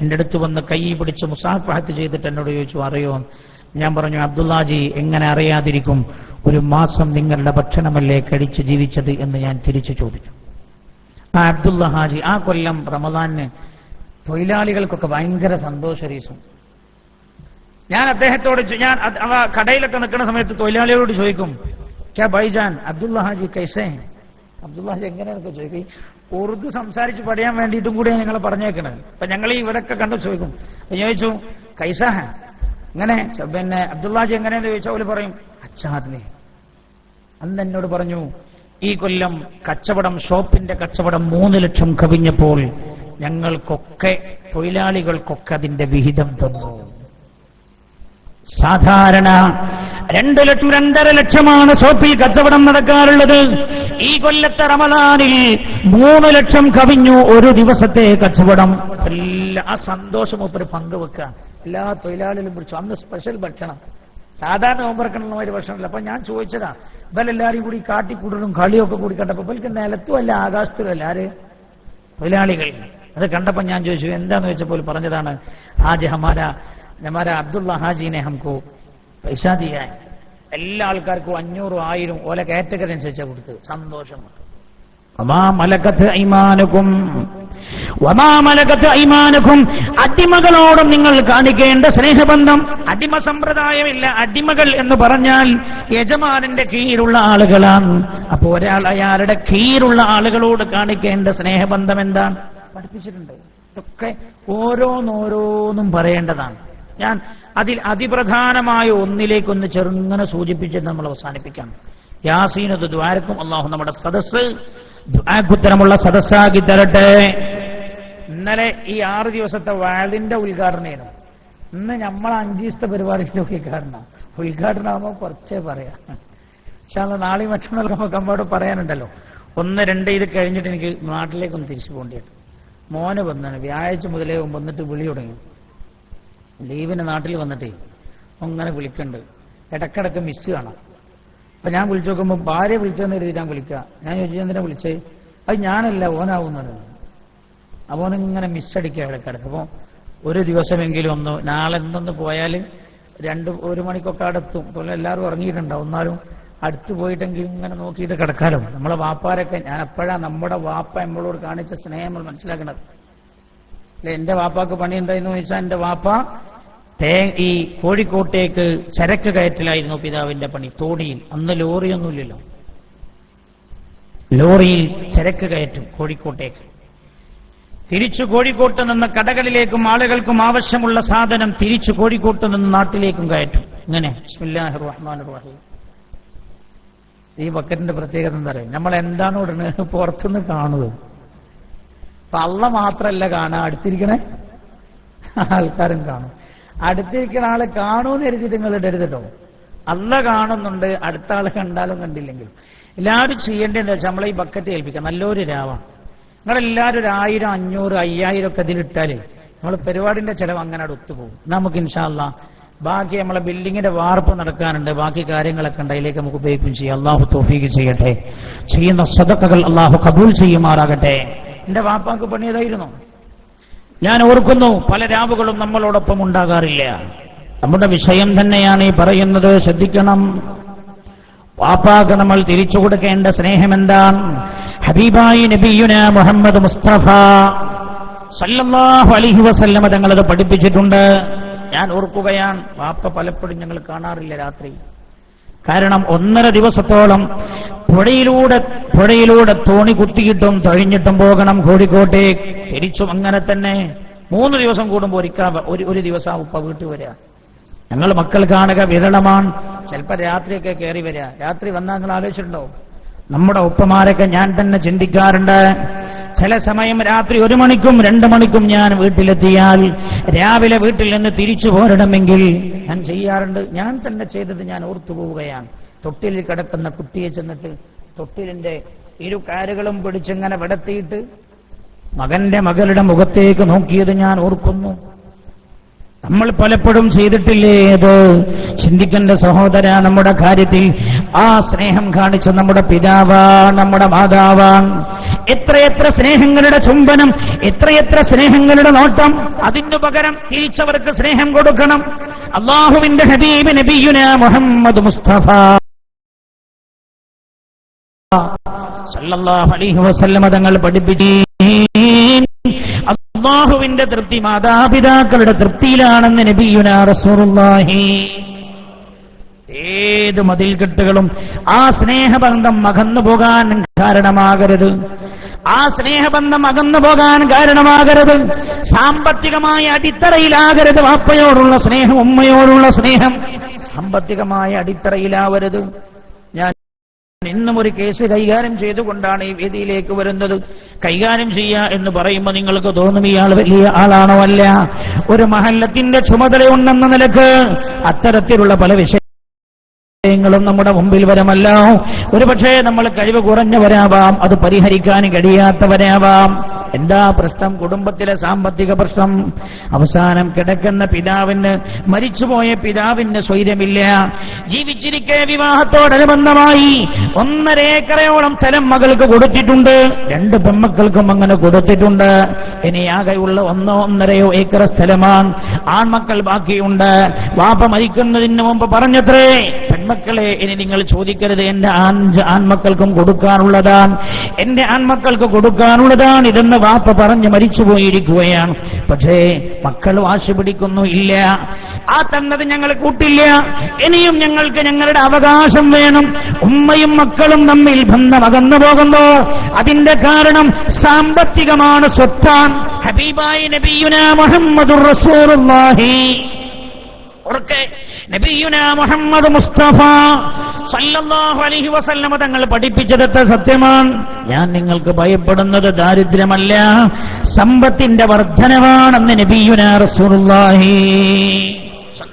എന്റെ അടുത്ത് വന്ന് കൈ പിടിച്ച് മുസാഫഹത്ത് ചെയ്തിട്ട് എന്നോട് ചോദിച്ചു, അറിയോ? ഞാൻ പറഞ്ഞു, അബ്ദുള്ളാജി എങ്ങനെ അറിയാതിരിക്കും, ഒരു മാസം നിങ്ങളുടെ ഭക്ഷണമല്ലേ കഴിച്ച് ജീവിച്ചത് എന്ന് ഞാൻ തിരിച്ചു ചോദിച്ചു. അബ്ദുള്ള ഹാജി ആ കൊല്ലം റമദാനിന് തൊഴിലാളികൾക്കൊക്കെ ഭയങ്കര സന്തോഷരീസം. ഞാൻ അദ്ദേഹത്തോട് ഞാൻ കടയിലൊക്കെ നിൽക്കുന്ന സമയത്ത് തൊഴിലാളികളോട് ചോദിക്കും, ക്യാ ബൈജാൻ അബ്ദുള്ള ഹാജി കൈസേ, അബ്ദുള്ള ഹാജി എങ്ങനെയൊക്കെ ചോദിക്കും. ഉറുദു സംസാരിച്ച് പഠിയാൻ വേണ്ടിയിട്ടും കൂടിയാണ് ഞങ്ങൾ പറഞ്ഞേക്കണത്. അപ്പൊ ഞങ്ങൾ ഇവരൊക്കെ കണ്ടു ചോദിക്കും. അപ്പൊ ചോദിച്ചു കൈസാഹ ഇങ്ങനെ, പിന്നെ അബ്ദുള്ള ഹാജി എങ്ങനെയെന്ന് ചോദിച്ചാൽ അവർ പറയും അച്ഛാദിനെ. അന്ന് എന്നോട് പറഞ്ഞു, ഈ കൊല്ലം കച്ചവടം, ഷോപ്പിന്റെ കച്ചവടം 3 ലക്ഷം കവിഞ്ഞപ്പോൾ ഞങ്ങൾക്കൊക്കെ, തൊഴിലാളികൾക്കൊക്കെ അതിന്റെ വിഹിതം തന്നു. സാധാരണ 2 ലക്ഷം 2.5 ലക്ഷമാണ് ഷോപ്പിൽ കച്ചവടം നടക്കാറുള്ളത്. ഈ കൊല്ലത്തെ റമദാനിൽ 3 ലക്ഷം കവിഞ്ഞു ഒരു ദിവസത്തെ കച്ചവടം. ആ സന്തോഷം ഒരു പങ്കുവെക്കുക. എല്ലാ തൊഴിലാളികളും വിളിച്ചു. അന്ന് സ്പെഷ്യൽ ഭക്ഷണം, സാധാരണ നോമ്പറക്കണ ഒരു ഭക്ഷണമില്ല. അപ്പൊ ഞാൻ ചോദിച്ചതാ, ഇവരെല്ലാരും കൂടി കാട്ടിക്കൂടലും കളിയൊക്കെ കൂടി കണ്ടപ്പോ ഇവർക്ക് നിലത്തും അല്ല ആകാശത്തിലും അല്ല, ആര് തൊഴിലാളികൾ. അത് കണ്ടപ്പോ ഞാൻ ചോദിച്ചു എന്താന്ന് ചോദിച്ചപ്പോൾ പറഞ്ഞതാണ്, ആജ് ഹമാരാ അബ്ദുള്ള ഹാജിനെ ഹംകോ പൈസ ദിയാ. എല്ലാ ആൾക്കാർക്കും 500, 1000 ഓല കാറ്റഗറി അനുസരിച്ചാ കൊടുത്ത്. സന്തോഷമാണ്. അടിമകളോടും നിങ്ങൾ കാണിക്കേണ്ട സ്നേഹബന്ധം. അടിമ സമ്പ്രദായമില്ല. അടിമകൾ എന്ന് പറഞ്ഞാൽ യജമാനന്റെ കീഴിലുള്ള ആളുകളാണ്. അപ്പോ ഒരാൾ അയാളുടെ കീഴിലുള്ള ആളുകളോട് കാണിക്കേണ്ട സ്നേഹബന്ധം എന്താണ് പഠിപ്പിച്ചിട്ടുണ്ട്. ഇതൊക്കെ ഓരോന്നോരോന്നും പറയേണ്ടതാണ്. ഞാൻ അതിൽ അതിപ്രധാനമായ ഒന്നിലേക്കൊന്ന് ചെറുങ്ങനെ സൂചിപ്പിച്ചിട്ട് നമ്മൾ അവസാനിപ്പിക്കാം. യാസീനത് ദ്വാരക്കും അള്ളാഹു നമ്മുടെ സദസ്സ് ദുആക്കുത്തരമുള്ള സദസ്സാക്കി തരട്ടെ. ഇന്നലെ ഈ 6 ദിവസത്തെ വാളിന്റെ ഉദ്ഘാടനമായിരുന്നു. ഇന്ന് നമ്മൾ 5 ദിവസത്തെ പരിപാടിയുടെ ഉദ്ഘാടനമാകുമ്പോൾ കുറച്ചേ പറയാം. പക്ഷേ നാളെ മറ്റന്നാൾ നമുക്ക് അമ്മോട് പറയാനുണ്ടല്ലോ. 1, 2 ഇത് കഴിഞ്ഞിട്ട് എനിക്ക് നാട്ടിലേക്കൊന്ന് തിരിച്ചു പോകേണ്ടിയിട്ട്. മോന് വന്നാണ് വ്യാഴാഴ്ച മുതലേ വന്നിട്ട് വിളി തുടങ്ങി. ലീവിന് നാട്ടിൽ വന്നിട്ടേ അങ്ങനെ വിളിക്കുന്നുണ്ട്. ഇടക്കിടക്ക് മിസ് കാണാം. അപ്പൊ ഞാൻ വിളിച്ചു നോക്കുമ്പോൾ ഭാര്യ വിളിച്ചതെന്ന് കരുതി ഞാൻ വിളിക്കുക. ഞാൻ ചോദിച്ചു എന്തിനാ വിളിച്ചേ? അത് ഞാനല്ല, ഓനാവുന്നത്. അവനിങ്ങനെ മിസ്സടിക്കുക ഇടക്കിടക്ക്. അപ്പോൾ ഒരു ദിവസമെങ്കിലും ഒന്ന്, നാളെ എന്തൊന്ന് പോയാൽ 1 മണിക്കൊക്കെ അടുത്തും. അതുപോലെ എല്ലാവരും ഇറങ്ങിയിട്ടുണ്ടാവും. എന്നാലും അടുത്ത് പോയിട്ടെങ്കിലും ഇങ്ങനെ നോക്കിയിട്ട് കിടക്കാലോ. നമ്മളെ വാപ്പാരൊക്കെ, ഞാൻ എപ്പോഴാണ് നമ്മുടെ വാപ്പ നമ്മളോട് കാണിച്ച സ്നേഹം നമ്മൾ മനസ്സിലാക്കണത്. അല്ലെ, എന്റെ വാപ്പാക്ക് പണി എന്തായിരുന്നു ചോദിച്ചാൽ, എന്റെ വാപ്പ ഈ കോഴിക്കോട്ടേക്ക് ചരക്ക് കയറ്റലായിരുന്നു പിതാവിന്റെ പണി. തോണിയിൽ, അന്ന് ലോറിയൊന്നുമില്ലല്ലോ, ലോറിയിൽ ചരക്ക് കയറ്റും കോഴിക്കോട്ടേക്ക്. തിരിച്ചു കോഴിക്കോട്ട് നിന്ന് കടകളിലേക്കും ആളുകൾക്കും ആവശ്യമുള്ള സാധനം തിരിച്ചു കോഴിക്കോട്ട് നിന്ന് നാട്ടിലേക്കും കയറ്റും. ഇങ്ങനെ ബിസ്മില്ലാഹിർ റഹ്മാനിർ റഹീം. ഈ ബക്കറ്റിന്റെ പ്രത്യേകത എന്താ പറയുക, നമ്മൾ എന്താണ് ഉടനെ പുറത്തുനിന്ന് കാണുന്നത്. അപ്പൊ അള്ള മാത്രല്ല കാണാൻ, അടുത്തിരിക്കണേ ആൾക്കാരും കാണും. അടുത്തിരിക്കുന്ന ആള് കാണുമെന്ന് കരുതിയിട്ട് നിങ്ങൾ ഇടരുതട്ടോ. അള്ള കാണുന്നുണ്ട്, അടുത്ത ആള് കണ്ടാലും കണ്ടില്ലെങ്കിലും. എല്ലാവരും ചെയ്യേണ്ടതെന്ന് വെച്ചാൽ നമ്മളെ ഈ ബക്കറ്റ് ഏൽപ്പിക്കാം. നല്ലൊരു രാവാണ്. നിങ്ങളെല്ലാവരും ഒരു 1000, 500, 5000 ഒക്കെ ഇതിലിട്ടാലേ നമ്മൾ പരിപാടിന്റെ ചെലവ് അങ്ങനെ അവിടെ ഒത്തുപോകും. നമുക്ക് ഇൻഷാ അല്ലാഹ് ബാക്കി നമ്മളെ ബിൽഡിങ്ങിന്റെ വാർപ്പ് നടക്കാനുണ്ട്, ബാക്കി കാര്യങ്ങളൊക്കെ ഉണ്ട്, അതിലേക്ക് നമുക്ക് ഉപയോഗിക്കുകയും ചെയ്യാം. അള്ളാഹു തൗഫീഖ് ചെയ്യട്ടെ. ചെയ്യുന്ന സദഖകൾ അള്ളാഹു കബൂൽ ചെയ്യുമാറാകട്ടെ. എന്റെ വാപ്പാക്ക് പണിയതായിരുന്നു. ഞാൻ ഓർക്കുന്നു, പല രാവുകളും നമ്മളോടൊപ്പം ഉണ്ടാകാറില്ല. നമ്മുടെ വിഷയം തന്നെയാണ് ഈ പറയുന്നത്. ശ്രദ്ധിക്കണം. വാപ്പാക്ക് നമ്മൾ തിരിച്ചു കൊടുക്കേണ്ട സ്നേഹം എന്താണ്? ഹബീബായി നബിയുന മുഹമ്മദ് മുസ്തഫ സല്ലല്ലാഹു അലൈഹി വസല്ലമ തങ്ങളത് പഠിപ്പിച്ചിട്ടുണ്ട്. ഞാൻ ഓർക്കുകയാണ്, വാപ്പ പലപ്പോഴും ഞങ്ങൾ കാണാറില്ല രാത്രി. കാരണം 1.5 ദിവസത്തോളം പുഴയിലൂടെ തോണി കുത്തിയിട്ടും തൊഴിഞ്ഞിട്ടും പോകണം കോഴിക്കോട്ടേക്ക്. തിരിച്ചും അങ്ങനെ തന്നെ 3 ദിവസം കൂടുമ്പോൾ ഒരു ദിവസം ഉപ്പ വീട്ടിൽ വരിക. ഞങ്ങൾ മക്കൾ കാണുക വിരളമാണ്. ചിലപ്പോൾ രാത്രിയൊക്കെ കയറി വരിക. രാത്രി വന്നാൽ നിങ്ങൾ ആലോചിച്ചിട്ടുണ്ടോ? നമ്മുടെ ഉപ്പമാരൊക്കെ ഞാൻ തന്നെ ചിന്തിക്കാറുണ്ട്. ചില സമയം രാത്രി 1 മണിക്കും 2 മണിക്കും ഞാൻ വീട്ടിലെത്തിയാൽ രാവിലെ വീട്ടിൽ നിന്ന് തിരിച്ചു പോരണമെങ്കിൽ ഞാൻ ചെയ്യാറുണ്ട്. ഞാൻ തന്നെ ചെയ്തത് ഞാൻ ഓർത്തു പോവുകയാണ്. തൊട്ടിലിൽ കിടക്കുന്ന കുട്ടിയെ ചെന്നിട്ട് തൊട്ടിലിന്റെ 2 കാലുകളും പിടിച്ചിങ്ങനെ വിടത്തിയിട്ട് മകളുടെ മുഖത്തേക്ക് നോക്കിയത് ഞാൻ ഓർക്കുന്നു. നമ്മൾ പലപ്പോഴും ചെയ്തിട്ടില്ലേ അത്? ചിന്തിക്കേണ്ട സഹോദര, നമ്മുടെ കാര്യത്തിൽ ആ സ്നേഹം കാണിച്ച നമ്മുടെ പിതാവാണ്, നമ്മുടെ മാതാവാണ്. എത്രയെത്ര സ്നേഹങ്ങളുടെ ചുംബനം, എത്രയെത്ര സ്നേഹങ്ങളുടെ നോട്ടം. അതിനു പകരം തിരിച്ചവർക്ക് സ്നേഹം കൊടുക്കണം. അല്ലാഹുവിന്റെ ഹബീബ് നബിയുനാ മുഹമ്മദ് മുസ്തഫ സല്ലല്ലാഹു അലൈഹി വസല്ലം തങ്ങൾ പഠിപ്പിച്ചു, അല്ലാഹുവിന്റെ തൃപ്തി മാതാപിതാക്കളുടെ തൃപ്തിയിലാണെന്ന് നബിയുനാ റസൂലുള്ളാഹി. ഏത് മതിൽകെട്ടുകളും ആ സ്നേഹബന്ധം അകന്നു പോകാൻ കാരണമാകരുത്. ആ സ്നേഹബന്ധം അകന്നു പോകാൻ കാരണമാകരുത്. സാമ്പത്തികമായ അടിത്തറയിലാകരുത് വാപ്പയോടുള്ള സ്നേഹം, ഉമ്മയോടുള്ള സ്നേഹം സാമ്പത്തികമായ അടിത്തറയിലാവരുത്. ഞാൻ ഇന്നും ഒരു കേസ് കൈകാര്യം ചെയ്തുകൊണ്ടാണ് ഈ വേദിയിലേക്ക് വരുന്നത്. കൈകാര്യം ചെയ്യുക എന്ന് പറയുമ്പോൾ നിങ്ങൾക്ക് തോന്നും ഇയാൾ വലിയ ആളാണോ? അല്ല. ഒരു മഹല്ലത്തിന്റെ ചുമതലയുണ്ടെന്ന നിലക്ക് അത്തരത്തിലുള്ള പല വിഷയങ്ങളും നമ്മുടെ മുമ്പിൽ വരമല്ല. ഒരുപക്ഷേ നമ്മൾ കഴിവ് കുറഞ്ഞവരാവാം, അത് പരിഹരിക്കാൻ കഴിയാത്തവരാവാം. എന്താ പ്രശ്നം? കുടുംബത്തിലെ സാമ്പത്തിക പ്രശ്നം. അവസാനം കിടക്കുന്ന പിതാവിന്, മരിച്ചുപോയ പിതാവിന് സ്വൈര്യമില്ല. ജീവിച്ചിരിക്കെ വിവാഹത്തോടനുബന്ധമായി 1.5 ഏക്കറയോളം സ്ഥലം മകൾക്ക് കൊടുത്തിട്ടുണ്ട്. 2 പെൺമക്കൾക്കും അങ്ങനെ കൊടുത്തിട്ടുണ്ട്. ഇനി ആകെയുള്ള 1.5 ഏക്കർ സ്ഥലമാണ്. ആൺമക്കൾ ബാക്കിയുണ്ട്. വാപ്പ മരിക്കുന്നതിന് മുമ്പ് പറഞ്ഞത്രേ, പെൺമക്കളെ ഇനി നിങ്ങൾ ചോദിക്കരുത്, എന്റെ 5 ആൺമക്കൾക്കും കൊടുക്കാനുള്ളതാണ്, എന്റെ ആൺമക്കൾക്ക് കൊടുക്കാനുള്ളതാണ് ഇതെന്ന് വാപ്പ പറഞ്ഞ് മരിച്ചുപോയിരിക്കുകയാണ്. പക്ഷേ മക്കൾ വാശി പിടിക്കുന്നു, ഇല്ല, ആ തന്നത് ഞങ്ങൾ കൂട്ടില്ല, ഇനിയും ഞങ്ങൾക്ക് ഞങ്ങളുടെ അവകാശം വേണം. ഉമ്മയും മക്കളും തമ്മിൽ ബന്ധം അകന്നു പോകുമ്പോ അതിന്റെ കാരണം സാമ്പത്തികമാണ്, സ്വത്താണ്. ഹബീബായ നബിയുനാ മുഹമ്മദുർ റസൂലുള്ളാഹി, ഉറക്കെ നബിയുനാ മുഹമ്മദ് മുസ്തഫ സല്ലല്ലാഹു അലൈഹി വസല്ലം തങ്ങൾ പഠിപ്പിച്ചതൊക്കെ സത്യമാണ്. ഞാൻ നിങ്ങൾക്ക് ഭയപ്പെടുന്നത് ദാരിദ്ര്യമല്ല, സമ്പത്തിന്റെ വർധനവാണെന്ന് നബിയുനാ റസൂലുള്ളാഹി.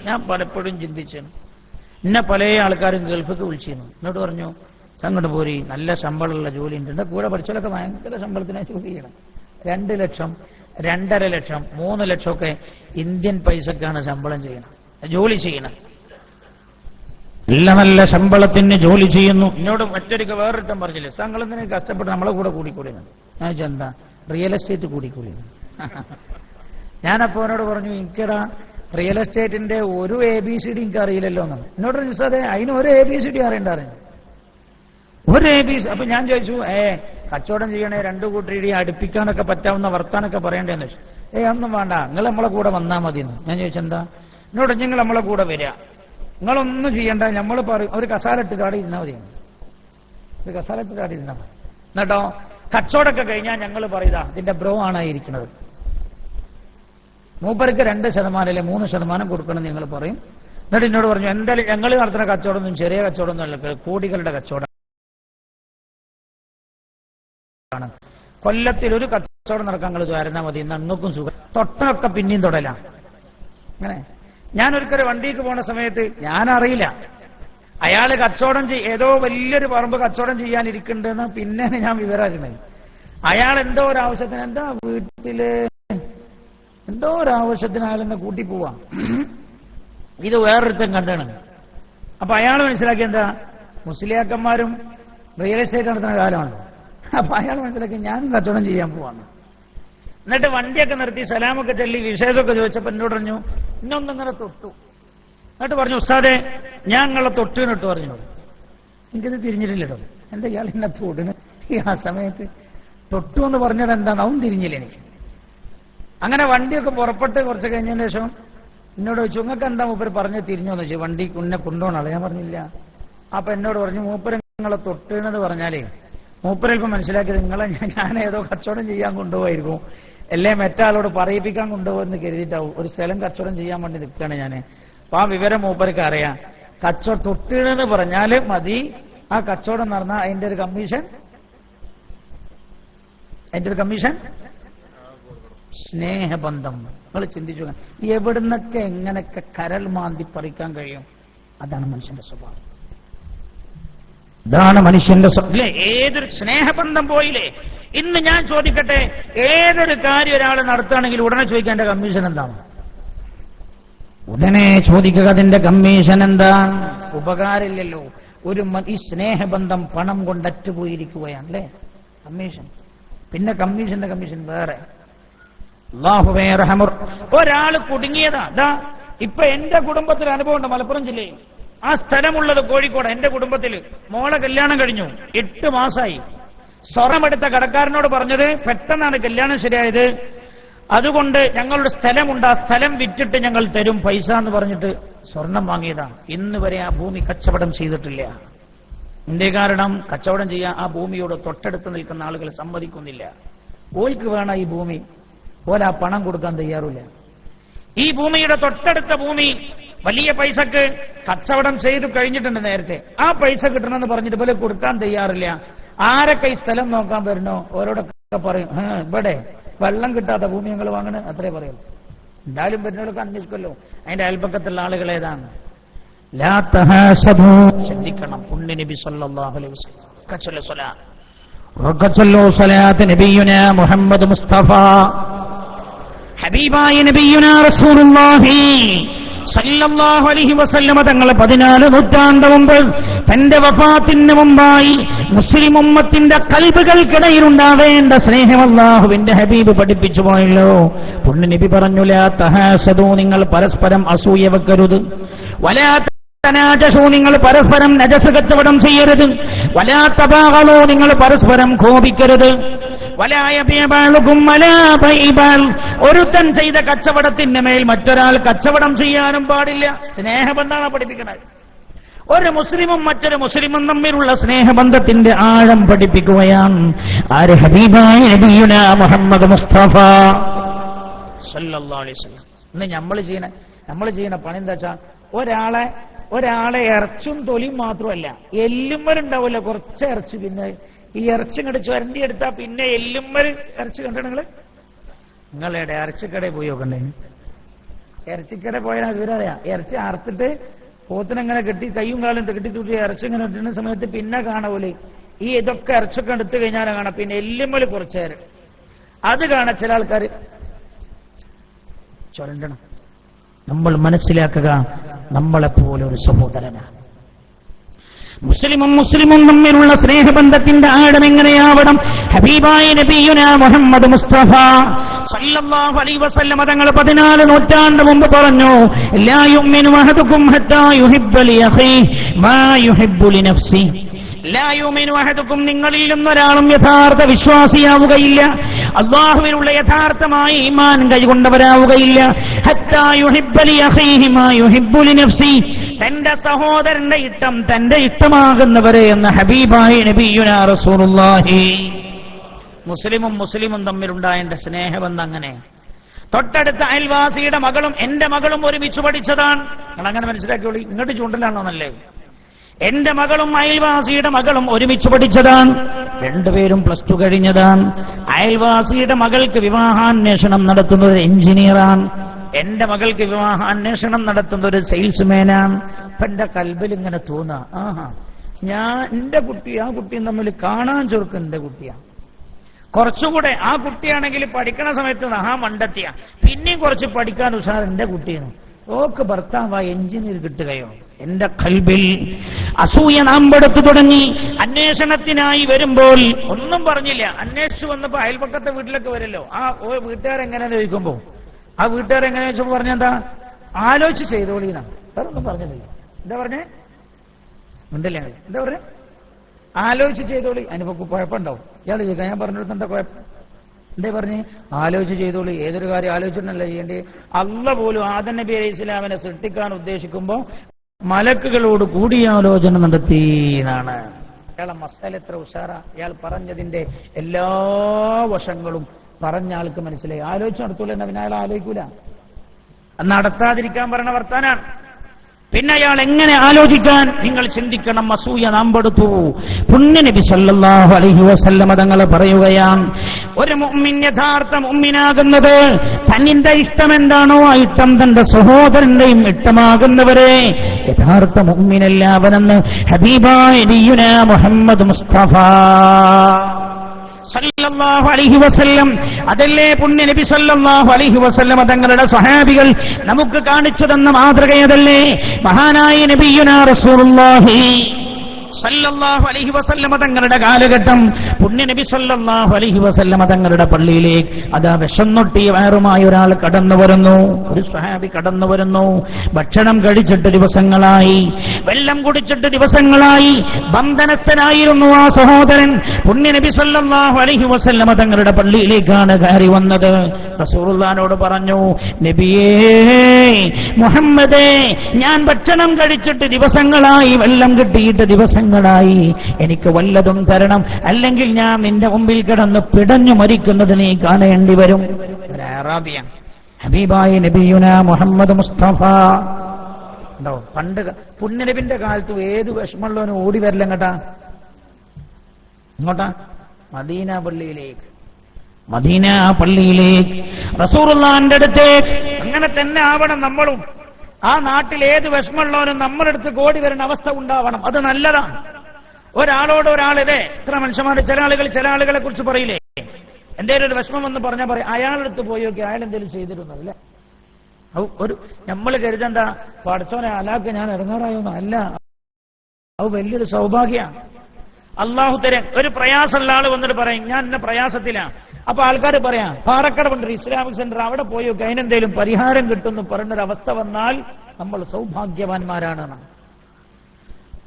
ഞാൻ പലപ്പോഴും ചിന്തിച്ചു, എന്നെ പല ആൾക്കാരും ഗൾഫിക്ക് വിളിച്ചിരുന്നു. എന്നോട് പറഞ്ഞു, അങ്ങോട്ട് പോരി, നല്ല ശമ്പളമുള്ള ജോലി ഉണ്ട്. എന്റെ കൂടെ പഠിച്ചവരൊക്കെ ഭയങ്കര ശമ്പളത്തിനായി ജോലി ചെയ്യണം. 2 ലക്ഷം, 2.5 ലക്ഷം, 3 ലക്ഷമൊക്കെ ഇന്ത്യൻ പൈസക്കാണ് ശമ്പളം ചെയ്യണം, ജോലി ചെയ്യണം. നല്ല നല്ല ശമ്പളത്തിന് ജോലി ചെയ്യുന്നു. എന്നോട് മറ്റൊരിക്കൽ വേറൊരുത്തം പറഞ്ഞില്ലേ, സംഘളത്തിന് കഷ്ടപ്പെട്ട് നമ്മളെ കൂടെ കൂടിക്കൂടിയാണ്. ഞാൻ ചോദിച്ചാൽ എന്താ? റിയൽ എസ്റ്റേറ്റ് കൂടിക്കൂടിയാണ്. ഞാനപ്പോ എന്നോട് പറഞ്ഞു, എനിക്കടാ റിയൽ എസ്റ്റേറ്റിന്റെ ഒരു ABCD എനിക്ക് അറിയില്ലല്ലോ എന്നാണ്. എന്നോട് ചോദിച്ചാൽ അതെ, അതിന് ഒരു ABCD അറിയണ്ടായിരുന്നു, ഒരു ABC. അപ്പൊ ഞാൻ ചോദിച്ചു, കച്ചവടം ചെയ്യണേ 2 കൂട്ടരി അടുപ്പിക്കാനൊക്കെ പറ്റാവുന്ന വർത്താനൊക്കെ പറയണ്ടേന്ന് വെച്ചു. ഒന്നും വേണ്ട, നിങ്ങൾ നമ്മളെ കൂടെ വന്നാൽ മതി എന്ന്. ഞാൻ ചോദിച്ചെന്താ? എന്നോട് നിങ്ങൾ നമ്മളെ കൂടെ വരിക, നിങ്ങളൊന്നും ചെയ്യണ്ട, നമ്മൾ പറയും ഒരു കസാലിട്ട് കാടി ഇരുന്നാൽ മതി, ഒരു കസാലിട്ട് കാടി ഇരുന്നാൽ മതി. എന്നിട്ടോ കച്ചവടമൊക്കെ കഴിഞ്ഞാൽ ഞങ്ങൾ പറയുക ഇതിന്റെ ബ്രോ ആണ് ഇരിക്കുന്നത്, മൂപ്പർക്ക് 2% അല്ലെ 3% കൊടുക്കണം നിങ്ങൾ പറയും. എന്നിട്ട് എന്നോട് പറഞ്ഞു, എന്തായാലും ഞങ്ങൾ നടത്തുന്ന കച്ചവടമൊന്നും ചെറിയ കച്ചവടമൊന്നും അല്ല, കോടികളുടെ കച്ചവടം. കൊല്ലത്തിൽ ഒരു കച്ചവടം നടക്കാൻ നിങ്ങൾ വരുന്നാൽ മതി, നിങ്ങൾക്കും സുഖം, തൊട്ടൊക്കെ പിന്നെയും തൊടലാം. അങ്ങനെ ഞാനൊരിക്കൽ വണ്ടിക്ക് പോണ സമയത്ത് ഞാനറിയില്ല, അയാള് കച്ചവടം ഏതോ വലിയൊരു പറമ്പ് കച്ചവടം ചെയ്യാനിരിക്കുന്നുണ്ടെന്ന് പിന്നെ ഞാൻ വിവരം അറിഞ്ഞത്. അയാൾ എന്തോ ഒരു ആവശ്യത്തിന്, എന്താ വീട്ടില് എന്തോ ഒരു ആവശ്യത്തിന് അയാളെന്നെ കൂട്ടി പോവാ. ഇത് വേറൊരുത്തൻ കണ്ടാണ്. അപ്പൊ അയാൾ മനസ്സിലാക്കി, എന്താ മുസ്ലിയാക്കന്മാരും റിയൽ എസ്റ്റേറ്റ് നടത്തുന്ന കാലമാണ്. അപ്പൊ അയാൾ മനസ്സിലാക്കി ഞാനും കച്ചവടം ചെയ്യാൻ പോവാണ്. എന്നിട്ട് വണ്ടിയൊക്കെ നിർത്തി സലാമൊക്കെ ചൊല്ലി വിശേഷമൊക്കെ ചോദിച്ചപ്പോ എന്നോട് പറഞ്ഞു, ഇന്നൊന്നിങ്ങനെ തൊട്ടു. എന്നിട്ട് പറഞ്ഞു, ഉസ്താദെ ഞാൻ നിങ്ങളെ തൊട്ടു എന്നിട്ട് പറഞ്ഞു. എനിക്കിത് തിരിഞ്ഞിട്ടില്ലട്ടോ, എന്താ ഇയാൾ എന്നെ തൊടിന് ഈ ആ സമയത്ത് തൊട്ടു എന്ന് പറഞ്ഞത് എന്താണ്, അവൻ തിരിഞ്ഞില്ല എനിക്ക്. അങ്ങനെ വണ്ടിയൊക്കെ പുറപ്പെട്ട് കുറച്ച് കഴിഞ്ഞതിന് ശേഷം എന്നോട് ചോദിച്ചു, നിങ്ങൾക്ക് എന്താ മൂപ്പര് പറഞ്ഞ് തിരിഞ്ഞോന്ന് ചോദിച്ചു, വണ്ടി കുന്നെ കൊണ്ടുപോകണല്ലോ. ഞാൻ പറഞ്ഞില്ല. അപ്പൊ എന്നോട് പറഞ്ഞു, മൂപ്പര് നിങ്ങളെ തൊട്ടുന്നത് പറഞ്ഞാലേ മൂപ്പരൽപ്പം മനസ്സിലാക്കിയത് നിങ്ങളെ ഞാൻ ഏതോ കച്ചവടം ചെയ്യാൻ കൊണ്ടുപോയിരിക്കും, അല്ലേ മറ്റാളോട് പറയിപ്പിക്കാൻ കൊണ്ടുപോകുമെന്ന് കരുതിയിട്ടാവും. ഒരു സ്ഥലം കച്ചവടം ചെയ്യാൻ വേണ്ടി നിൽക്കുകയാണ് ഞാൻ. അപ്പൊ ആ വിവരം മൂപ്പർക്ക് അറിയാം. കച്ചവടം തൊട്ടിണെന്ന് പറഞ്ഞാല് മതി, ആ കച്ചവടം നടന്നാൽ അതിന്റെ ഒരു കമ്മീഷൻ, സ്നേഹബന്ധം. നിങ്ങൾ ചിന്തിച്ചു, എവിടുന്നൊക്കെ എങ്ങനെയൊക്കെ കരൽ മാന്തി പറിക്കാൻ കഴിയും. അതാണ് മനുഷ്യന്റെ സ്വഭാവം, ഇതാണ് മനുഷ്യന്റെ സ്വപ്നം. ഏതൊരു സ്നേഹബന്ധം പോയില്ലേ. ഇന്ന് ഞാൻ ചോദിക്കട്ടെ, ഏതൊരു കാര്യം ഒരാൾ നടത്തുകയാണെങ്കിൽ ഉടനെ ചോദിക്കാൻ എന്റെ കമ്മീഷൻ എന്താണ്? ഉടനെ ചോദിക്കുക അതിന്റെ കമ്മീഷൻ എന്താണ്? ഉപകാരമില്ലല്ലോ. ഈ സ്നേഹബന്ധം പണം കൊണ്ടറ്റുപോയിരിക്കുകയാണ് അല്ലേ, കമ്മീഷൻ. പിന്നെ കമ്മീഷന്റെ കമ്മീഷൻ വേറെ. അല്ലാഹുവേ റഹ്മർ. ഒരാൾ കുടുങ്ങിയതാ. ഇപ്പൊ എന്റെ കുടുംബത്തിൽ അനുഭവമുണ്ട്. മലപ്പുറം ജില്ലയിൽ ആ സ്ഥലമുള്ളത് കോഴിക്കോട്. എന്റെ കുടുംബത്തിൽ മോളെ കല്യാണം കഴിഞ്ഞു, 8 മാസമായി. സ്വർണമെടുത്ത കടക്കാരനോട് പറഞ്ഞത് പെട്ടെന്നാണ് കല്യാണം ശരിയായത്, അതുകൊണ്ട് ഞങ്ങളുടെ സ്ഥലമുണ്ട്, ആ സ്ഥലം വിറ്റിട്ട് ഞങ്ങൾ തരും പൈസ എന്ന് പറഞ്ഞിട്ട് സ്വർണം വാങ്ങിയതാണ്. ഇന്ന് വരെ ആ ഭൂമി കച്ചവടം ചെയ്തിട്ടില്ല. എന്തേ കാരണം? കച്ചവടം ചെയ്യാൻ ആ ഭൂമിയോട് തൊട്ടടുത്ത് നിൽക്കുന്ന ആളുകൾ സമ്മതിക്കുന്നില്ല. ഓൽക്ക് വേണം ഈ ഭൂമി, ഓല ആ പണം കൊടുക്കാൻ തയ്യാറില്ല. ഈ ഭൂമിയുടെ തൊട്ടടുത്ത ഭൂമി വലിയ പൈസക്ക് കച്ചവടം ചെയ്തു കഴിഞ്ഞിട്ടുണ്ട് നേരത്തെ. ആ പൈസ കിട്ടണമെന്ന് പറഞ്ഞിട്ട് പോലെ കൊടുക്കാൻ തയ്യാറില്ല. ആരൊക്കെ ഈ സ്ഥലം നോക്കാൻ വരുന്നോ ഓരോടൊക്കെ പറയും, ഇവിടെ വെള്ളം കിട്ടാത്ത ഭൂമി ഞങ്ങൾ വാങ്ങണേ, അത്രേ പറയുള്ളൂ. എന്തായാലും വരുന്നവരൊക്കെ അന്വേഷിക്കല്ലോ അതിന്റെ അയൽപക്കത്തുള്ള ആളുകൾ ഏതാണ്. ലാ തഹാസദൂ, ശ്രദ്ധിക്കണം. പുണ്യ നബി സല്ലല്ലാഹു അലൈഹി വസല്ലം സ്വലാത്ത് നബിയുനാ മുഹമ്മദ് മുസ്തഫ ഹബീബായ നബിയുനാ റസൂലുള്ളാഹി സല്ലല്ലാഹു അലൈഹി വസല്ലം തങ്ങൾ 14 നൂറ്റാണ്ട് മുമ്പ് തന്റെ വഫാത്തിന് മുമ്പായി മുസ്ലിം ഉമ്മത്തിന്റെ ഖൽബുകൾക്കിടയിലുണ്ടാവേണ്ട സ്നേഹം അല്ലാഹുവിന്റെ ഹബീബ് പഠിപ്പിച്ചു പോയല്ലോ. പുണ്യ നബി പറഞ്ഞു, ലാ തഹാസദൂ, നിങ്ങൾ പരസ്പരം അസൂയ വെക്കരുത്. വലാ തനാജസൂ, നിങ്ങൾ പരസ്പരം നജസ് കച്ചവടം ചെയ്യരുത്. വലാ തബാഗളൂ, നിങ്ങൾ പരസ്പരം കോപിക്കരുത്. ഒരുത്തൻ ചെയ്ത കച്ചവടത്തിന്റെ മേൽ മറ്റൊരാൾ കച്ചവടം ചെയ്യാനും പാടില്ല. സ്നേഹബന്ധമാണ് പഠിപ്പിക്കുന്നത്. ഒരു മുസ്ലിമും മറ്റൊരു മുസ്ലിമും തമ്മിലുള്ള സ്നേഹബന്ധത്തിന്റെ ആഴം പഠിപ്പിക്കുകയാണ് ആര്? ഹബീബായ നബിയുനാ മുഹമ്മദ് മുസ്തഫ സല്ലല്ലാഹു അലൈഹി വസല്ലം. ഇന്ന് നമ്മൾ ചെയ്യുന്ന പണി എന്താ വെച്ചാൽ, ഒരാളെ ഇറച്ചും തൊലിയും മാത്രമല്ല, എല്ലുമ്മലുണ്ടാവില്ല കുറച്ച് ഇറച്ചി. പിന്നെ ഈ ഇറച്ചി കണ്ട് ചുരണ്ടി എടുത്താൽ പിന്നെ എല്ലുമ്മൽ ഇറച്ചി കണ്ടോ നിങ്ങളുടെ ഇറച്ചിക്കടയിൽ പോയി നോക്കണ്ടേ? ഇറച്ചിക്കട പോയാൽ വിവരറിയാം. ഇറച്ചി അറുത്തിട്ട് പോത്തിനെങ്ങനെ കെട്ടി കയ്യും കാലും കെട്ടിത്തൂട്ടി ഇറച്ചി ഇങ്ങനെ ഇട്ടുന്ന സമയത്ത് പിന്നെ കാണൂലേ ഈ ഇതൊക്കെ ഇറച്ചൊക്കെ എടുത്തു കഴിഞ്ഞാൽ കാണാം പിന്നെ എല്ലുമ്മൽ കുറച്ചു നേരം അത് കാണാൻ ചില ആൾക്കാർ ചുരണ്ടണം. നമ്മൾ മനസ്സിലാക്കുക, നമ്മളെപ്പോലെ ഒരു സഹോദരനാണ്. മുസ്ലിമും തമ്മിലുള്ള സ്നേഹബന്ധത്തിന്റെ ആഴം എങ്ങനെയാവണം? ഹബീബായ നബിയുനാ മുഹമ്മദ് മുസ്തഫ സല്ലല്ലാഹു അലൈഹി വസല്ലം തങ്ങൾ 14 നൂറ്റാണ്ട് മുമ്പ് പറഞ്ഞു, ലാ യുമിനു അഹദുകും ഹത്താ യുഹിബ്ബ ലി അഖീഹി മാ യുഹിബ്ബു ലി നഫ്സിഹി. ലാ യുമിനു അഹദുകും, നിങ്ങളിൽ നിന്നൊരാളും യഥാർത്ഥ വിശ്വാസിയാവുകയില്ല, അല്ലാഹുവിലുള്ള യഥാർത്ഥമായ ഈമാൻ കൈകൊണ്ടവരാവുകയില്ല. ഹത്താ യുഹിബ്ബ ലി അഖീഹി മാ യുഹിബ്ബു ലി നഫ്സിഹി, തന്റെ സഹോദരന്റെ ഇഷ്ടം തന്റെ ഇഷ്ടമാകുന്നവരെ എന്ന ഹബീബായ നബിയുനാ റസൂലുള്ളാഹി. മുസ്ലിമും തമ്മിലുണ്ടായ സ്നേഹബന്ധം അങ്ങനെ. തൊട്ടടുത്ത അയൽവാസിയുടെ മകളും എന്റെ മകളും ഒരുമിച്ച് പഠിച്ചതാണ്. നിങ്ങൾ അങ്ങനെ മനസ്സിലാക്കിയോളി. ഇങ്ങോട്ട് ചൂണ്ടലാണോ നല്ലേ? എന്റെ മകളും അയൽവാസിയുടെ മകളും ഒരുമിച്ച് പഠിച്ചതാണ്. രണ്ടുപേരും +2 കഴിഞ്ഞതാണ്. അയൽവാസിയുടെ മകൾക്ക് വിവാഹാന്വേഷണം നടത്തുന്നത് എഞ്ചിനീയറാണ്. എന്റെ മകൾക്ക് വിവാഹാന്വേഷണം നടത്തുന്ന ഒരു സെയിൽസ്മാനാണ്. ഇപ്പൊ എന്റെ കൽബിൽ ഇങ്ങനെ തോന്നുക, എന്റെ കുട്ടി ആ കുട്ടിയും തമ്മിൽ കാണാൻ ചുരുക്കം എന്റെ കുട്ടിയാണ്. കുറച്ചുകൂടെ ആ കുട്ടിയാണെങ്കിൽ പഠിക്കണ സമയത്ത് മണ്ടത്തിയ, പിന്നെയും കുറച്ച് പഠിക്കാൻ ഉഷാർ എന്റെ കുട്ടിയാണ്. ഓക്ക് ഭർത്താവായ എഞ്ചിനീയർ കിട്ടുകയോ? എന്റെ കൽബിൽ അസൂയ നാമ്പെടുത്തു തുടങ്ങി. അന്വേഷണത്തിനായി വരുമ്പോൾ ഒന്നും പറഞ്ഞില്ല. അന്വേഷിച്ചു വന്നപ്പോ അയൽപക്കത്തെ വീട്ടിലൊക്കെ വരല്ലോ. ആ വീട്ടുകാരെങ്ങനെയാന്ന് ചോദിക്കുമ്പോ ആ വീട്ടുകാരെങ്ങനെ വെച്ചപ്പോ പറഞ്ഞെന്താ, ആലോചിച്ച് ചെയ്തോളീന്നാണ്. വേറൊന്നും പറഞ്ഞില്ല. എന്താ പറഞ്ഞേ? ഉണ്ടല്ലേ? എന്താ പറഞ്ഞേ? ആലോചിച്ച് ചെയ്തോളി. അതിനിപ്പോ കുഴപ്പമുണ്ടാവും. ഇയാൾ ചോദിക്കാം, ഞാൻ പറഞ്ഞിടത്ത് എന്താ കുഴപ്പം? എന്തേ പറഞ്ഞ്? ആലോചിച്ച് ചെയ്തോളി. ഏതൊരു കാര്യം ആലോചിച്ചിട്ടല്ല ചെയ്യേണ്ടത്. അല്ലാഹ് പോലും ആദം നബി അലൈഹി ഇസ്ലാമിനെ സൃഷ്ടിക്കാൻ ഉദ്ദേശിക്കുമ്പോ മലക്കുകളോട് കൂടിയാലോചന നടത്തിയെന്നാണ്. അയാളെ മസാല എത്ര ഉഷാറ. അയാൾ പറഞ്ഞതിന്റെ എല്ലാ വശങ്ങളും പറഞ്ഞ ആൾക്ക് മനസ്സിലായി. ആലോചിച്ച് നടത്തൂല, പിന്നെ അയാൾ ആലോചിക്കൂല. നടത്താതിരിക്കാൻ പറഞ്ഞ വർത്താനാണ്. പിന്നെ അയാൾ എങ്ങനെ ആലോചിക്കാൻ? നിങ്ങൾ ചിന്തിക്കണം. അസൂയ നാമ്പെടുത്തു. പുണ്യ നബി സല്ലല്ലാഹു അലൈഹി വസല്ലം തങ്ങൾ പറയുകയാണ്, ഒരു മുഅ്മിൻ യഥാർത്ഥ മുഅ്മിനാകുന്നത് തന്നിന്റെ ഇഷ്ടം എന്താണോ ആ ഇഷ്ടം തന്റെ സഹോദരന്റെയും ഇഷ്ടമാകുന്നവരെ യഥാർത്ഥ മുഅ്മിനല്ല അവനെന്ന് ഹബീബായ നബിയുനാ മുഹമ്മദ് മുസ്തഫ സല്ലല്ലാഹു അലൈഹി വസല്ലം. അതല്ലേ പുണ്യ നബി സല്ലല്ലാഹു അലൈഹി വസല്ലം തങ്ങളുടെ സ്വഹാബികൾ നമുക്ക് കാണിച്ചു തന്ന മാതൃകയതല്ലേ? മഹാനായ നബിയുനാ റസൂലുള്ളാഹി സല്ലല്ലാഹു അലൈഹി വസല്ലമ തങ്ങളുടെ കാലഘട്ടം പുണ്യ നബി സല്ലല്ലാഹു അലൈഹി വസല്ലമ തങ്ങളുടെ പള്ളിയിലേക്ക് അതാ വിശന്നൊട്ടിയ വയറുമായി ഒരാൾ കടന്നു വരുന്നു. ഒരു സ്വഹാബി കടന്നു വരുന്നു. ഭക്ഷണം കഴിച്ചിട്ട് ദിവസങ്ങളായി, വെള്ളം കുടിച്ചിട്ട് ദിവസങ്ങളായി, ബന്ധനസ്ഥനായിരുന്നു ആ സഹോദരൻ. പുണ്യ നബി സല്ലല്ലാഹു അലൈഹി വസല്ലമ തങ്ങളുടെ പള്ളിയിലേക്കാണ് കയറി വന്നത്. റസൂലുള്ളാഹിനോട് പറഞ്ഞു, നബിയേ മുഹമ്മദേ, ഞാൻ ഭക്ഷണം കഴിച്ചിട്ട് ദിവസങ്ങളായി, വെള്ളം കിട്ടിയിട്ട് ദിവസങ്ങളായി, എനിക്ക് വല്ലതും തരണം, അല്ലെങ്കിൽ ഞാൻ നിന്റെ മുമ്പിൽ കിടന്ന് പിടഞ്ഞു മരിക്കുന്നത് നീ കാണേണ്ടി വരും. അറാബിയ ഹബീബായ നബിയുന മുഹമ്മദ് മുസ്തഫ ഉണ്ടോ? പണ്ട് പുണ്യനബിന്റെ കാലത്ത് ഏത് വിഷമമുള്ളവനും ഓടി വരില്ല കേട്ടാ, ഇങ്ങോട്ടാ മദീന പള്ളിയിലേക്ക്, മദീന പള്ളിയിലേക്ക്, റസൂലുള്ളാഹിന്റെ അടുത്തേക്ക്. അങ്ങനെ തന്നെ ആവണം നമ്മളും. ആ നാട്ടിൽ ഏത് വിഷമമുള്ളവനും നമ്മുടെ അടുത്ത് ഓടി വരുന്ന അവസ്ഥ ഉണ്ടാവണം. അത് നല്ലതാണ്. ഒരാളോട് ഒരാളിതേ ഇത്ര മനുഷ്യന്മാർ, ചില ആളുകളെ കുറിച്ച് പറയില്ലേ, എന്തേലും ഒരു വിഷമം എന്ന് പറഞ്ഞാൽ പറയും അയാളെടുത്ത് പോയി നോക്കി, അയാൾ എന്തെങ്കിലും ചെയ്തിരുന്നല്ലേ. ഒരു നമ്മൾ കരുതണ്ട പഠിച്ചോനെ അലാക്ക് ഞാൻ ഇറങ്ങാറായൊന്നും അല്ല, അത് വലിയൊരു സൗഭാഗ്യമാണ്. അള്ളാഹു തരാൻ ഒരു പ്രയാസമുള്ള ആള് വന്നിട്ട് പറയും ഞാൻ എന്നെ പ്രയാസത്തിലാണ്. അപ്പൊ ആൾക്കാർ പറയാം പാറക്കടവുണ്ട് ഇസ്ലാമിക് സെന്റർ, അവിടെ പോയി നോക്കി അതിനെന്തേലും പരിഹാരം കിട്ടുമെന്ന് പറഞ്ഞൊരവസ്ഥ വന്നാൽ നമ്മൾ സൗഭാഗ്യവാന്മാരാണ്.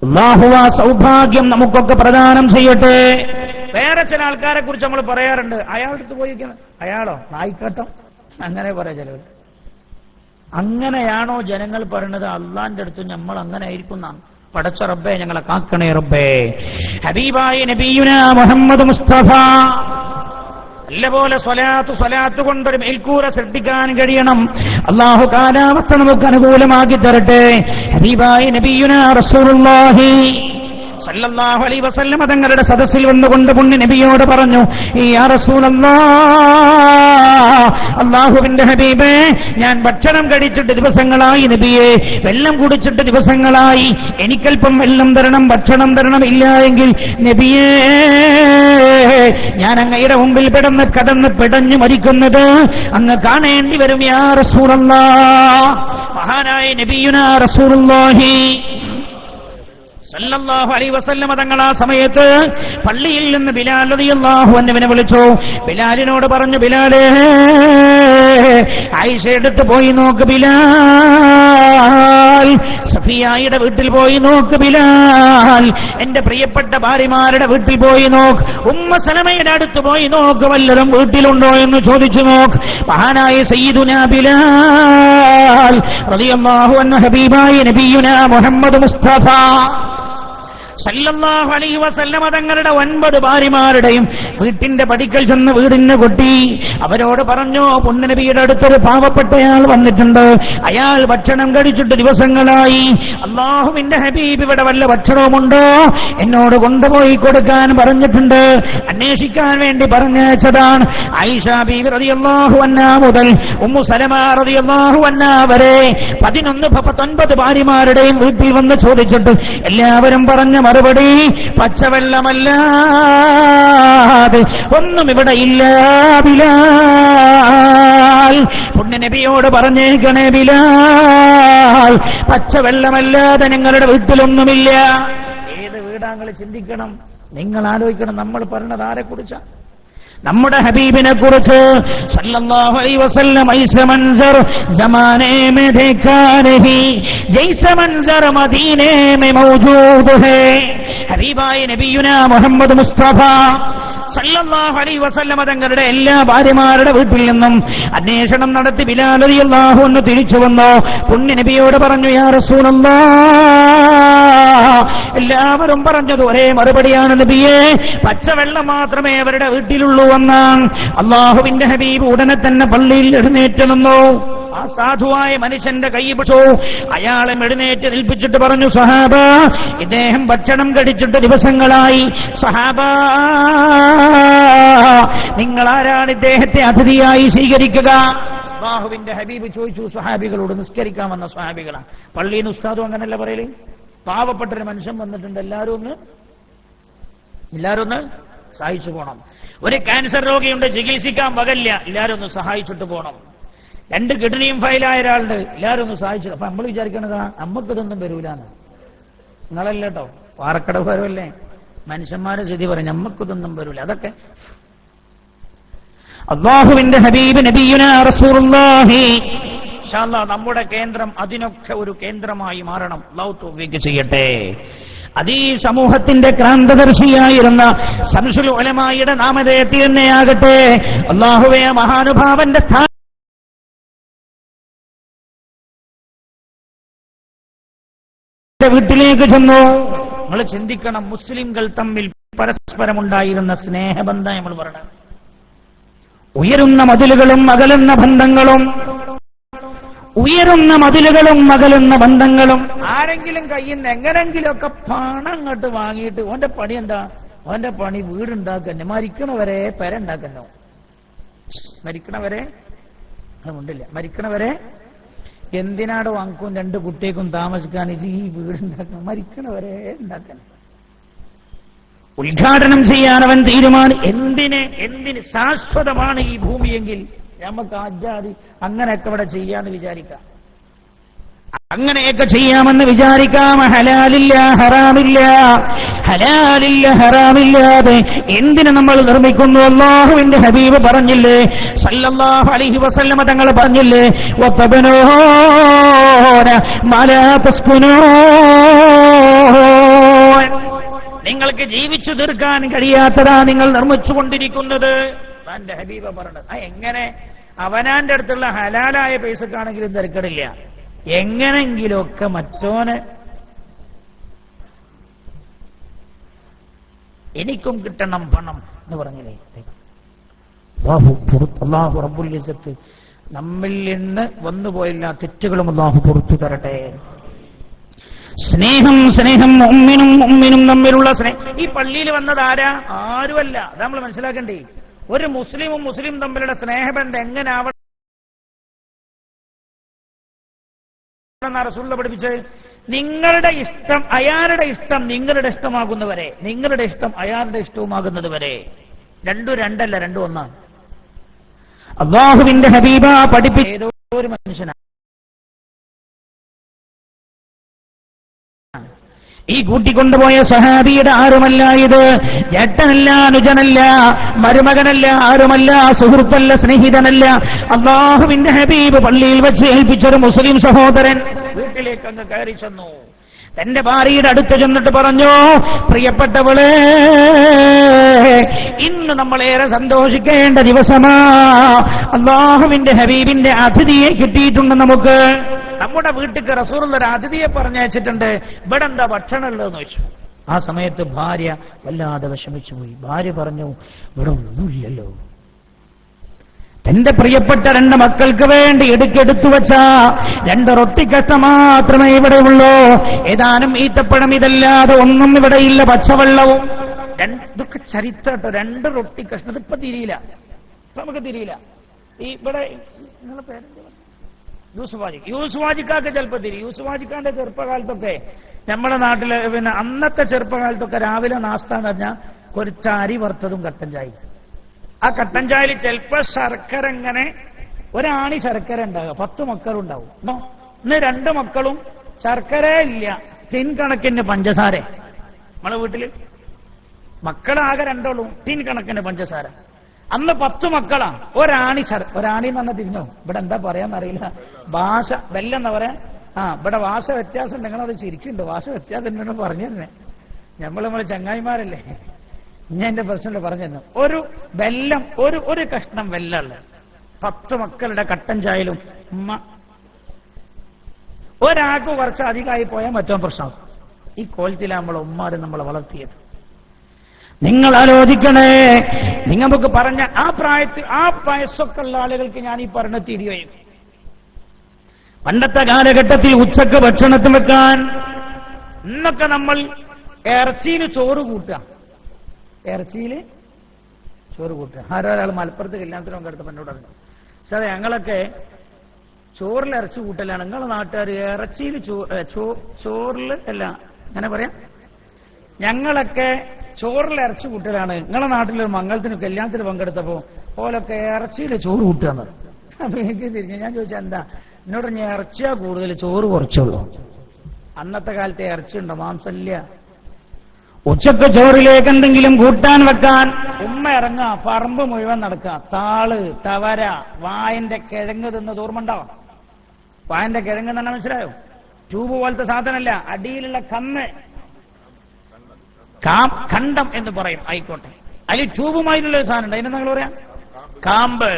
അല്ലാഹു ആ സൗഭാഗ്യം നമുക്കൊക്കെ പ്രദാനം ചെയ്യട്ടെ. വേറെ ചില ആൾക്കാരെ കുറിച്ച് നമ്മൾ പറയാറുണ്ട്, അയാളുടെ അടുത്ത് പോയി അയാളോ നായിക്കാട്ടം, അങ്ങനെ പറയാ ചിലവർ. അങ്ങനെയാണോ ജനങ്ങൾ പറയുന്നത്? അള്ളാന്റെ അടുത്ത് നമ്മൾ അങ്ങനെ ആയിരിക്കും. പടച്ച റബ്ബേ ഞങ്ങളെ കാക്കണേ റബ്ബേ. ഹബീബായ നബിയുനാ മുഹമ്മദ് മുസ്തഫ നല്ലപോലെ സ്വലാത്ത് കൊണ്ടൊരു മേൽക്കൂര ശ്രദ്ധിക്കാൻ കഴിയണം. അള്ളാഹു കാലാവസ്ഥ നമുക്ക് അനുകൂലമാക്കി തരട്ടെ. ഹബീബായ നബിയുനാ റസൂലുള്ളാഹി സല്ലല്ലാഹു അലൈഹി വസല്ലം തങ്ങളുടെ സദസ്സിൽ വന്നുകൊണ്ട് പുണ്യ നബിയോട് പറഞ്ഞു, യാ റസൂലല്ലാഹ്, അല്ലാഹുവിന്റെ ഹബീബേ, ഞാൻ ഭക്ഷണം കഴിച്ചിട്ട് ദിവസങ്ങളായി നബിയെ, വെള്ളം കുടിച്ചിട്ട് ദിവസങ്ങളായി, എനിക്കല്പം വെള്ളം തരണം, ഭക്ഷണം തരണം, ഇല്ല എങ്കിൽ നബിയേ ഞാൻ അങ്ങയുടെ മുമ്പിൽ കടന്ന് പിടഞ്ഞു മരിക്കുന്നത് അങ്ങ് കാണേണ്ടി വരും യാ റസൂലല്ലാഹ്. മഹാനായ നബിയുനാ റസൂലുള്ളാഹി സല്ലല്ലാഹു അലൈഹി വസല്ലം തങ്ങൾ ആ സമയത്ത് പള്ളിയിൽ നിന്ന് ബിലാൽ റളിയല്ലാഹു അൻഹുവിനെ വിളിച്ചു. ബിലാലിനോട് പറഞ്ഞു, ബിലാലേ, ആയിഷ എടുത്ത് പോയി നോക്ക് ബിലാൽ, സഫിയായുടെ വീട്ടിൽ പോയി നോക്ക് ബിലാൽ, എന്റെ പ്രിയപ്പെട്ട ഭാര്യമാരുടെ വീട്ടിൽ പോയി നോക്ക്, ഉമ്മ സലമയുടെ അടുത്ത് പോയി നോക്ക്, വല്ലതും വീട്ടിലുണ്ടോ എന്ന് ചോദിച്ചു നോക്ക്. മഹാനായ സയ്യിദുനാ ബിലാൽ റളിയല്ലാഹു അൻഹു ഹബീബായ നബിയുനാ മുഹമ്മദ് മുസ്തഫ സല്ലല്ലാഹു അലൈഹി വസല്ലമ തങ്ങളുടെ 9 ഭാര്യമാരുടെയും വീട്ടിന്റെ പടിക്കൽ ചെന്ന് വീടിന് കൊട്ടി. അവരോട് പറഞ്ഞു, പുണ്യനബിയുടെ അടുത്തൊരു പാവപ്പെട്ടയാൾ വന്നിട്ടുണ്ട്, അയാൾ ഭക്ഷണം കഴിച്ചിട്ട് ദിവസങ്ങളായി, അല്ലാഹുവിന്റെ ഹബീബ് ഇവിടെ വല്ല ഭക്ഷണവുമുണ്ടോ എന്നോട് കൊണ്ടുപോയി കൊടുക്കാൻ പറഞ്ഞിട്ടുണ്ട്, അന്വേഷിക്കാൻ വേണ്ടി പറഞ്ഞയച്ചതാണ്. ആയിഷ ബീവി റളിയല്ലാഹു അൻഹാ മുതൽ ഉമ്മു സലമ റളിയല്ലാഹു അൻഹാ വരെ 19 ഭാര്യമാരുടെയും വീട്ടിൽ വന്ന് ചോദിച്ചിട്ട് എല്ലാവരും പറഞ്ഞ മറുപടി, പച്ചവെള്ളമല്ലാതെ ഒന്നും ഇവിടെ ഇല്ല ബിലാൽ. പുണ്യനബിയോട് പറഞ്ഞേക്കണേ ബിലാൽ, പച്ചവെള്ളമല്ലാതെ നിങ്ങളുടെ വീട്ടിലൊന്നുമില്ല. ഏത് വീടാങ്ങൾ ചിന്തിക്കണം, നിങ്ങൾ ആലോചിക്കണം. നമ്മൾ പറഞ്ഞത് ആരെ കുറിച്ചാണ്? നമ്മുടെ ഹബീബിനെ കുറിച്ച് സല്ലല്ലാഹു അലൈഹി വസല്ലം. ഐസ മൻസർ ജമാനെ മേ ദേഖാ നഹി, ജൈസ മൻസർ മദീനെ മേ മൗജൂദ് ഹൈ. ഹബീബായ നബിയുനാ മുഹമ്മദ് മുസ്തഫ സല്ലല്ലാഹു അലൈഹി വസല്ലം തങ്ങളുടെ എല്ലാ ഭാര്യമാരുടെ വീട്ടിൽ നിന്നും അന്വേഷണം നടത്തി ബിലാൽ റളിയല്ലാഹു അൻഹു തിരിച്ചു വന്നു. പുണ്യ നബിയോട് പറഞ്ഞു, യാ റസൂലല്ലാഹ്, എല്ലാവരും പറഞ്ഞത് ഒരേ മറുപടിയാണ് നബിയേ, പച്ചവെള്ളം മാത്രമേ അവരുടെ വീട്ടിലുള്ളൂ എന്നാണ്. അല്ലാഹുവിന്റെ ഹബീബ് ഉടനെ തന്നെ പള്ളിയിൽ എഴുന്നേറ്റ് നിന്നു. ആ സാധുവായ മനുഷ്യന്റെ കൈ പിടിച്ചു. അയാളെ എഴുന്നേറ്റ് നിൽപ്പിച്ചിട്ട് പറഞ്ഞു, സഹാബ, ഇദ്ദേഹം ഭക്ഷണം കഴിച്ചിട്ട് ദിവസങ്ങളായി. സഹാബ, നിങ്ങൾ ആരാണ് ഇദ്ദേഹത്തെ അതിഥിയായി സ്വീകരിക്കുക? അല്ലാഹുവിന്റെ ഹബീബ് ചോദിച്ചു സ്വഹാബികളോട്. നിസ്കരിക്കാൻ വന്ന സ്വഹാബികളാണ്. പള്ളിയിൽ നിന്ന് ഉസ്താദും അങ്ങനല്ല പറയല്. പാവപ്പെട്ടൊരു മനുഷ്യൻ വന്നിട്ടുണ്ട്, എല്ലാവരും ഒന്ന് സഹായിച്ചു പോണം. ഒരു ക്യാൻസർ രോഗിയുണ്ട്, ചികിത്സിക്കാൻ വകല്ല, എല്ലാവരും ഒന്ന് സഹായിച്ചിട്ട് പോണം. 2 കിഡ്നിയും ഫയലായ ഒരാളുണ്ട്, എല്ലാവരും ഒന്ന് സഹായിച്ചു. അപ്പൊ നമ്മൾ വിചാരിക്കണതാ നമ്മക്കിതൊന്നും വരൂലെന്ന്. നിങ്ങളല്ല കേട്ടോ. പാറക്കടവ് വരല്ലേ, മനുഷ്യന്മാരെ സ്ഥിതി പറയും, നമ്മക്കിതൊന്നും വരില്ല. അതൊക്കെ അല്ലാഹുവിന്റെ ഹബീബ് നബിയുനാ റസൂലുള്ളാഹി ഇൻഷാ അല്ലാഹ് നമ്മുടെ കേന്ദ്രം അതിനൊക്കെ ഒരു കേന്ദ്രമായി മാറണം. അല്ലാഹു തൗഫീഖ് ചെയ്യട്ടെ. അതീ സമൂഹത്തിന്റെ ക്രാന്തദർശിയായിരുന്ന ശംസുൽ ഉലമായുടെ നാമധേയത്തിൽ തന്നെയാകട്ടെ. അല്ലാഹുവേ, മഹാനുഭാവന്റെ വീട്ടിലേക്ക് ചെന്നു. നിങ്ങൾ ചിന്തിക്കണം, മുസ്ലിംകൾ തമ്മിൽ പരസ്പരമുണ്ടായിരുന്ന സ്നേഹബന്ധം നമ്മൾ പറയണം. ഉയരുന്ന മതിലുകളും അകലുന്ന ബന്ധങ്ങളും, ഉയരുന്ന മതിലുകളും അകലുന്ന ബന്ധങ്ങളും. ആരെങ്കിലും കയ്യിൽ നിന്ന് എങ്ങനെങ്കിലുമൊക്കെ പണം അങ്ങോട്ട് വാങ്ങിയിട്ട് ഓന്റെ പണി എന്താ? ഓന്റെ പണി വീടുണ്ടാക്കന്നെ, മരിക്കണവരെ പെരണ്ടാക്കന്നോ. മരിക്കണവരെ അതുകൊണ്ടില്ല, മരിക്കണവരെ എന്തിനാട് വാങ്ങിക്കും? 2 കുട്ടിയേക്കും താമസിക്കാൻ ഈ വീടുണ്ടാക്കണം, മരിക്കണവരെ ഉണ്ടാക്കണം. ഉദ്ഘാടനം ചെയ്യാൻ അവൻ എന്തിന് ശാശ്വതമാണ് ഈ ഭൂമിയെങ്കിൽ നമുക്ക് ആജാതി അങ്ങനെയൊക്കെ ഇവിടെ ചെയ്യാന്ന് വിചാരിക്കാം, അങ്ങനെയൊക്കെ ചെയ്യാമെന്ന് വിചാരിക്കാം. ഹലാലില്ല ഹറാമില്ല, ഹലാലില്ല ഹറാമില്ലാതെ എന്തിന് നമ്മൾ നിർമ്മിക്കുന്നു? അല്ലാഹുവിന്റെ ഹബീബ് പറഞ്ഞില്ലേ, സല്ലല്ലാഹു അലൈഹി വസല്ലമ തങ്ങൾ പറഞ്ഞില്ലേ, വതബനൂന മാലാ തസ്കുനൂൻ, നിങ്ങൾക്ക് ജീവിച്ചു തീർക്കാൻ കഴിയാത്തതാ നിങ്ങൾ നിർമ്മിച്ചുകൊണ്ടിരിക്കുന്നത്. തന്റെ ഹബീബ പറഞ്ഞത് എങ്ങനെ? അവനാന്റെ അടുത്തുള്ള ഹലാലായ പൈസക്കാണെങ്കിലും തിരക്കടില്ല, എങ്ങനെങ്കിലുമൊക്കെ മറ്റോന് എനിക്കും കിട്ടണം പണം എന്ന് പറഞ്ഞില്ലേ. അല്ലാഹു റബ്ബുൽ ഇസ്സത്ത് നമ്മിൽ നിന്ന് വന്നുപോയില്ല തെറ്റുകളും അല്ലാഹു പുറത്തു തരട്ടെ. സ്നേഹം മുഅ്മിനും തമ്മിലുള്ള സ്നേഹം. ഈ പള്ളിയിൽ വന്നത് ആരാ? ആരുമല്ല. അത് നമ്മൾ മനസ്സിലാക്കണ്ടേ. ഒരു മുസ്ലിമും മുസ്ലിം തമ്മിലുള്ള സ്നേഹബന്ധം എങ്ങനെ ആവണം റസൂലുള്ളാഹി പഠിപ്പിച്ചത്? നിങ്ങളുടെ ഇഷ്ടം അയാളുടെ ഇഷ്ടം നിങ്ങളുടെ ഇഷ്ടമാകുന്നവരെ, നിങ്ങളുടെ ഇഷ്ടം അയാളുടെ ഇഷ്ടവുമാകുന്നത് വരെ. രണ്ടും രണ്ടല്ല, രണ്ടും ഒന്നാണ്. അല്ലാഹുവിന്റെ ഹബീബ പഠിപ്പിച്ച ഏതോ ഒരു മനുഷ്യനാണ് ഈ കൂട്ടിക്കൊണ്ടുപോയ സഹാബിയുടെ ആരുമല്ല ഇത്. ജേട്ടനല്ല, അനുജനല്ല, മരുമകനല്ല, ആരുമല്ല, സുഹൃത്തല്ല, സ്നേഹിതനല്ല. അല്ലാഹുവിന്റെ ഹബീബ് പള്ളിയിൽ വെച്ച് ഏൽപ്പിച്ചൊരു മുസ്ലിം സഹോദരൻ വീട്ടിലേക്ക് അങ്ങ് കയറി ചെന്നു. തന്റെ ഭാര്യയുടെ അടുത്ത് ചെന്നിട്ട് പറഞ്ഞു, പ്രിയപ്പെട്ടവളെ, ഇന്ന് നമ്മളേറെ സന്തോഷിക്കേണ്ട ദിവസമാ. അല്ലാഹുവിന്റെ ഹബീബിന്റെ അതിഥിയെ കിട്ടിയിട്ടുണ്ട് നമുക്ക്. നമ്മുടെ വീട്ടിൽ റസൂലുള്ള ഒരു അതിഥിയെ പറഞ്ഞയച്ചിട്ടുണ്ട്. ഇവിടെ എന്താ ഭക്ഷണം ഉള്ളതെന്ന് ചോദിച്ചു. ആ സമയത്ത് ഭാര്യ വല്ലാതെ വിഷമിച്ചു പോയി. ഭാര്യ പറഞ്ഞു, ഇവിടെ ഒന്നുമില്ലല്ലോ. തന്റെ പ്രിയപ്പെട്ട 2 മക്കൾക്ക് വേണ്ടി എടുത്തു വെച്ച 2 റൊട്ടിക്കട്ട മാത്രമേ ഇവിടെ ഉള്ളൂ. ഏതാനും ഈത്തപ്പഴം, ഇതല്ലാതെ ഒന്നും ഇവിടെയില്ല. പച്ചവെള്ളവും. ഇതൊക്കെ ചരിത്രം. 2 റൊട്ടി കഷ്ണം. ഇപ്പൊ തിരിയില്ല, ഇപ്പൊ നമുക്ക് തിരിയില്ല. ഈ ഇവിടെ നിങ്ങളെ പേരെന്താ? യൂസുഫാജിക്കാക്ക് ചിലപ്പോൾ തിരി. യൂസുഫാജിക്കാന്റെ ചെറുപ്പകാലത്തൊക്കെ നമ്മുടെ നാട്ടിലെ അന്നത്തെ ചെറുപ്പകാലത്തൊക്കെ രാവിലെ നാസ്ത എന്ന് പറഞ്ഞാൽ കുറച്ച് അരി വറുത്തതും കട്ടൻ ചായ. ആ കട്ടൻ ചായയിൽ ചിലപ്പോൾ ശർക്കര, ഇങ്ങനെ ഒരാണി ശർക്കര ഉണ്ടാകുക. 10 മക്കളുണ്ടാവും. ഇന്ന് 2 മക്കളും ശർക്കര ഇല്ല, ടിൻ കണക്കിന് പഞ്ചസാര. നമ്മളെ വീട്ടില് മക്കളാകെ 2 ഉള്ളൂ, ടിൻ കണക്കിന് പഞ്ചസാര. അന്ന് 10 മക്കളാണ്. ഒരാണി എന്ന് പറഞ്ഞാൽ തിരിഞ്ഞോ? ഇവിടെ എന്താ പറയാന്നറിയില്ല. ഭാഷ വെല്ലം എന്നാ പറയാ. ഇവിടെ ഭാഷ വ്യത്യാസം ഉണ്ട്. നിങ്ങളത് ചിരിക്കുന്നുണ്ട്. ഭാഷ വ്യത്യാസം ഉണ്ടെന്ന് പറഞ്ഞു തന്നെ. നമ്മള് ചങ്ങായിമാരല്ലേ. ഞാൻ എന്റെ പ്രശ്നം പറഞ്ഞു തന്നെ. ഒരു വെല്ലം, ഒരു കഷ്ണം വെല്ലല്ല. 10 മക്കളുടെ കട്ടൻ ചായയിലും ഉമ്മ ഒരാൾക്ക് കുറച്ച് അധികമായി പോയാൽ മറ്റോ പ്രശ്നം. ഈ കോലത്തിലാണ് നമ്മളെ ഉമ്മാരെ നമ്മളെ വളർത്തിയത്. നിങ്ങൾ ആലോചിക്കണേ. നിങ്ങൾക്ക് പറഞ്ഞ ആ പ്രായത്തിൽ, ആ വയസ്സൊക്കെ ഉള്ള ആളുകൾക്ക് ഞാൻ ഈ പറഞ്ഞ തിരികെയും. പണ്ടത്തെ കാലഘട്ടത്തിൽ ഉച്ചക്ക് ഭക്ഷണത്തിന് വെക്കാൻ ഇന്നൊക്കെ നമ്മൾ ഇറച്ചിയിൽ ചോറ് കൂട്ടുക. ഇറച്ചിയിൽ ചോറ് കൂട്ടുക. ആരൊരാൾ മലപ്പുറത്ത് കല്യാണത്തിന് പങ്കെടുത്ത എന്നോട് പറഞ്ഞു, സാറേ ഞങ്ങളൊക്കെ ചോറിൽ ഇറച്ചി കൂട്ടലാണ്. നിങ്ങളെ നാട്ടുകാർ ഇറച്ചിയിൽ ചോറിൽ അല്ല, അങ്ങനെ പറയാം, ഞങ്ങളൊക്കെ ചോറിൽ ഇറച്ചി കൂട്ടലാണ്. നിങ്ങളെ നാട്ടിലൊരു മംഗളത്തിന് കല്യാണത്തിന് പങ്കെടുത്തപ്പോ ഓലൊക്കെ ഇറച്ചിയിൽ ചോറ് കൂട്ടുകയെന്ന്. അപ്പൊ എനിക്ക് തിരിഞ്ഞു. ഞാൻ ചോദിച്ചാൽ എന്താ? എന്നോട് ഞാൻ ഇറച്ചിയാ കൂടുതൽ, ചോറ് കുറച്ചുള്ളൂ. അന്നത്തെ കാലത്തെ ഇറച്ചി ഉണ്ടോ? മാംസമില്ല. ഉച്ചക്ക് ചോറിലേക്ക് എന്തെങ്കിലും കൂട്ടാൻ വെക്കാൻ ഉമ്മ ഇറങ്ങാ, പറമ്പ് മുഴുവൻ നടക്കുക. താള്, തവര, വായന്റെ കിഴങ്ങ് തിന്ന് ഓർമ്മണ്ടാവും. വായന്റെ കിഴങ്ങ് തന്നെ മനസ്സിലായോ? ട്യൂബ് പോലത്തെ സാധനമല്ല, അടിയിലുള്ള കന്ന്, ഖണ്ഡം എന്ന് പറയും. ആയിക്കോട്ടെ, അതിൽ ട്യൂബുമായിട്ടുള്ള ഒരു സാധനം ഉണ്ട്, അതിനെ നിങ്ങൾ പറയാം കാമ്പ്.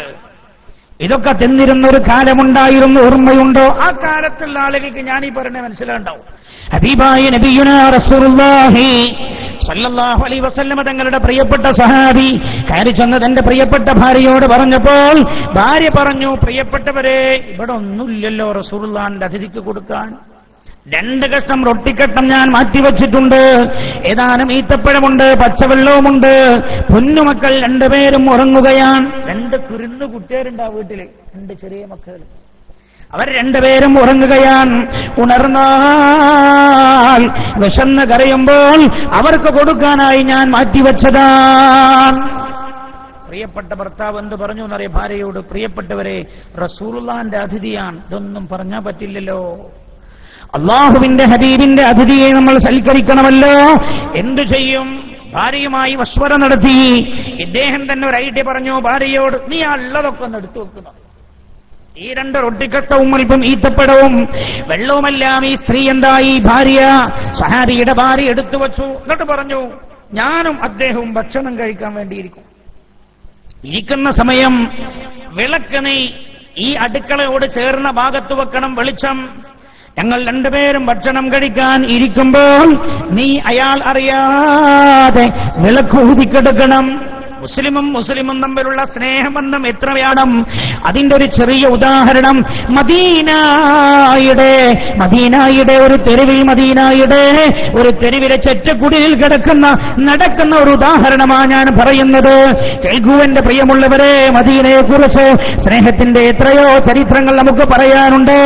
ഇതൊക്കെ തിന്നിരുന്ന ഒരു കാലമുണ്ടായിരുന്നു, ഓർമ്മയുണ്ടോ? ആ കാലത്തുള്ള ആളുകൾക്ക് ഞാൻ ഈ പറഞ്ഞ മനസ്സിലുണ്ടാവും. ഹബീബായ നബിയുനാ റസൂലുള്ളാഹി സല്ലല്ലാഹു അലൈഹി വസല്ലമ തങ്ങളുടെ പ്രിയപ്പെട്ട സഹാബി കയറി ചെന്ന് തന്റെ പ്രിയപ്പെട്ട ഭാര്യയോട് പറഞ്ഞപ്പോൾ ഭാര്യ പറഞ്ഞു, പ്രിയപ്പെട്ടവരെ, ഇവിടെ ഒന്നുമില്ലല്ലോ റസൂലുള്ളാഹിന്റെ അതിഥിക്ക് കൊടുക്കാൻ. 2 കഷ്ണം റൊട്ടിക്കട്ടം ഞാൻ മാറ്റിവെച്ചിട്ടുണ്ട്, ഏതാനും ഈത്തപ്പഴമുണ്ട്, പച്ചവെള്ളവുമുണ്ട്. പൊന്നുമക്കൾ 2 പേരും ഉറങ്ങുകയാണ്. 2 കുരുന്നു കുട്ടികളുണ്ട് ആ വീട്ടില്, 2 ചെറിയ മക്കൾ. അവർ 2 പേരും ഉറങ്ങുകയാണ്. ഉണർന്നാൽ വിശന്ന് കരയുമ്പോൾ അവർക്ക് കൊടുക്കാനായി ഞാൻ മാറ്റിവെച്ചതാണ്. പ്രിയപ്പെട്ട ഭർത്താവ് എന്ത് പറഞ്ഞു എന്നറിയ ഭാര്യയോട്? പ്രിയപ്പെട്ടവരെ, റസൂലുള്ളാഹിന്റെ അതിഥിയാണ്, ഇതൊന്നും പറഞ്ഞാൽ പറ്റില്ലല്ലോ. അള്ളാഹുവിന്റെ ഹബീബിന്റെ അതിഥിയെ നമ്മൾ സൽക്കരിക്കണമല്ലോ. എന്തു ചെയ്യും? ഭാര്യയുമായി മശ്വറ നടത്തി. ഇദ്ദേഹം തന്നെ ഒരു ഐഡിയ പറഞ്ഞു ഭാര്യയോട്, നീ ഉള്ളതൊക്കെ ഒന്ന് എടുത്തു വെക്കുന്നു. ഈ 2 റൊട്ടിക്കട്ടവും അല്പം ഈത്തപ്പഴവും വെള്ളവുമെല്ലാം ഈ സ്ത്രീ എന്തായി, ഭാര്യ, സഹാബിയുടെ ഭാര്യ എടുത്തു വച്ചു. എന്നിട്ട് പറഞ്ഞു, ഞാനും അദ്ദേഹവും ഭക്ഷണം കഴിക്കാൻ വേണ്ടിയിരിക്കും. ഇരിക്കുന്ന സമയം വിളക്ക് നീ ഈ അടുക്കളയോട് ചേർന്ന ഭാഗത്ത് വെക്കണം, വെളിച്ചം. ഞങ്ങൾ 2 പേരും ഭക്ഷണം കഴിക്കാൻ ഇരിക്കുമ്പോൾ നീ അയാൾ അറിയാതെ വിളക്ക് ഊതിക്കെടുക്കണം. മുസ്ലിമും തമ്മിലുള്ള സ്നേഹബന്ധം എത്ര വേണം? അതിന്റെ ഒരു ചെറിയ ഉദാഹരണം മദീനായുടെ ഒരു തെരുവിൽ, മദീനായുടെ ഒരു തെരുവിലെ ചെറ്റക്കുടിലിൽ നടക്കുന്ന ഒരു ഉദാഹരണമാണ് ഞാൻ പറയുന്നത്. കേൾക്കുവന്റെ പ്രിയമുള്ളവരെ, മദീനയെക്കുറിച്ച് സ്നേഹത്തിന്റെ എത്രയോ ചരിത്രങ്ങൾ നമുക്ക് പറയാനുണ്ട്.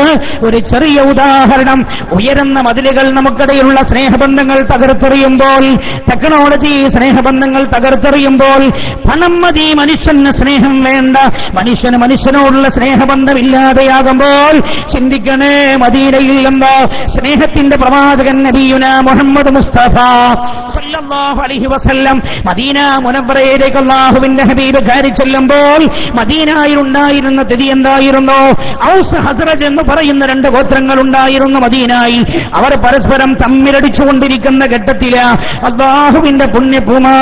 ഒരു ചെറിയ ഉദാഹരണം, ഉയരുന്ന മതിലുകൾ നമുക്കിടയിലുള്ള സ്നേഹബന്ധങ്ങൾ തകർത്തെറിയുമ്പോൾ, ടെക്നോളജി സ്നേഹബന്ധങ്ങൾ തകർത്തെറിയുമ്പോൾ, പണം മതി മനുഷ്യന് സ്നേഹം വേണ്ട, മനുഷ്യനോടുള്ള സ്നേഹബന്ധം ഇല്ലാതെയാകുമ്പോൾ ചിന്തിക്കണേ, മദീനയിൽ എന്താ സ്നേഹത്തിന്റെ പ്രവാചകൻ നബിയുനാ മുഹമ്മദ് മുസ്തഫ സല്ലല്ലാഹു അലൈഹി വസല്ലം മദീന മുനവ്വറയിലേക്ക് അല്ലാഹുവിന്റെ ഹബീബ് കയറി ചെല്ലുമ്പോൾ മദീനയിൽ ഉണ്ടായിരുന്ന സ്ഥിതി എന്തായിരുന്നു? ഔസ് ഹസ്റജ് എന്ന് പറയുന്ന 2 ഗോത്രങ്ങൾ ഉണ്ടായിരുന്നു മദീനയിൽ. അവർ പരസ്പരം തമ്മിലടിച്ചുകൊണ്ടിരിക്കുന്ന ഘട്ടത്തില് അല്ലാഹുവിന്റെ പുണ്യപൂമാൻ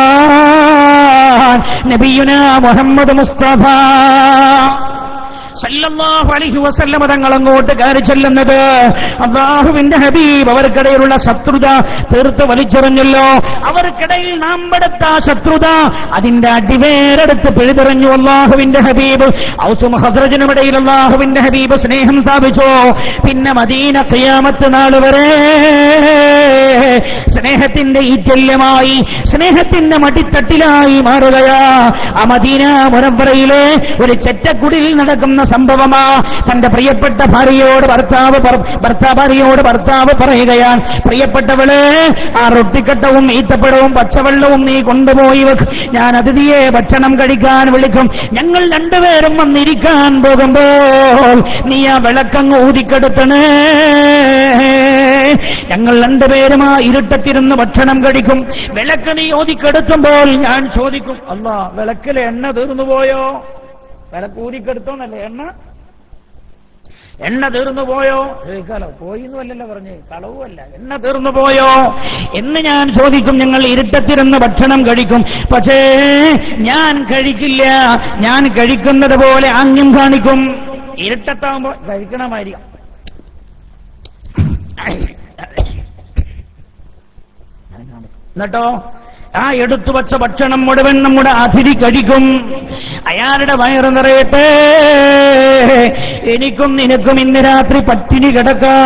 നബിയുനാ മുഹമ്മദ് മുസ്തഫ സല്ലല്ലാഹു അലൈഹി വസല്ലം തങ്ങൾ അങ്ങോട്ട് കയറി ചെല്ലുന്നത്, അല്ലാഹുവിന്റെ ഹബീബ് അവർക്കിടയിലുള്ള ശത്രുത തീർത്ത് വലിച്ചെറിഞ്ഞല്ലോ. അവർക്കിടയിൽ നാം പെടുത്ത ശത്രുത അതിന്റെ അടിവേരെടുത്ത് പിഴുതെറിഞ്ഞു അല്ലാഹുവിന്റെ ഹബീബ്. ഔസും ഹസ്റജിനും ഇടയിൽ അല്ലാഹുവിന്റെ ഹബീബ് സ്നേഹം സ്ഥാപിച്ചു. പിന്നെ മദീന ഖിയാമത്ത് നാൾ വരെ സ്നേഹത്തിന്റെ ഈറ്റല്യമായി, സ്നേഹത്തിന്റെ മടിത്തട്ടിലായി മാറുകയാ. ആ മദീന മുനവ്വറയിലെ ഒരു ചെറ്റക്കുടിൽ നടക്കുന്ന സംഭവമാ. തന്റെ പ്രിയപ്പെട്ട ഭാര്യയോട് ഭർത്താവ് പറയുകയാണ്, പ്രിയപ്പെട്ടവള്, ആ റൊട്ടിക്കട്ടവും ഈത്തപ്പഴവും പച്ചവെള്ളവും നീ കൊണ്ടുപോയി വെക്ക്, ഞാൻ അതിഥിയെ ഭക്ഷണം കഴിക്കാൻ വിളിക്കും. ഞങ്ങൾ 2 പേരും വന്നിരിക്കാൻ പോകുമ്പോൾ നീ ആ വിളക്കങ്ങ് ഊതിക്കെടുത്തണേ. ഞങ്ങൾ 2 പേരും ആ ഇരുട്ടത്തിരുന്ന് ഭക്ഷണം കഴിക്കും. വിളക്ക് നീ ഊതിക്കെടുത്തുമ്പോൾ ഞാൻ ചോദിക്കും, അല്ലാ, വിളക്കിലെ എണ്ണ തീർന്നുപോയോ? വിളക്ക് ഊതിക്കെടുത്തോന്നല്ലേ, എണ്ണ തീർന്നുപോയോ? ചോദിക്കാലോ, പോയിന്നും അല്ലല്ലോ പറഞ്ഞ്, കളവുമല്ല, എണ്ണ തീർന്നുപോയോ എന്ന് ഞാൻ ചോദിക്കും. ഞങ്ങൾ ഇരുട്ടത്തിരുന്ന് ഭക്ഷണം കഴിക്കും, പക്ഷേ ഞാൻ കഴിക്കില്ല. ഞാൻ കഴിക്കുന്നത് പോലെ ആംഗ്യം കാണിക്കും. ഇരുട്ടത്താവുമ്പോ കഴിക്കണമായിരിക്കും. എന്നിട്ടോ ആ എടുത്തു വച്ച ഭക്ഷണം മുഴുവൻ നമ്മുടെ അതിഥി കഴിക്കും. അയാളുടെ വയറ് നിറയട്ടെ, എനിക്കും നിനക്കും ഇന്ന് രാത്രി പട്ടിണി കിടക്കാം.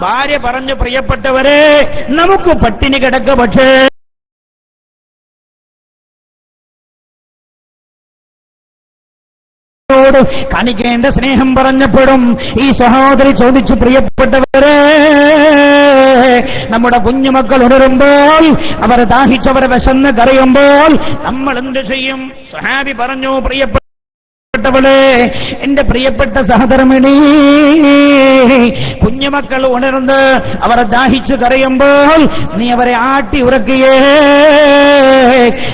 ഭാര്യ പറഞ്ഞു, പ്രിയപ്പെട്ടവരെ, നമുക്ക് പട്ടിണി കിടക്ക, പക്ഷേ കാണിക്കേണ്ട സ്നേഹം പറഞ്ഞപ്പെടും. ഈ സഹോദരി ചോദിച്ചു, പ്രിയപ്പെട്ടവരെ, നമ്മുടെ കുഞ്ഞുമക്കൾ ഉണരുമ്പോൾ, അവർ ദാഹിച്ചവരെ വിശന്ന് കരയുമ്പോൾ നമ്മൾ എന്ത് ചെയ്യും? സ്വഹാബി പറഞ്ഞു, പ്രിയപ്പെട്ട എന്റെ പ്രിയപ്പെട്ട സഹധർമ്മിണി, കുഞ്ഞുമക്കൾ ഉണർന്ന് അവർ ദാഹിച്ചു കരയുമ്പോൾ നീ അവരെ ആട്ടി ഉറക്കിയേ.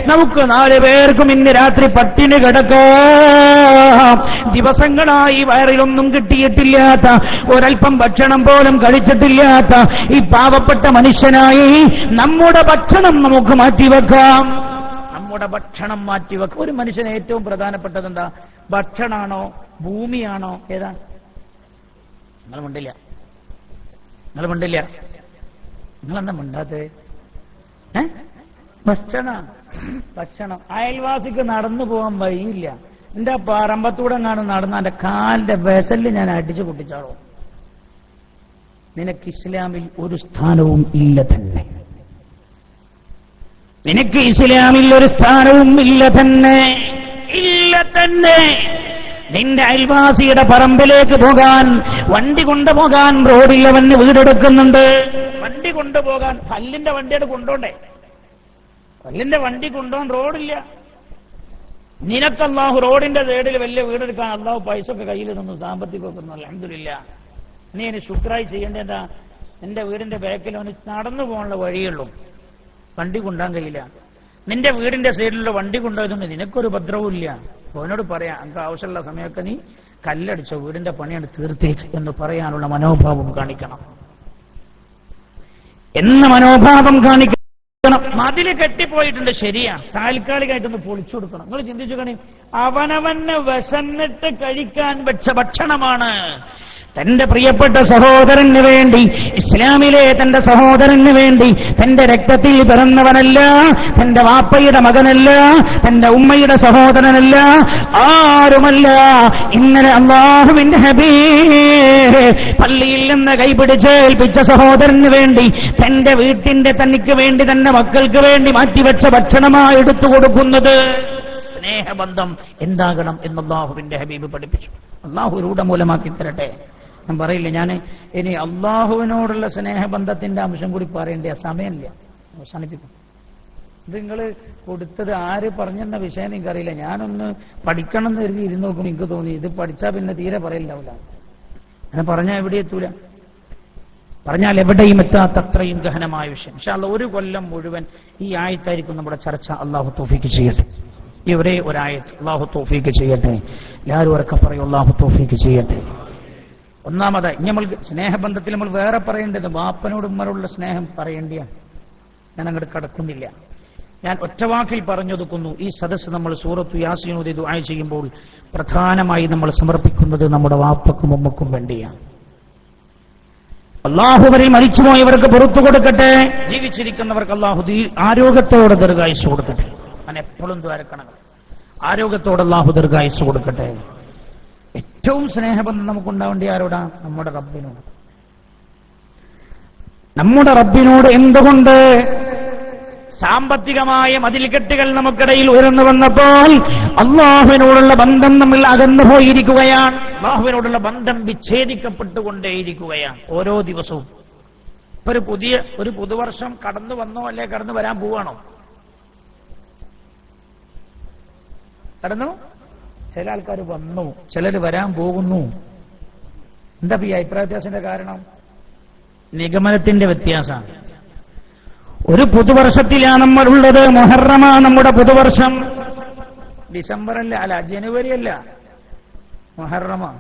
നമുക്ക് 4 പേർക്കും ഇന്ന് രാത്രി പട്ടിണി കിടക്കാം. ദിവസങ്ങളായി വയറിലൊന്നും കിട്ടിയിട്ടില്ലാത്ത, ഒരൽപ്പം ഭക്ഷണം പോലും കഴിച്ചിട്ടില്ലാത്ത ഈ പാവപ്പെട്ട മനുഷ്യനായി നമ്മുടെ ഭക്ഷണം നമുക്ക് മാറ്റിവെക്കാം. നമ്മുടെ ഭക്ഷണം മാറ്റിവെക്കാം. ഒരു മനുഷ്യന് ഏറ്റവും പ്രധാനപ്പെട്ടത് എന്താ? ഭക്ഷണാണോ ഭൂമിയാണോ? ഏതാ? നിങ്ങൾ മിണ്ടില്ല. നിങ്ങളെന്താ മിണ്ടാത്തത്? ഭക്ഷണം. അയൽവാസിക്ക് നടന്നു പോകാൻ വഴിയില്ല. എന്റെ പറമ്പത്തൂടെ കാണും നടന്ന എന്റെ കാലിന്റെ വെസലിൽ ഞാൻ അടിച്ചു പൊട്ടിച്ചാളോ. നിനക്ക് ഇസ്ലാമിൽ ഒരു സ്ഥാനവും ഇല്ല തന്നെ. നിനക്ക് ഇസ്ലാമിൽ ഒരു സ്ഥാനവും ഇല്ല തന്നെ. നിന്റെ അയൽവാസിയുടെ പറമ്പിലേക്ക് പോകാൻ, വണ്ടി കൊണ്ടുപോകാൻ റോഡിൽ അവന് വീടെടുക്കുന്നുണ്ട്. വണ്ടി കൊണ്ടുപോകാൻ കല്ലിന്റെ വണ്ടിയുടെ കൊണ്ടോണ്ടേ? കല്ലിന്റെ വണ്ടി കൊണ്ടുപോകാൻ റോഡില്ല. നിനക്ക് അല്ലാഹു റോഡിന്റെ സൈഡിൽ വലിയ വീടെടുക്കാൻ അല്ലാഹു പൈസ ഒക്കെ കയ്യിലിടുന്നു, സാമ്പത്തികമൊക്കെ ഒന്നും. അൽഹംദുലില്ലാ. നീ എന്നെ ശുക്രായി ചെയ്യേണ്ടതാ. നിന്റെ വീടിന്റെ ബാക്കിൽ അവന് നടന്നു പോകാനുള്ള വഴിയുള്ളൂ, വണ്ടി കൊണ്ടാൻ കഴിയില്ല. നിന്റെ വീടിന്റെ സൈഡിലുള്ള വണ്ടി കൊണ്ടുപോയതുകൊണ്ട് നിനക്കൊരു ഭദ്രവും ഇല്ല. അവനോട് പറയാം, നമുക്ക് ആവശ്യമുള്ള സമയമൊക്കെ നീ കല്ലടിച്ചോ, വീടിന്റെ പണിയാണ് തീർത്തേക്ക് എന്ന് പറയാനുള്ള മനോഭാവം കാണിക്കണം. മനോഭാവം കാണിക്കണം. മതില് കെട്ടിപ്പോയിട്ടുണ്ട്, ശരിയാ, താൽക്കാലികമായിട്ടൊന്ന് പൊളിച്ചു കൊടുക്കണം. നിങ്ങൾ ചിന്തിച്ചു കാണി, അവനവന് വിശന്നിട്ട് കഴിക്കാൻ വെച്ച ഭക്ഷണമാണ്. തന്റെ പ്രിയപ്പെട്ട സഹോദരന് വേണ്ടി, ഇസ്ലാമിലെ തന്റെ സഹോദരന് വേണ്ടി, തന്റെ രക്തത്തിൽ പിറന്നവനല്ല, തന്റെ വാപ്പയുടെ മകനല്ല, തന്റെ ഉമ്മയുടെ സഹോദരനല്ല, ആരുമല്ല, ഇന്നലെ അല്ലാഹുവിന്റെ ഹബീബ് പള്ളിയിൽ നിന്ന് കൈപിടിച്ച് ഏൽപ്പിച്ച സഹോദരന് വേണ്ടി, തന്റെ വീട്ടിന്റെ തനിക്ക് വേണ്ടി, തന്റെ മക്കൾക്ക് വേണ്ടി മാറ്റിവെച്ച ഭക്ഷണമായി എടുത്തു കൊടുക്കുന്നത്. സ്നേഹബന്ധം എന്താകണം എന്ന് അല്ലാഹുവിന്റെ ഹബീബ് പഠിപ്പിച്ചു. അല്ലാഹു രൂഢമൂലമാക്കി തരട്ടെ. ഞാൻ പറയില്ല, ഞാൻ ഇനി അള്ളാഹുവിനോടുള്ള സ്നേഹബന്ധത്തിന്റെ അംശം കൂടി പറയേണ്ട സമയമില്ല, അവസാനിപ്പിക്കും. ഇത് നിങ്ങൾ കൊടുത്തത് ആര് പറഞ്ഞെന്ന വിഷയം നിങ്ങൾക്കറിയില്ല. ഞാനൊന്ന് പഠിക്കണം എന്ന് കരുതി ഇരുന്ന് നോക്കുമ്പോൾ എനിക്ക് തോന്നി ഇത് പഠിച്ചാൽ പിന്നെ തീരെ പറയില്ലാവില്ല. അങ്ങനെ പറഞ്ഞാൽ എവിടെ എത്തൂല, പറഞ്ഞാൽ എവിടെയും എത്താത്ത അത്രയും ഗഹനമായ വിഷയം. ഇൻഷാ അല്ലാഹ് 1 കൊല്ലം മുഴുവൻ ഈ ആയത്തായിരിക്കും നമ്മുടെ ചർച്ച. അല്ലാഹു തൗഫീഖ് ചെയ്യട്ടെ. ഈ ഒരേ ഒരായത്ത് അല്ലാഹു തൗഫീഖ് ചെയ്യട്ടെ. എല്ലാവരും ഉറക്കെ പറയും, അല്ലാഹു തൗഫീഖ് ചെയ്യട്ടെ. ഒന്നാമത് നമ്മൾ സ്നേഹബന്ധത്തിൽ നമ്മൾ വേറെ പറയേണ്ടത് ബാപ്പനോട് ഉമ്മനോടുള്ള സ്നേഹം പറയേണ്ടിയാണ്. ഞാൻ അങ്ങോട്ട് കടക്കുന്നില്ല. ഞാൻ ഒറ്റവാക്കിൽ പറഞ്ഞൊതുക്കുന്നു. ഈ സദസ്സ് നമ്മൾ സൂറത്തു യാസീൻ ഓതി ദുആ ചെയ്യുമ്പോൾ പ്രധാനമായി നമ്മൾ സമർപ്പിക്കുന്നത് നമ്മുടെ വാപ്പക്കും ഉമ്മക്കും വേണ്ടിയാണ്. അല്ലാഹു വരെ മരിച്ചുപോയവർക്ക് പുറത്തു കൊടുക്കട്ടെ, ജീവിച്ചിരിക്കുന്നവർക്ക് അല്ലാഹു ആരോഗ്യത്തോടെ ദീർഘായുസ്സ് കൊടുക്കട്ടെ. ഞാൻ എപ്പോഴും ദ്വാരക്കണം, ആരോഗ്യത്തോടെ അല്ലാഹു ദീർഘായുസ്സ് കൊടുക്കട്ടെ. ഏറ്റവും സ്നേഹബന്ധം നമുക്കുണ്ടാവേണ്ടി ആരോടാ? നമ്മുടെ റബ്ബിനോട്. നമ്മുടെ റബ്ബിനോട്. എന്തുകൊണ്ട്? സാമ്പത്തികമായ മതിൽക്കെട്ടുകൾ നമുക്കിടയിൽ ഉയർന്നു വന്നപ്പോൾ അല്ലാഹുവിനോടുള്ള ബന്ധം നമ്മൾ അകന്നു പോയിരിക്കുകയാണ്. അല്ലാഹുവിനോടുള്ള ബന്ധം വിച്ഛേദിക്കപ്പെട്ടുകൊണ്ടേയിരിക്കുകയാണ് ഓരോ ദിവസവും. ഇപ്പൊ ഒരു പുതുവർഷം കടന്നു വന്നോ അല്ലെ കടന്നു വരാൻ പോവാണോ? കടന്നു. ചില ആൾക്കാർ വന്നു, ചിലർ വരാൻ പോകുന്നു. എന്താ ഈ അഭിപ്രായ വ്യത്യാസത്തിന്റെ കാരണം? നിഗമനത്തിന്റെ വ്യത്യാസമാണ്. ഒരു പുതുവർഷത്തിലാണ് നമ്മളുള്ളത്. മുഹറമാ നമ്മുടെ പുതുവർഷം. ഡിസംബർ അല്ല, ജനുവരി അല്ല, മുഹറമാ.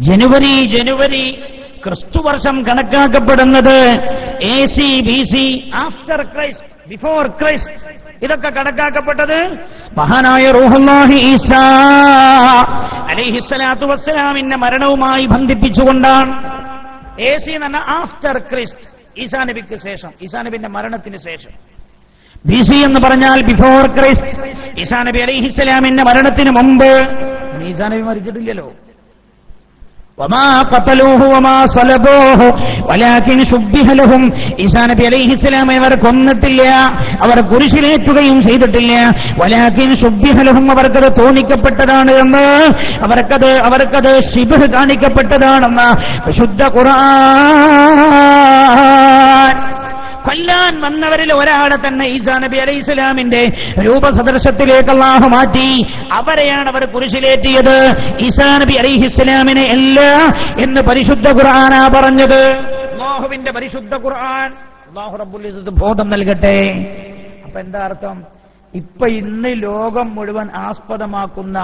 ജനുവരി ക്രിസ്തുവർഷം കണക്കാക്കപ്പെടുന്നത് AC BC, after Christ, before Christ. ഇതൊക്കെ കണക്കാക്കപ്പെട്ടത് മഹാനായ റൂഹുല്ലാഹി ഈസാ അലൈഹിസ്സലാത്തു വസ്സലാമിന്റെ മരണവുമായി ബന്ധിപ്പിച്ചുകൊണ്ടാണ്. AC എന്ന് പറഞ്ഞാൽ ആഫ്റ്റർ ക്രൈസ്റ്റ്, ഈസാ നബിക്ക് ശേഷം, ഈസാ നബിന്റെ മരണത്തിന് ശേഷം. BC എന്ന് പറഞ്ഞാൽ ബിഫോർ ക്രൈസ്റ്റ്, ഈസാ നബി അലൈഹിസ്സലാമിന്റെ മരണത്തിന് മുമ്പ്. ഈസാ നബി മരിച്ചിട്ടില്ലല്ലോ. വമാ ഖതലൂഹു വമാ സലബൂഹു വലാകിൻ ശുബ്ബിഹ ലഹും. ഈസാ നബി അലൈഹിസ്സലാമെ അവർ കൊന്നിട്ടില്ല, അവർ കുരിശിലേറ്റുകയും ചെയ്തിട്ടില്ല. വലാകിൻ ശുബ്ബിഹ ലഹും, അവർക്കത് തോന്നിക്കപ്പെട്ടതാണ് എന്ന്, അവർക്കത് ശിബ്ഹ് കാണിക്കപ്പെട്ടതാണെന്ന് വിശുദ്ധ ഖുർആൻ. കൊല്ലാൻ വന്നവരിൽ ഒരാളെ തന്നെ ഈസാ നബി അലൈഹി ഇസ്ലാമിന്റെ രൂപസദൃശത്തിലേക്ക് അല്ലാഹു മാറ്റി. അവരെയാണ് അവർ കുരിശിലേറ്റിയത്. ഈസാ നബി അലൈഹി ഇസ്ലാമിനെ അല്ല എന്ന് പരിശുദ്ധ ഖുർആനാ പറഞ്ഞത്. അല്ലാഹുവിന്റെ പരിശുദ്ധ ഖുർആൻ. അല്ലാഹു റബ്ബുൽ ഇസ്സത്ത് ബോധം നൽകട്ടെ. അപ്പൊ എന്താ അർത്ഥം? ഇപ്പൊ ഇന്ന് ലോകം മുഴുവൻ ആസ്പദമാക്കുന്ന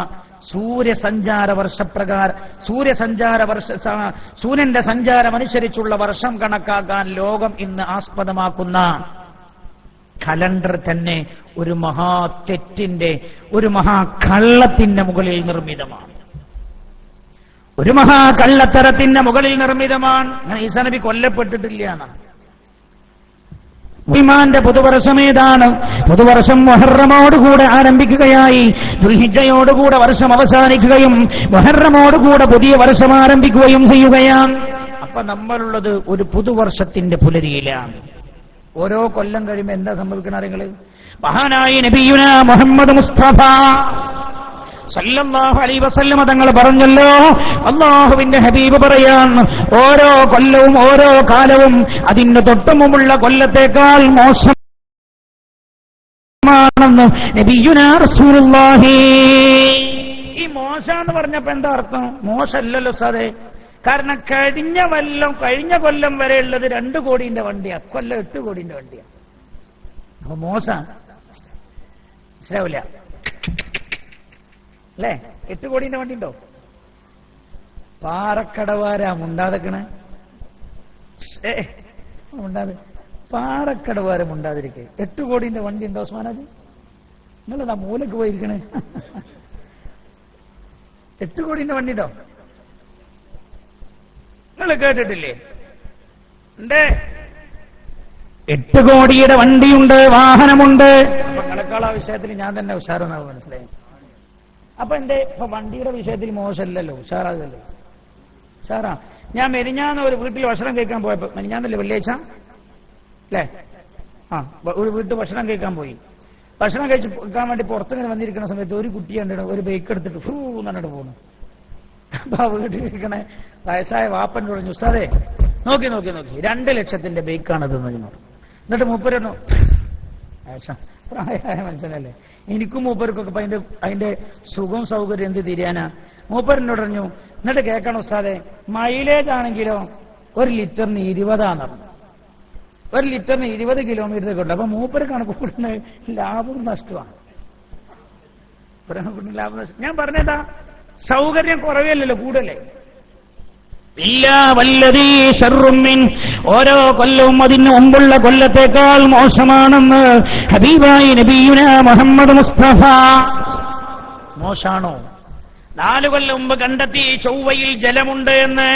സൂര്യന്റെ സഞ്ചാരം അനുസരിച്ചുള്ള വർഷം കണക്കാക്കാൻ ലോകം ഇന്ന് ആസ്പദമാക്കുന്ന കലണ്ടർ തന്നെ ഒരു മഹാതെറ്റിന്റെ, ഒരു മഹാകള്ളത്തിന്റെ മുകളിൽ നിർമ്മിതമാണ്. ഒരു മഹാകള്ളത്തരത്തിന്റെ മുകളിൽ നിർമ്മിതമാണ്. ഈസാ നബി കൊല്ലപ്പെട്ടിട്ടില്ല എന്നാണ്. ഇമാന്റെ പുതുവർഷം ഏതാണ്? പുതുവർഷം മുഹറമോടുകൂടെ ആരംഭിക്കുകയായി, ദുൽഹിജ്ജയോടുകൂടെ വർഷം അവസാനിക്കുകയും മുഹറമോടുകൂടെ പുതിയ വർഷം ആരംഭിക്കുകയും ചെയ്യുകയാണ്. അപ്പൊ നമ്മളുള്ളത് ഒരു പുതുവർഷത്തിന്റെ പുലരിയിലാണ്. ഓരോ കൊല്ലം കഴിയുമ്പോൾ എന്താ സംഭവിക്കണം നിങ്ങൾ? മഹാനായ നബിയുനാ മുഹമ്മദ് മുസ്തഫ സല്ലല്ലാഹു അലൈഹി വസല്ലം തങ്ങൾ പറഞ്ഞല്ലോ, അല്ലാഹുവിന്റെ ഹബീബ് പറയാൻ, ഓരോ കൊല്ലവും ഓരോ കാലവും അതിന് തൊട്ടുമുമ്പുള്ള കൊല്ലത്തേക്കാൾ മോശമാണെന്ന് നബിയുനാ റസൂലുള്ളാഹി. ഈ മോശമെന്ന് പറഞ്ഞപ്പോ എന്താ അർത്ഥം? മോശമല്ലല്ലോ സാറേ. കാരണം കഴിഞ്ഞ കൊല്ലം വരെ ഉള്ളത് 2 കോടിന്റെ വണ്ടിയാ, കൊല്ലം 8 കോടിന്റെ വണ്ടിയാ. അപ്പൊ മോശം മനസ്സിലാവില്ല അല്ലേ? 8 കോടിന്റെ വണ്ടി ഉണ്ടോ? പാറക്കടവാരാ മുണ്ടാതെക്കണേ? മുണ്ടാതെ പാറക്കടവാര മുണ്ടാതിരിക്കെ. 8 കോടിന്റെ വണ്ടി ഉണ്ടോ ഉസ്മാനാജി? നിങ്ങളതാ മൂലക്ക് പോയിരിക്കണേ. 8 കോടിന്റെ വണ്ടി ഉണ്ടോ? നിങ്ങൾ കേട്ടിട്ടില്ലേ? ഉണ്ട്. 8 കോടിയുടെ വണ്ടിയുണ്ട്, വാഹനമുണ്ട്. അപ്പൊ നിങ്ങളെക്കാൾ ആ വിഷയത്തിൽ ഞാൻ തന്നെ ഉഷാറെന്നാവും, മനസ്സിലായി? അപ്പൊ ഇപ്പൊ വണ്ടിയുടെ വിഷയത്തിൽ മോശമല്ലല്ലോ, ഉഷാറാകല്ലോ, ഉഷാറാ. ഞാൻ മെനിഞ്ഞാന്ന് ഒരു വീട്ടിൽ ഭക്ഷണം കഴിക്കാൻ പോയപ്പോ, മെനിഞ്ഞാന്നല്ലേ വെള്ളിയാഴ്ച അല്ലേ? ഒരു വീട്ടിൽ ഭക്ഷണം കഴിക്കാൻ പോയി. ഭക്ഷണം കഴിക്കാൻ വേണ്ടി പുറത്തിങ്ങനെ വന്നിരിക്കുന്ന സമയത്ത് ഒരു കുട്ടി കണ്ടിട്ട് ഒരു ബൈക്ക് എടുത്തിട്ട് ഫൂ എന്നിട്ട് പോകുന്നു. അപ്പൊ ആ വീട്ടിലിരിക്കണേ വയസ്സായ വാപ്പൻ പറഞ്ഞു, ഉസ്താദേ നോക്കി 2 ലക്ഷത്തിന്റെ ബൈക്കാണത് എന്ന്. എന്നിട്ട് മൂപ്പരോ പ്രായമായ മനുഷ്യനല്ലേ, എനിക്കും മൂപ്പർക്കൊക്കെ അതിന്റെ സുഖം സൗകര്യം എന്ത് തിരിയാനാ. മൂപ്പരനോട് പറഞ്ഞു, എന്നിട്ട് കേൾക്കണം ഉസ്താദെ, മൈലേജ് ആണെങ്കിലോ 1 ലിറ്ററിന് 20 പറഞ്ഞു. 1 ലിറ്ററിന് 20 കിലോമീറ്റർ കിട്ടും. അപ്പൊ മൂപ്പര് കണക്ക് കൂട്ടുന്ന ലാഭവും നഷ്ടമാണ്. ലാഭം നഷ്ടം ഞാൻ പറഞ്ഞതാ. സൗകര്യം കുറവല്ലല്ലോ, കൂടല്ലേ? ഇല്ല വല്ലതീ ശർറുമിൻ, ഓരോ കൊല്ലവും അതിന് മുമ്പുള്ള കൊല്ലത്തേക്കാൾ മോശമാണെന്ന് ഹബീബായി നബിയുനാ മുഹമ്മദ് മുസ്തഫ. മോശാണോ? 4 കൊല്ലം മുമ്പ് കണ്ടെത്തി ചൊവ്വയിൽ ജലമുണ്ട് എന്ന്.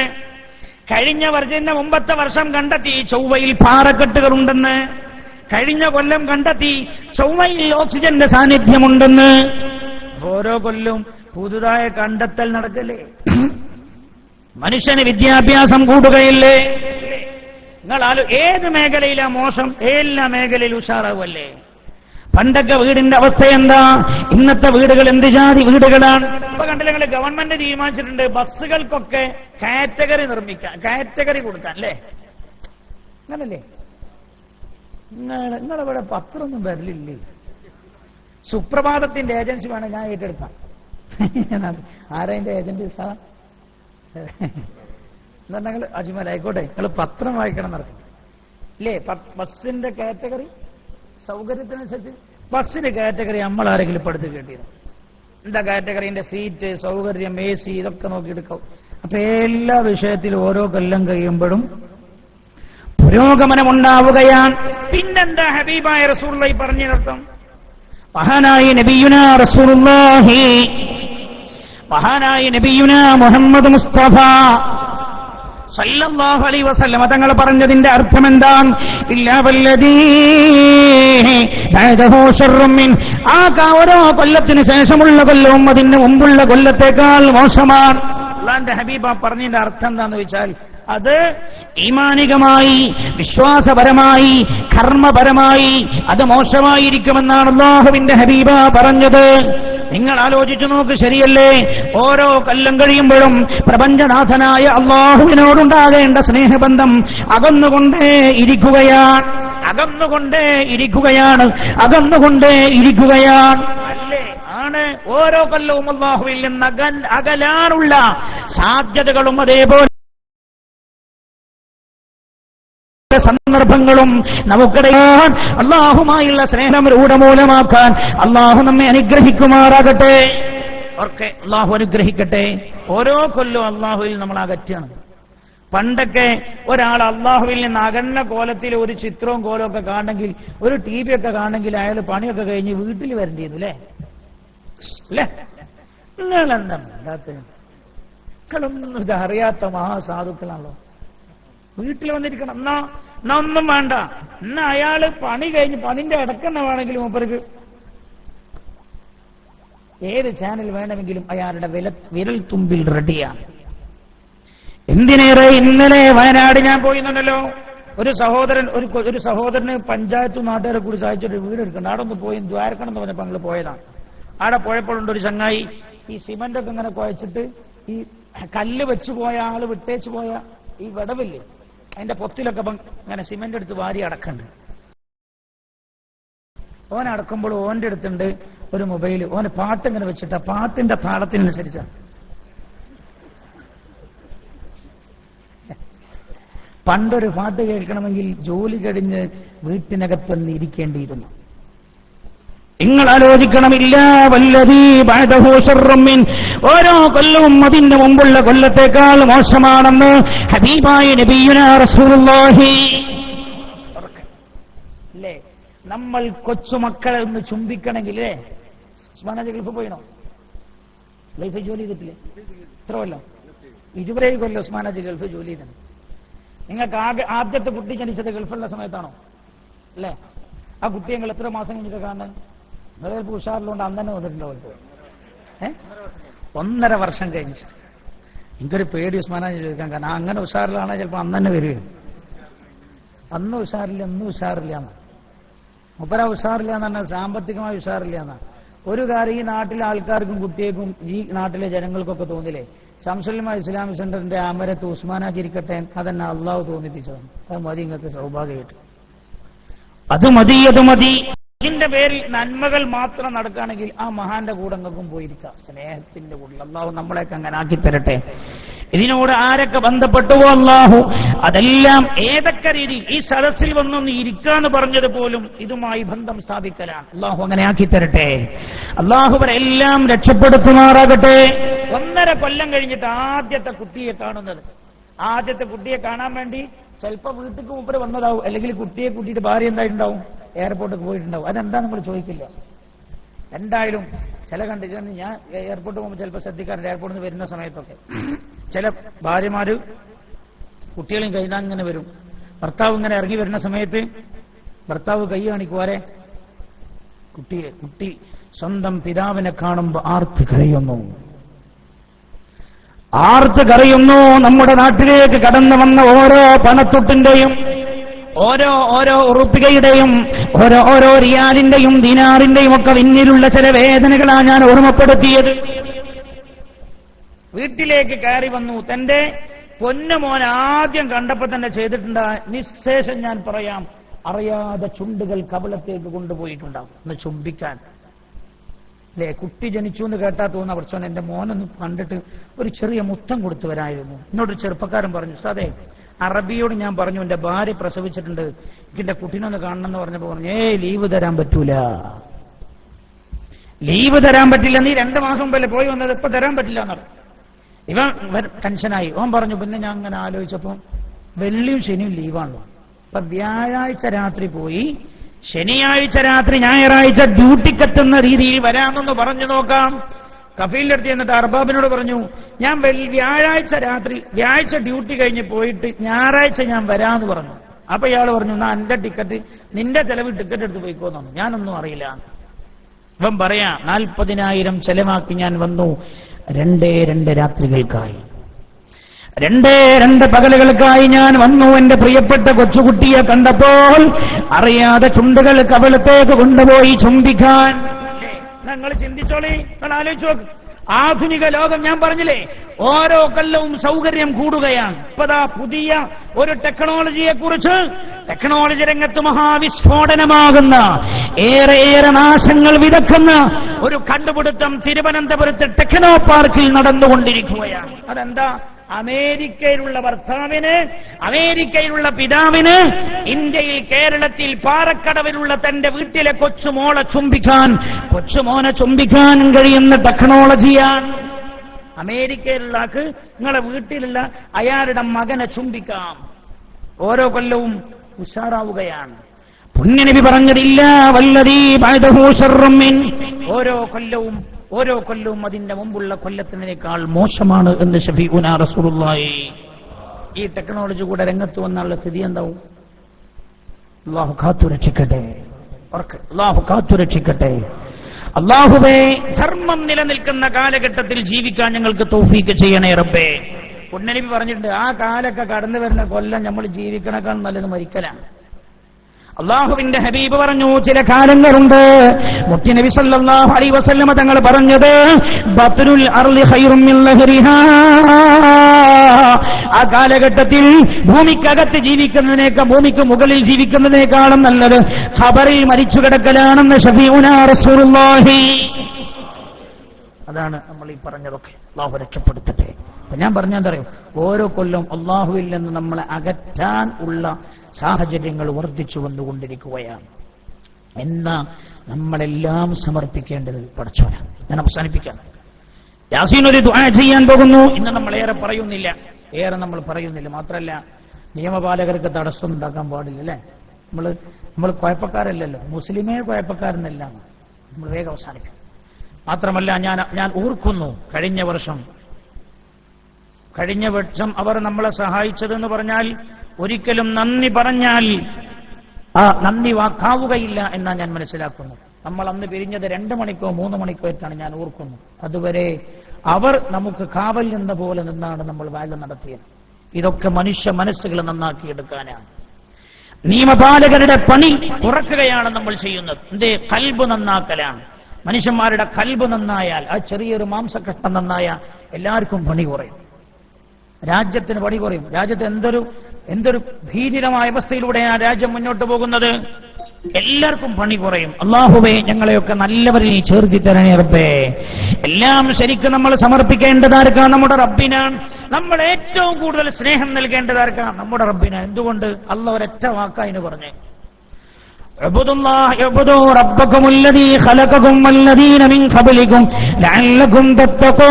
കഴിഞ്ഞ വർഷത്തിന്റെ മുമ്പത്തെ വർഷം കണ്ടെത്തി ചൊവ്വയിൽ പാറക്കെട്ടുകളുണ്ടെന്ന്. കഴിഞ്ഞ കൊല്ലം കണ്ടെത്തി ചൊവ്വയിൽ ഓക്സിജന്റെ സാന്നിധ്യമുണ്ടെന്ന്. ഓരോ കൊല്ലവും പുതുതായ കണ്ടെത്തൽ നടക്കല്ലേ? മനുഷ്യന് വിദ്യാഭ്യാസം കൂടുകയില്ലേ? നിങ്ങൾ ഏത് മേഖലയിലാ മോശം? എല്ലാ മേഖലയിലും ഉഷാറാവല്ലേ? പണ്ടൊക്കെ വീടിന്റെ അവസ്ഥ എന്താ? ഇന്നത്തെ വീടുകൾ എന്ത് ജാതി വീടുകളാണ്? ഇപ്പൊ കണ്ടില്ല, നിങ്ങൾ ഗവൺമെന്റ് തീരുമാനിച്ചിട്ടുണ്ട് ബസ്സുകൾക്കൊക്കെ കാറ്റഗറി നിർമ്മിക്കാൻ, കാറ്റഗറി കൊടുക്കാൻ അല്ലേ? അങ്ങനല്ലേ? നിങ്ങളിവിടെ പത്രമൊന്നും വരലില്ലേ? സുപ്രഭാതത്തിന്റെ ഏജൻസി വേണം ഞാൻ ഏറ്റെടുക്കാം. ആരതിന്റെ ഏജന്റ് സാ? എന്നാ നിങ്ങൾ അജ്മൽ ആയിക്കോട്ടെ, നിങ്ങൾ പത്രം വായിക്കണം നടക്കും ഇല്ലേ? ബസ്സിന്റെ കാറ്റഗറി സൗകര്യത്തിനനുസരിച്ച് ബസ്സിന്റെ കാറ്റഗറി നമ്മൾ ആരെങ്കിലും പഠിത്ത് കേട്ടിരുന്നു? എന്താ കാറ്റഗറിന്റെ? സീറ്റ്, സൗകര്യം, AC, ഇതൊക്കെ നോക്കിയെടുക്കും. അപ്പൊ എല്ലാ വിഷയത്തിലും ഓരോ കൊല്ലം കഴിയുമ്പോഴും പുരോഗമനം ഉണ്ടാവുകയാണ്. പിന്നെന്താ ഹബീബായ റസൂലുള്ളാഹി പറഞ്ഞതിനർത്ഥം? മഹാനായ നബിയുനാ റസൂലുള്ളാഹി, മഹാനായ നബിയുനാ മുഹമ്മദ് മുസ്തഫ സല്ലല്ലാഹു അലൈഹി വസല്ലം തങ്ങൾ പറഞ്ഞതിന്റെ അർത്ഥം എന്താണ്? ഇല്ലാ വല്ലദീ ബഅദഹു ശർറും മിൻ, ആ ഓരോ കൊല്ലത്തിന് ശേഷമുള്ള കൊല്ലവും അതിന് മുമ്പുള്ള കൊല്ലത്തേക്കാൾ മോശമാണ്. അല്ലാഹുവിന്റെ ഹബീബ പറഞ്ഞതിന്റെ അർത്ഥം എന്താന്ന് വെച്ചാൽ, അത് ഈമാനികമായി, വിശ്വാസപരമായി, കർമ്മപരമായി അത് മോശമായിരിക്കുമെന്നാണ് അല്ലാഹുവിന്റെ ഹബീബ പറഞ്ഞത്. നിങ്ങൾ ആലോചിച്ചു നോക്ക്, ശരിയല്ലേ? ഓരോ കൊല്ലം കഴിയുമ്പോഴും പ്രപഞ്ചനാഥനായ അല്ലാഹുവിനോടുണ്ടാകേണ്ട സ്നേഹബന്ധം അകന്നുകൊണ്ടേ ഇരിക്കുകയാണ്. അകന്നുകൊണ്ടേ ഇരിക്കുകയാണ്. അല്ലേ? ആണ്. ഓരോ കൊല്ലവും അല്ലാഹുവിൽ നിന്ന് അകലാനുള്ള സാധ്യതകളും അതേപോലെ സന്ദർഭങ്ങളും നമുക്കിടയാൻ അല്ലാഹുമായുള്ള സ്നേഹം രൂഢമൂലമാക്കാൻ അല്ലാഹു നമ്മെ അനുഗ്രഹിക്കുമാറാകട്ടെ. ഓർക്കെ അല്ലാഹു അനുഗ്രഹിക്കട്ടെ. ഓരോ കൊല്ലവും അല്ലാഹുവിൽ നമ്മൾ അകറ്റാണ്. പണ്ടൊക്കെ ഒരാൾ അല്ലാഹുവിൽ നിന്ന് അകന്ന കോലത്തിൽ ഒരു ചിത്രവും കോലവും ഒക്കെ കാണണമെങ്കിൽ, ഒരു ടി വി ഒക്കെ കാണണമെങ്കിൽ അയാൾ പണിയൊക്കെ കഴിഞ്ഞ് വീട്ടിൽ വരേണ്ടിയിരുന്നു. അല്ലേ? നിങ്ങളെന്താ നിങ്ങളൊന്നും ഇത് അറിയാത്ത മഹാസാധുക്കളാണല്ലോ. വീട്ടിൽ വന്നിരിക്കണം. എന്നാ ഒന്നും വേണ്ട. എന്നാ അയാള് പണി കഴിഞ്ഞ് പണിന്റെ ഇടക്കെണ്ണ വേണമെങ്കിലും മൂപ്പർക്ക് ഏത് ചാനൽ വേണമെങ്കിലും അയാളുടെ വിരൽ തുമ്പിൽ റെഡിയാണ്. എന്തിനേറെ ഇന്നലെ വയനാട് ഞാൻ പോയിരുന്നല്ലോ. ഒരു സഹോദരന് പഞ്ചായത്ത് നാട്ടുകാരെ കൂടി സഹായിച്ചൊരു വീട് എടുക്കണം. അവിടെ ഒന്ന് പോയി ദ്വാരക്കണം എന്ന് പറഞ്ഞപ്പോൾ ഞങ്ങൾ പോയതാണ്. അവിടെ പോയപ്പോഴുണ്ട് ഒരു ചങ്ങായി ഈ സിമന്റ് ഒക്കെ ഇങ്ങനെ കുഴച്ചിട്ട് ഈ കല്ല് വെച്ചു പോയ ആള് വിട്ടേച്ചു പോയ ഈ വിടവില്ലേ, അതിന്റെ പൊത്തിലൊക്കെ ഇങ്ങനെ സിമന്റ് എടുത്ത് വാരി അടക്കണ്ട്. ഓൻ അടക്കുമ്പോൾ ഓന്റെ അടുത്തുണ്ട് ഒരു മൊബൈൽ. ഓന് പാട്ട് ഇങ്ങനെ വെച്ചിട്ട് പാട്ടിന്റെ താളത്തിനനുസരിച്ചാണ്. പണ്ടൊരു പാട്ട് കേൾക്കണമെങ്കിൽ ജോലി കഴിഞ്ഞ് വീട്ടിനകത്തൊന്ന് ഇരിക്കേണ്ടിയിരുന്നു. നിങ്ങൾ ആലോചിക്കണമില്ല വല്ലതീ ബഅദഹു ശർറും മിൻ, ഓരോ കൊല്ലവും അതിന്റെ മുമ്പുള്ള കൊല്ലത്തേക്കാൾ മോശമാണെന്ന് ഹബീബായ നബിയുനാ റസൂലുള്ളാഹി. അല്ലേ? നമ്മൾ കൊച്ചുമക്കളെ ഒന്ന് ചുംബിക്കണമെങ്കിലേ ഉസ്മാനാജി ഗൾഫ് പോയിണോ? ഗൾഫ് ജോലി ചെയ്തിട്ടില്ലേ? എത്ര കൊല്ലം? 20 കൊല്ലം ഉസ്മാനാജി ഗൾഫ് ജോലി ചെയ്തത്. നിങ്ങൾക്ക് ആദ്യത്തെ കുട്ടി ജനിച്ചത് ഗൾഫുള്ള സമയത്താണോ? അല്ലേ? ആ കുട്ടിയെ നിങ്ങൾ എത്ര മാസം കഴിഞ്ഞിട്ട് കാണുന്നത്? നിങ്ങൾ ചിലപ്പോൾ ഉഷാറിലുകൊണ്ട് അന്ന് തന്നെ വന്നിട്ടുണ്ടോ? 1.5 വർഷം കഴിഞ്ഞിട്ട്. എനിക്കൊരു പേടി ഉസ്മാനാജി ചോദിക്കാൻ. കാരണം അങ്ങനെ ഉഷാറിലാണെങ്കിൽ ചിലപ്പോൾ അന്ന് തന്നെ വരികയും അന്ന് ഉഷാറില്ല എന്ന്. മുപ്പര ഉഷാറില്ല എന്ന് പറഞ്ഞാൽ സാമ്പത്തികമായി ഉഷാറില്ല എന്നാണ്. ഒരു കാര്യം ഈ നാട്ടിലെ ആൾക്കാർക്കും കുട്ടിയേക്കും ഈ നാട്ടിലെ ജനങ്ങൾക്കൊക്കെ തോന്നില്ലേ, ശംസുലുലമ ഇസ്ലാമിക് സെന്ററിന്റെ അമരത്ത് ഉസ്മാനാജി ഇരിക്കട്ടെ, അതെന്നെ അള്ളാഹു തോന്നിപ്പിച്ചതാണ്. അത് മതി, നിങ്ങൾക്ക് സൗഭാഗ്യമായിട്ട് അത് മതി. ഇതിന്റെ പേരിൽ നന്മകൾ മാത്രം നടക്കുകയാണെങ്കിൽ ആ മഹാന്റെ കൂടെ അങ്ങക്കും പോയിരിക്കാം, സ്നേഹത്തിന്റെ കൂടെ. അള്ളാഹു നമ്മളെയൊക്കെ അങ്ങനെ ആക്കി തരട്ടെ. ഇതിനോട് ആരൊക്കെ ബന്ധപ്പെട്ടുവോ അള്ളാഹു അതെല്ലാം ഏതൊക്കെ രീതിയിൽ ഈ സദസ്സിൽ വന്നൊന്ന് ഇരിക്കാന്ന് പറഞ്ഞത് പോലും ഇതുമായി ബന്ധം സ്ഥാപിക്കലാണ്. അള്ളാഹു അങ്ങനെ ആക്കി തരട്ടെ. അള്ളാഹു അവരെല്ലാം രക്ഷപ്പെടുത്തുമാറാകട്ടെ. 1.5 കൊല്ലം കഴിഞ്ഞിട്ട് ആദ്യത്തെ കുട്ടിയെ കാണുന്നത്. ആദ്യത്തെ കുട്ടിയെ കാണാൻ വേണ്ടി ചിലപ്പോൾ വീട്ടിൽ മൂപ്പര് വന്നതാവും, അല്ലെങ്കിൽ കുട്ടിയെ കൂട്ടിയിട്ട് ഭാര്യ എന്തായിട്ടുണ്ടാവും, എയർപോർട്ടിൽ പോയിട്ടുണ്ടാവും. അതെന്താ നമ്മൾ ചോദിക്കില്ല. എന്തായാലും ചില കണ്ടിട്ട് ഞാൻ എയർപോർട്ടിൽ പോകുമ്പോൾ ചിലപ്പോൾ ശ്രദ്ധിക്കാറുണ്ട്. എയർപോർട്ടിൽ നിന്ന് വരുന്ന സമയത്തൊക്കെ ചില ഭാര്യമാര് കുട്ടികളും കൈതാൻ ഇങ്ങനെ വരും. ഭർത്താവ് ഇങ്ങനെ ഇറങ്ങി വരുന്ന സമയത്ത് ഭർത്താവ് കൈ കാണിക്കുവാരെ കുട്ടി സ്വന്തം പിതാവിനെ കാണുമ്പോൾ ആർത്ത് കരയുന്നു. നമ്മുടെ നാട്ടിലേക്ക് കടന്നു വന്ന ഓരോ പണത്തൊട്ടിന്റെയും ഓരോ ഉറുപ്പികയുടെയും ഓരോ റിയാലിന്റെയും ദിനാറിന്റെയും ഒക്കെ പിന്നിലുള്ള ചില വേദനകളാണ് ഞാൻ ഓർമ്മപ്പെടുത്തിയത്. വീട്ടിലേക്ക് കയറി വന്നു. തന്റെ പൊന്നുമോൻ ആദ്യം കണ്ടപ്പോ തന്നെ ചെയ്തിട്ടുണ്ട് നിശേഷം ഞാൻ പറയാം, അറിയാതെ ചുണ്ടുകൾ കവിളത്തേക്ക് കൊണ്ടുപോയിട്ടുണ്ടാവും ഒന്ന് ചുംബിക്കാൻ. അല്ലേ? കുട്ടി ജനിച്ചു എന്ന് കേട്ടാ തോന്നുന്ന പ്രശ്നം എന്റെ മോനൊന്ന് കണ്ടിട്ട് ഒരു ചെറിയ മുത്തം കൊടുത്തു വരായിരുന്നു. എന്നോട് ചെറുപ്പക്കാരൻ പറഞ്ഞു, അതെ അറബിയോട് ഞാൻ പറഞ്ഞു എന്റെ ഭാര്യ പ്രസവിച്ചിട്ടുണ്ട്, എന്റെ കുട്ടീനൊന്ന് കാണണം എന്ന് പറഞ്ഞപ്പോ പറഞ്ഞു, ലീവ് തരാൻ പറ്റില്ല. നീ 2 മാസം മുമ്പല്ലേ പോയി വന്നത്, ഇപ്പൊ തരാൻ പറ്റില്ല എന്നറിയാം. ഇവൻ ടെൻഷനായി. ഓൻ പറഞ്ഞു, പിന്നെ ഞാൻ അങ്ങനെ ആലോചിച്ചപ്പോ വെള്ളിയും ശനിയും ലീവാണല്ലോ. അപ്പൊ വ്യാഴാഴ്ച രാത്രി പോയി, ശനിയാഴ്ച രാത്രി ഞായറാഴ്ച ഡ്യൂട്ടിക്കെത്തുന്ന രീതിയിൽ വരാമെന്നൊന്ന് പറഞ്ഞു നോക്കാം. കഫീലിന്റെ അടുത്ത് ചെന്നിട്ട് അർബാബിനോട് പറഞ്ഞു, ഞാൻ വ്യാഴാഴ്ച ഡ്യൂട്ടി കഴിഞ്ഞ് പോയിട്ട് ഞായറാഴ്ച ഞാൻ വരാമെന്ന് പറഞ്ഞു. അപ്പൊ ഇയാൾ പറഞ്ഞു, എന്നാ എന്റെ ടിക്കറ്റ് നിന്റെ ചെലവിൽ ടിക്കറ്റ് എടുത്ത് പോയിക്കോന്നു. ഞാനൊന്നും അറിയില്ല. ഇവൻ പറയാ, 40,000 ചെലവാക്കി ഞാൻ വന്നു 2 രാത്രികൾക്കായി, 2 പകലുകൾക്കായി ഞാൻ വന്നു. എന്റെ പ്രിയപ്പെട്ട കൊച്ചുകുട്ടിയെ കണ്ടപ്പോൾ അറിയാതെ ചുണ്ടുകൾ കവിളത്തേക്ക് കൊണ്ടുപോയി ചുംബിക്കാൻ. നിങ്ങൾ ചിന്തിച്ചോളി, നിങ്ങൾ ആലോചിച്ചു നോക്ക്. ആധുനിക ലോകം ഞാൻ പറഞ്ഞില്ലേ, ഓരോ കൊല്ലവും സൗകര്യം കൂടുകയാണ്. ഇപ്പതാ പുതിയ ഒരു ടെക്നോളജിയെ കുറിച്ച് ടെക്നോളജി രംഗത്ത് മഹാവിസ്ഫോടനമാകുന്ന ഏറെ നാശങ്ങൾ വിതക്കുന്ന ഒരു കണ്ടുപിടുത്തം തിരുവനന്തപുരത്ത് ടെക്നോ പാർക്കിൽ നടന്നുകൊണ്ടിരിക്കുകയാണ്. അതെന്താ? അമേരിക്കയിലുള്ള ഭർത്താവിന്, അമേരിക്കയിലുള്ള പിതാവിന് ഇന്ത്യയിൽ കേരളത്തിൽ പാറക്കടവിലുള്ള തന്റെ വീട്ടിലെ കൊച്ചുമോനെ ചുംബിക്കാൻ കഴിയുന്ന ടെക്നോളജിയാണ്. അമേരിക്കയിലുള്ള ആൾക്ക് നിങ്ങളെ വീട്ടിലുള്ള അയാളുടെ മകനെ ചുംബിക്കാം. ഓരോ കൊല്ലവും ഉഷാറാവുകയാണ്. പുണ്യനബി പറഞ്ഞതില്ല വല്ലദീ ബഅദഹു ശർറും മിൻ, ഓരോ കൊല്ലവും അതിന്റെ മുമ്പുള്ള കൊല്ലത്തിനേക്കാൾ മോശമാണ് എന്ന് ശഫീഉനാ റസൂലുള്ളാഹി. ഈ ടെക്നോളജി കൂടെ രംഗത്ത് വന്നുള്ള സ്ഥിതി എന്താവും? അല്ലാഹു കാത്തുരക്ഷിക്കട്ടെ, അല്ലാഹു കാത്തുരക്ഷിക്കട്ടെ. അല്ലാഹുവേ, ധർമ്മം നിലനിൽക്കുന്ന കാലഘട്ടത്തിൽ ജീവിക്കാൻ ഞങ്ങൾക്ക് തൗഫീക്ക് ചെയ്യണേ റബ്ബേ. പുണ്യനബി പറഞ്ഞിട്ടുണ്ട്, ആ കാലൊക്കെ കടന്നു വരുന്ന കൊല്ലം നമ്മൾ ജീവിക്കണേക്കാൾ നല്ലത് മരിക്കലാണ്. അള്ളാഹുവിന്റെ ഹബീബ് പറഞ്ഞു, ചില കാലങ്ങളുണ്ട് മുത്തുനബി സല്ലല്ലാഹു അലൈഹി വസല്ലമ തങ്ങൾ പറഞ്ഞത്, ബത്നുൽ അർളി ഖൈറും മിൻ ലഹരിഹാ. ആ കാലഘട്ടത്തിൽ ഭൂമിക്കകത്ത് ജീവിക്കുന്നതിനേക്കാൾ, ഭൂമിക്ക് മുകളിൽ ജീവിക്കുന്നതിനേക്കാളും നല്ലത് ഖബറിൽ മരിച്ചു കിടക്കലാണെന്ന് ശഫീഉനാ റസൂലുള്ളാഹി. അതാണ് നമ്മൾ ഈ പറഞ്ഞതൊക്കെ. അള്ളാഹു രക്ഷപ്പെടുത്തട്ടെ. അപ്പൊ ഞാൻ പറഞ്ഞെന്തറിയോ, ഓരോ കൊല്ലം അള്ളാഹുവിൽ നിന്ന് നമ്മളെ അകറ്റാൻ ഉള്ള സാഹചര്യങ്ങൾ വർദ്ധിച്ചു വന്നുകൊണ്ടിരിക്കുകയാണ്. എന്നാ നമ്മളെല്ലാം സമർപ്പിക്കേണ്ടത് പടച്ചവനാണ്. ഞാൻ അവസാനിപ്പിക്കാം. യാസീൻ ഒരു ദുആ ചെയ്യാൻ പോകുന്നു. ഇന്ന് നമ്മൾ ഏറെ പറയുന്നില്ല. മാത്രമല്ല, നിയമപാലകർക്ക് തടസ്സം ഉണ്ടാക്കാൻ പാടില്ല അല്ലേ? നമ്മൾ കുഴപ്പക്കാരല്ലല്ലോ, മുസ്ലിമേ കുഴപ്പക്കാരനല്ല. നമ്മൾ വേഗം അവസാനിക്കും. മാത്രമല്ല, ഞാൻ ഓർക്കുന്നു, കഴിഞ്ഞ വർഷം അവർ നമ്മളെ സഹായിച്ചതെന്ന് പറഞ്ഞാൽ, ഒരിക്കലും നന്ദി പറഞ്ഞാൽ ആ നന്ദി വാക്കാവുകയില്ല എന്നാണ് ഞാൻ മനസ്സിലാക്കുന്നു. നമ്മൾ അന്ന് പിരിഞ്ഞത് 2 മണിക്കോ 3 മണിക്കോ ആയിട്ടാണ് ഞാൻ ഓർക്കുന്നു. അതുവരെ അവർ നമുക്ക് കാവൽ നിന്ന പോലെ നിന്നാണ് നമ്മൾ വാഴ്ച നടത്തിയത്. ഇതൊക്കെ മനുഷ്യ മനസ്സുകൾ നന്നാക്കിയെടുക്കാനാണ്. നിയമപാലകരുടെ പണി തുറക്കുകയാണ് നമ്മൾ ചെയ്യുന്നത്. കൽബ് നന്നാക്കലാണ്. മനുഷ്യന്മാരുടെ കൽബ് നന്നായാൽ, ആ ചെറിയൊരു മാംസക്കഷ്ണം നന്നായാൽ എല്ലാവർക്കും പണി കുറയും, രാജ്യത്തിന് പണി കുറയും. രാജ്യത്ത് എന്തൊരു ഭീതിതമായ അവസ്ഥയിലൂടെയാണ് രാജ്യം മുന്നോട്ട് പോകുന്നത്. എല്ലാവർക്കും പണി കുറയും. അല്ലാഹുവേ, ഞങ്ങളെയൊക്കെ നല്ലവരിൽ നീ ചേർത്തി തരണേ റബ്ബേ. എല്ലാം ശരിക്കും നമ്മൾ സമർപ്പിക്കേണ്ടതാർക്കാണ്? നമ്മുടെ റബ്ബിനാണ്. നമ്മൾ ഏറ്റവും കൂടുതൽ സ്നേഹം നൽകേണ്ടതാർക്കാണ്? നമ്മുടെ റബ്ബിനാണ്. എന്തുകൊണ്ട്? അല്ലാഹു ഒരൊറ്റ വാക്കായിന് പറഞ്ഞേ, اعبدوا ربكم الذي خلقكم والذين من قبلكم لعلكم تتقون.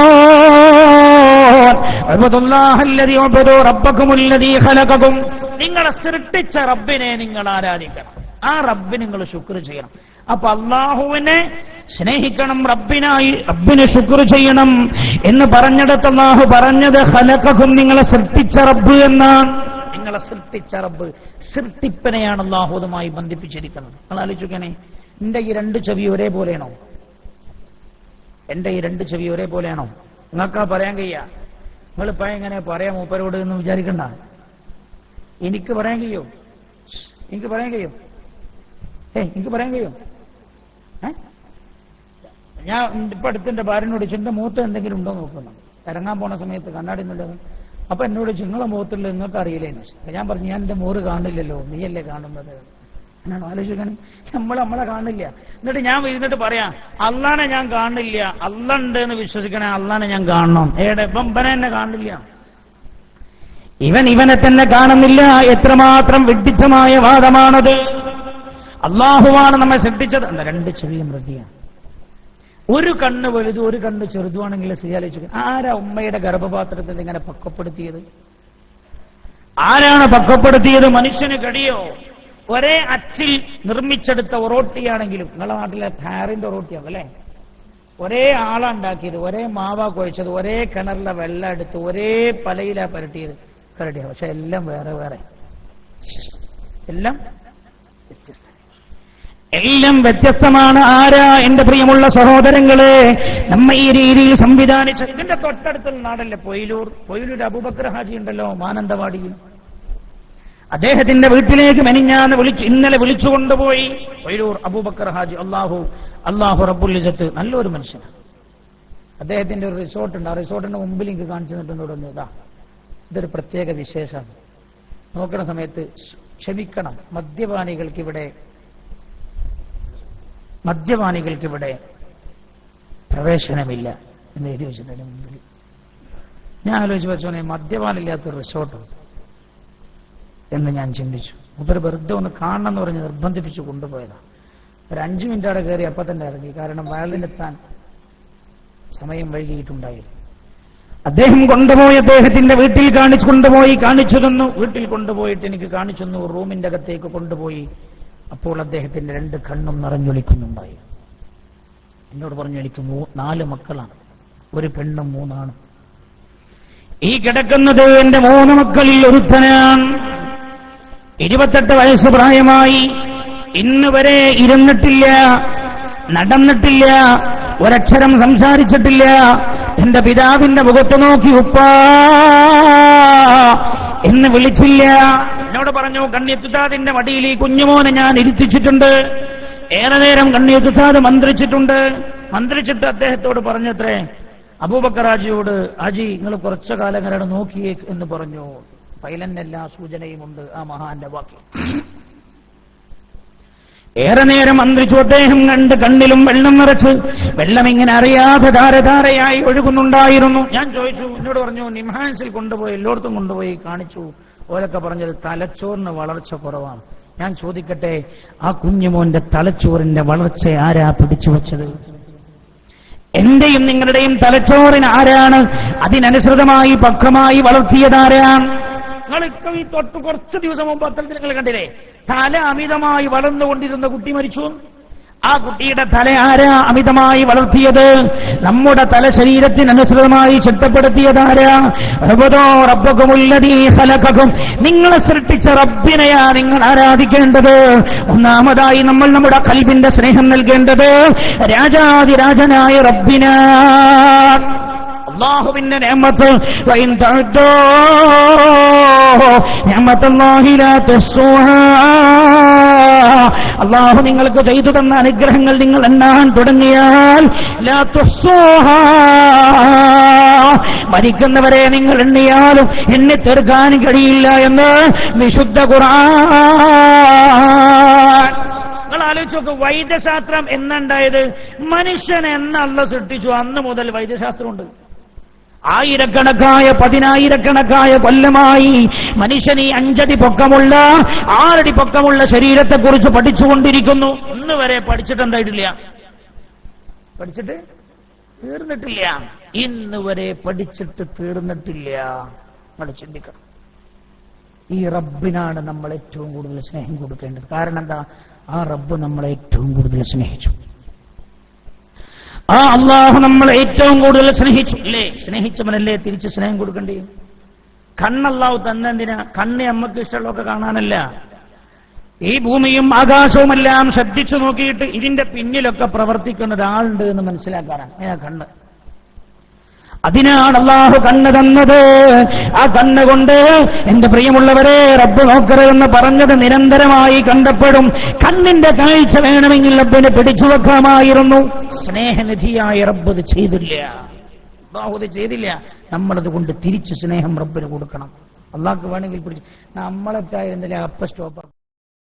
اعبدوا ربكم الذي خلقكم. നിങ്ങളെ സൃഷ്ടിച്ച റബ്ബിനെ നിങ്ങൾ ആരാധിക്കണം. ആ റബ്ബിന് നിങ്ങൾ ശുക്ർ ചെയ്യണം. അപ്പൊ അല്ലാഹുവിനെ സ്നേഹിക്കണം, റബ്ബിന് ശുക്ർ ചെയ്യണം എന്ന് പറഞ്ഞിടത്ത് അല്ലാഹു പറഞ്ഞത് ഖലഖകും, നിങ്ങളെ സൃഷ്ടിച്ച റബ്ബ് എന്നാണ്. നിങ്ങളെ സൃഷ്ടിച്ച റബ്ബ്, സൃഷ്ടിപ്പനെയാണ് അല്ലാഹു അതുമായി ബന്ധിപ്പിച്ചിരിക്കുന്നത്. നിങ്ങൾ ആലോചിക്കണേ, എന്റെ ഈ 2 ചെവി ഒരേപോലെയാണോ? നിങ്ങൾക്കാ പറയാൻ കഴിയാ? നിങ്ങളിപ്പോ എങ്ങനെ പറയാം മൂപ്പരോട് എന്ന് വിചാരിക്കണ്ട. എനിക്ക് പറയാൻ കഴിയോ? എനിക്ക് പറയാൻ കഴിയും? ഞാൻ ഇപ്പൊ അടുത്തെന്റെ ഭാര്യനോട് എന്റെ മുഖത്ത് എന്തെങ്കിലും ഉണ്ടോ നോക്കുന്നു. ഇറങ്ങാൻ പോണ സമയത്ത് കണ്ണാടി എന്നുള്ളത്. അപ്പൊ എന്നോട് നിങ്ങളെ മുഖത്തുള്ള നിങ്ങൾക്ക് അറിയില്ലേന്ന്. ഞാൻ പറഞ്ഞു, ഞാൻ എന്റെ മോറ് കാണില്ലല്ലോ, നീയല്ലേ കാണുന്നത്. എന്നാണ് ആലോചിക്കണം. നമ്മളെ കാണില്ല. എന്നിട്ട് ഞാൻ ഇരുന്നിട്ട് പറയാം, അള്ളാനെ ഞാൻ കാണില്ല, അള്ള ഉണ്ട് എന്ന് വിശ്വസിക്കണേ, അള്ളാനെ ഞാൻ കാണണം. ഇവനെ എന്നെ കാണില്ല, ഇവനെ തന്നെ കാണുന്നില്ല. എത്രമാത്രം വിഡിത്തമായ വാദമാണത്. അള്ളാഹുവാണ് നമ്മെ സൃഷ്ടിച്ചത്. 2 ചെവിയും റദ്ദിയാണ്. ഒരു കണ്ണ് വലുതും ഒരു കണ്ണ് ചെറുതുവാണെങ്കിൽ ആലോചിക്കുക. ആരാ ഉമ്മയുടെ ഗർഭപാത്രത്തിൽ ഇങ്ങനെ പക്വപ്പെടുത്തിയത്? ആരാണ് പക്വപ്പെടുത്തിയത്? മനുഷ്യന് കഴിയോ? ഒരേ അച്ചിൽ നിർമ്മിച്ചെടുത്ത ഒറോട്ടിയാണെങ്കിലും, നിങ്ങളുടെ നാട്ടിലെ ടാറിന്റെ ഒറോട്ടിയാണ് അല്ലേ? ഒരേ ആളാ ഉണ്ടാക്കിയത്, ഒരേ മാവാ കുഴച്ചത്, ഒരേ കിണറിലെ വെള്ളം എടുത്ത് ഒരേ പലയിലാ പുരട്ടിയത്, കരടിയാണ്. പക്ഷെ എല്ലാം വേറെ വേറെ, എല്ലാം വ്യത്യസ്ത, എല്ലാം വ്യത്യസ്തമാണ്. ആരാ എന്റെ പ്രിയമുള്ള സഹോദരങ്ങളെ നമ്മ ഈ രീതിയിൽ സംവിധാനിച്ച? ഇതിന്റെ തൊട്ടടുത്തുള്ള നാടല്ലേ പൊയിലൂർ അബൂബക്കർ ഹാജി ഉണ്ടല്ലോ മാനന്തവാടിയിൽ. അദ്ദേഹത്തിന്റെ വീട്ടിലേക്ക് ഇന്നലെ വിളിച്ചുകൊണ്ടുപോയി. പൊയിലൂർ അബൂബക്കർ ഹാജി, അല്ലാഹു റബ്ബുൽ ഇസ്സത്ത്, നല്ലൊരു മനുഷ്യനാണ്. അദ്ദേഹത്തിന്റെ ഒരു റിസോർട്ടുണ്ട്. ആ റിസോർട്ടിന്റെ മുമ്പിൽ എനിക്ക് കാണിച്ചു തന്നിട്ടുണ്ട്. ഇതാ ഇതൊരു പ്രത്യേക വിശേഷമാണ്. നോക്കുന്ന സമയത്ത് ക്ഷമിക്കണം, മദ്യപാനികൾക്കിവിടെ പ്രവേശനമില്ല എന്ന് എഴുതി വെച്ചിട്ടുണ്ട് മുമ്പിൽ. ഞാൻ ആലോചിച്ച് വെച്ചോനെ, മദ്യപാനില്ലാത്തൊരു റിസോർട്ട് എന്ന് ഞാൻ ചിന്തിച്ചു. മുമ്പ് വെറുതെ ഒന്ന് കാണണം എന്ന് പറഞ്ഞ് നിർബന്ധിപ്പിച്ച് കൊണ്ടുപോയതാണ്. ഒരു 5 മിനിറ്റ് അവിടെ കയറി അപ്പം തന്നെ ഇറങ്ങി. കാരണം വയലിലെത്താൻ സമയം വൈകിയിട്ടുണ്ടായിരുന്നു. അദ്ദേഹം കൊണ്ടുപോയി അദ്ദേഹത്തിന്റെ വീട്ടിൽ കാണിച്ചു തന്നു. വീട്ടിൽ കൊണ്ടുപോയിട്ട് എനിക്ക് കാണിച്ചു തന്നു. റൂമിന്റെ അകത്തേക്ക് കൊണ്ടുപോയി. അപ്പോൾ അദ്ദേഹത്തിന്റെ 2 കണ്ണും നിറഞ്ഞൊലിക്കുന്നുണ്ടായി. എന്നോട് പറഞ്ഞു, എനിക്ക് 4 മക്കളാണ്, 1 പെണ്ണും 3 ആണും. ഈ കിടക്കുന്നത് എന്റെ 3 മക്കളിൽ ഒരുത്തനാണ്. 28 വയസ്സ് പ്രായമായി. ഇന്ന് വരെ ഇരുന്നിട്ടില്ല, നടന്നിട്ടില്ല, ഒരക്ഷരം സംസാരിച്ചിട്ടില്ല. എന്റെ പിതാവിന്റെ മുഖത്ത് നോക്കി ഉപ്പാ എന്ന് വിളിച്ചില്ല. എന്നോട് പറഞ്ഞു, കണ്ണിയത്തുത്താദിന്റെ മടിയിൽ ഈ കുഞ്ഞുമോനെ ഞാൻ ഇരുത്തിച്ചിട്ടുണ്ട്. ഏറെ നേരം കണ്ണിയത്തുത്താദ് മന്ത്രിച്ചിട്ട് അദ്ദേഹത്തോട് പറഞ്ഞത്രേ, അബൂബക്കർ ഹാജിയോട്, ഹാജി നിങ്ങൾ കുറച്ചു കാലം കരട് നോക്കിയേ എന്ന് പറഞ്ഞു. പൈലനെല്ലാ സൂചനയുമുണ്ട് ആ മഹാന്റെ വാക്യം. ഏറെ നേരം മന്ത്രിച്ചു. അദ്ദേഹം കണ്ട് കണ്ണിലും വെള്ളം നിറച്ച്, വെള്ളം ഇങ്ങനെ അറിയാതെ ധാരധാരയായി ഒഴുകുന്നുണ്ടായിരുന്നു. ഞാൻ ചോദിച്ചു, എന്നോട് പറഞ്ഞു, നിംഹാൻസിൽ കൊണ്ടുപോയി, എല്ലായിടത്തും കൊണ്ടുപോയി കാണിച്ചു. ഓരൊക്കെ പറഞ്ഞത് തലച്ചോറിന് വളർച്ച കുറവാണ്. ഞാൻ ചോദിക്കട്ടെ, ആ കുഞ്ഞുമോന്റെ തലച്ചോറിന്റെ വളർച്ച ആരാ പിടിച്ചു വച്ചത്? എന്റെയും നിങ്ങളുടെയും തലച്ചോറിന് ആരാണ് അതിനനുസൃതമായി പക്വമായി വളർത്തിയതാരാണ്? നിങ്ങൾ ഈ തൊട്ട് കുറച്ച് ദിവസം മുമ്പ് പത്രത്തിൽ നിങ്ങൾ കണ്ടില്ലേ, തല അമിതമായി വളർന്നുകൊണ്ടിരുന്ന കുട്ടി മരിച്ചു. ആ കുട്ടിയുടെ തല ആരാ അമിതമായി വളർത്തിയത്? നമ്മുടെ തല ശരീരത്തിനനുസൃതമായി ചിട്ടപ്പെടുത്തിയതാരാ? നിങ്ങളെ സൃഷ്ടിച്ച റബ്ബിനെയാ നിങ്ങൾ ആരാധിക്കേണ്ടത്. ഒന്നാമതായി നമ്മൾ നമ്മുടെ ഖൽബിന്റെ സ്നേഹം നൽകേണ്ടത് രാജാതിരാജനായ റബ്ബിനാ. അല്ലാഹുവിന്റെ നിഅമത്ത് വഇൻ തഅദ്ദൂ നിഅമത്തുല്ലാഹി ലാ തുസ്സുഹാ. അല്ലാഹു നിങ്ങൾക്ക് ചെയ്തു തന്ന അനുഗ്രഹങ്ങൾ നിങ്ങൾ എണ്ണാൻ തുടങ്ങിയാൽ ലാ തുസ്സുഹാ, മരിക്കുന്നവരെ നിങ്ങൾ എണ്ണിയാലും എണ്ണി തീർക്കാൻ കഴിയില്ല എന്ന് വിശുദ്ധ ഖുർആൻ. നിങ്ങൾ ആലോചിച്ച് നോക്ക്, വൈദ്യശാസ്ത്രം എന്നുണ്ടായത്? മനുഷ്യൻ എന്ന് അല്ലാഹു സൃഷ്ടിച്ചു അന്ന് മുതൽ വൈദ്യശാസ്ത്രമുണ്ട്. ആയിരക്കണക്കായ 10,000 കൊല്ലമായി മനുഷ്യൻ ഈ 5 അടി പൊക്കമുള്ള 6 അടി പൊക്കമുള്ള ശരീരത്തെക്കുറിച്ച് പഠിച്ചുകൊണ്ടിരിക്കുന്നു. ഇന്ന് വരെ പഠിച്ചിട്ട് തീർന്നിട്ടില്ല. ഇന്ന് വരെ പഠിച്ചിട്ട് തീർന്നിട്ടില്ല. നമ്മൾ ചിന്തിക്കണം. ഈ റബ്ബിനാണ് നമ്മൾ ഏറ്റവും കൂടുതൽ സ്നേഹം കൊടുക്കേണ്ടത്. കാരണം എന്താ? ആ റബ്ബ് നമ്മളെ ഏറ്റവും കൂടുതൽ സ്നേഹിച്ചു. ആ അള്ളാഹു നമ്മളെ ഏറ്റവും കൂടുതൽ സ്നേഹിച്ചു. അല്ലേ? സ്നേഹിച്ചവനല്ലേ തിരിച്ച് സ്നേഹം കൊടുക്കേണ്ടി. കണ്ണല്ലാഹു തന്നെന്തിനാ? കണ്ണ് നമുക്ക് ഇഷ്ടമുള്ളതൊക്കെ കാണാനല്ല. ഈ ഭൂമിയും ആകാശവുമെല്ലാം ശ്രദ്ധിച്ചു നോക്കിയിട്ട് ഇതിന്റെ പിന്നിലൊക്കെ പ്രവർത്തിക്കുന്ന ഒരാളുണ്ട് എന്ന് മനസ്സിലാക്കാനാണ് കണ്ണ്. അതിനാണ് അല്ലാഹു കണ്ണ് തന്നത്. ആ കണ്ണുകൊണ്ട് എന്റെ പ്രിയമുള്ളവരെ റബ്ബ് നോക്കരുതെന്ന് പറഞ്ഞത് നിരന്തരമായി കണ്ടപ്പെടും. കണ്ണിന്റെ കാഴ്ച വേണമെങ്കിൽ റബ്ബിനെ പിടിച്ചു വെക്കാമായിരുന്നു. സ്നേഹനിധിയായ റബ്ബ് ഇത് ചെയ്തില്ല. അല്ലാഹു ഇത് ചെയ്തില്ല. നമ്മളതുകൊണ്ട് തിരിച്ചു സ്നേഹം റബ്ബിന് കൊടുക്കണം. അല്ലാഹുക്ക് വേണമെങ്കിൽ പിടിച്ചു നമ്മളൊക്കെ ആയിരുന്നില്ല അപ്പ സ്റ്റോപ്പ്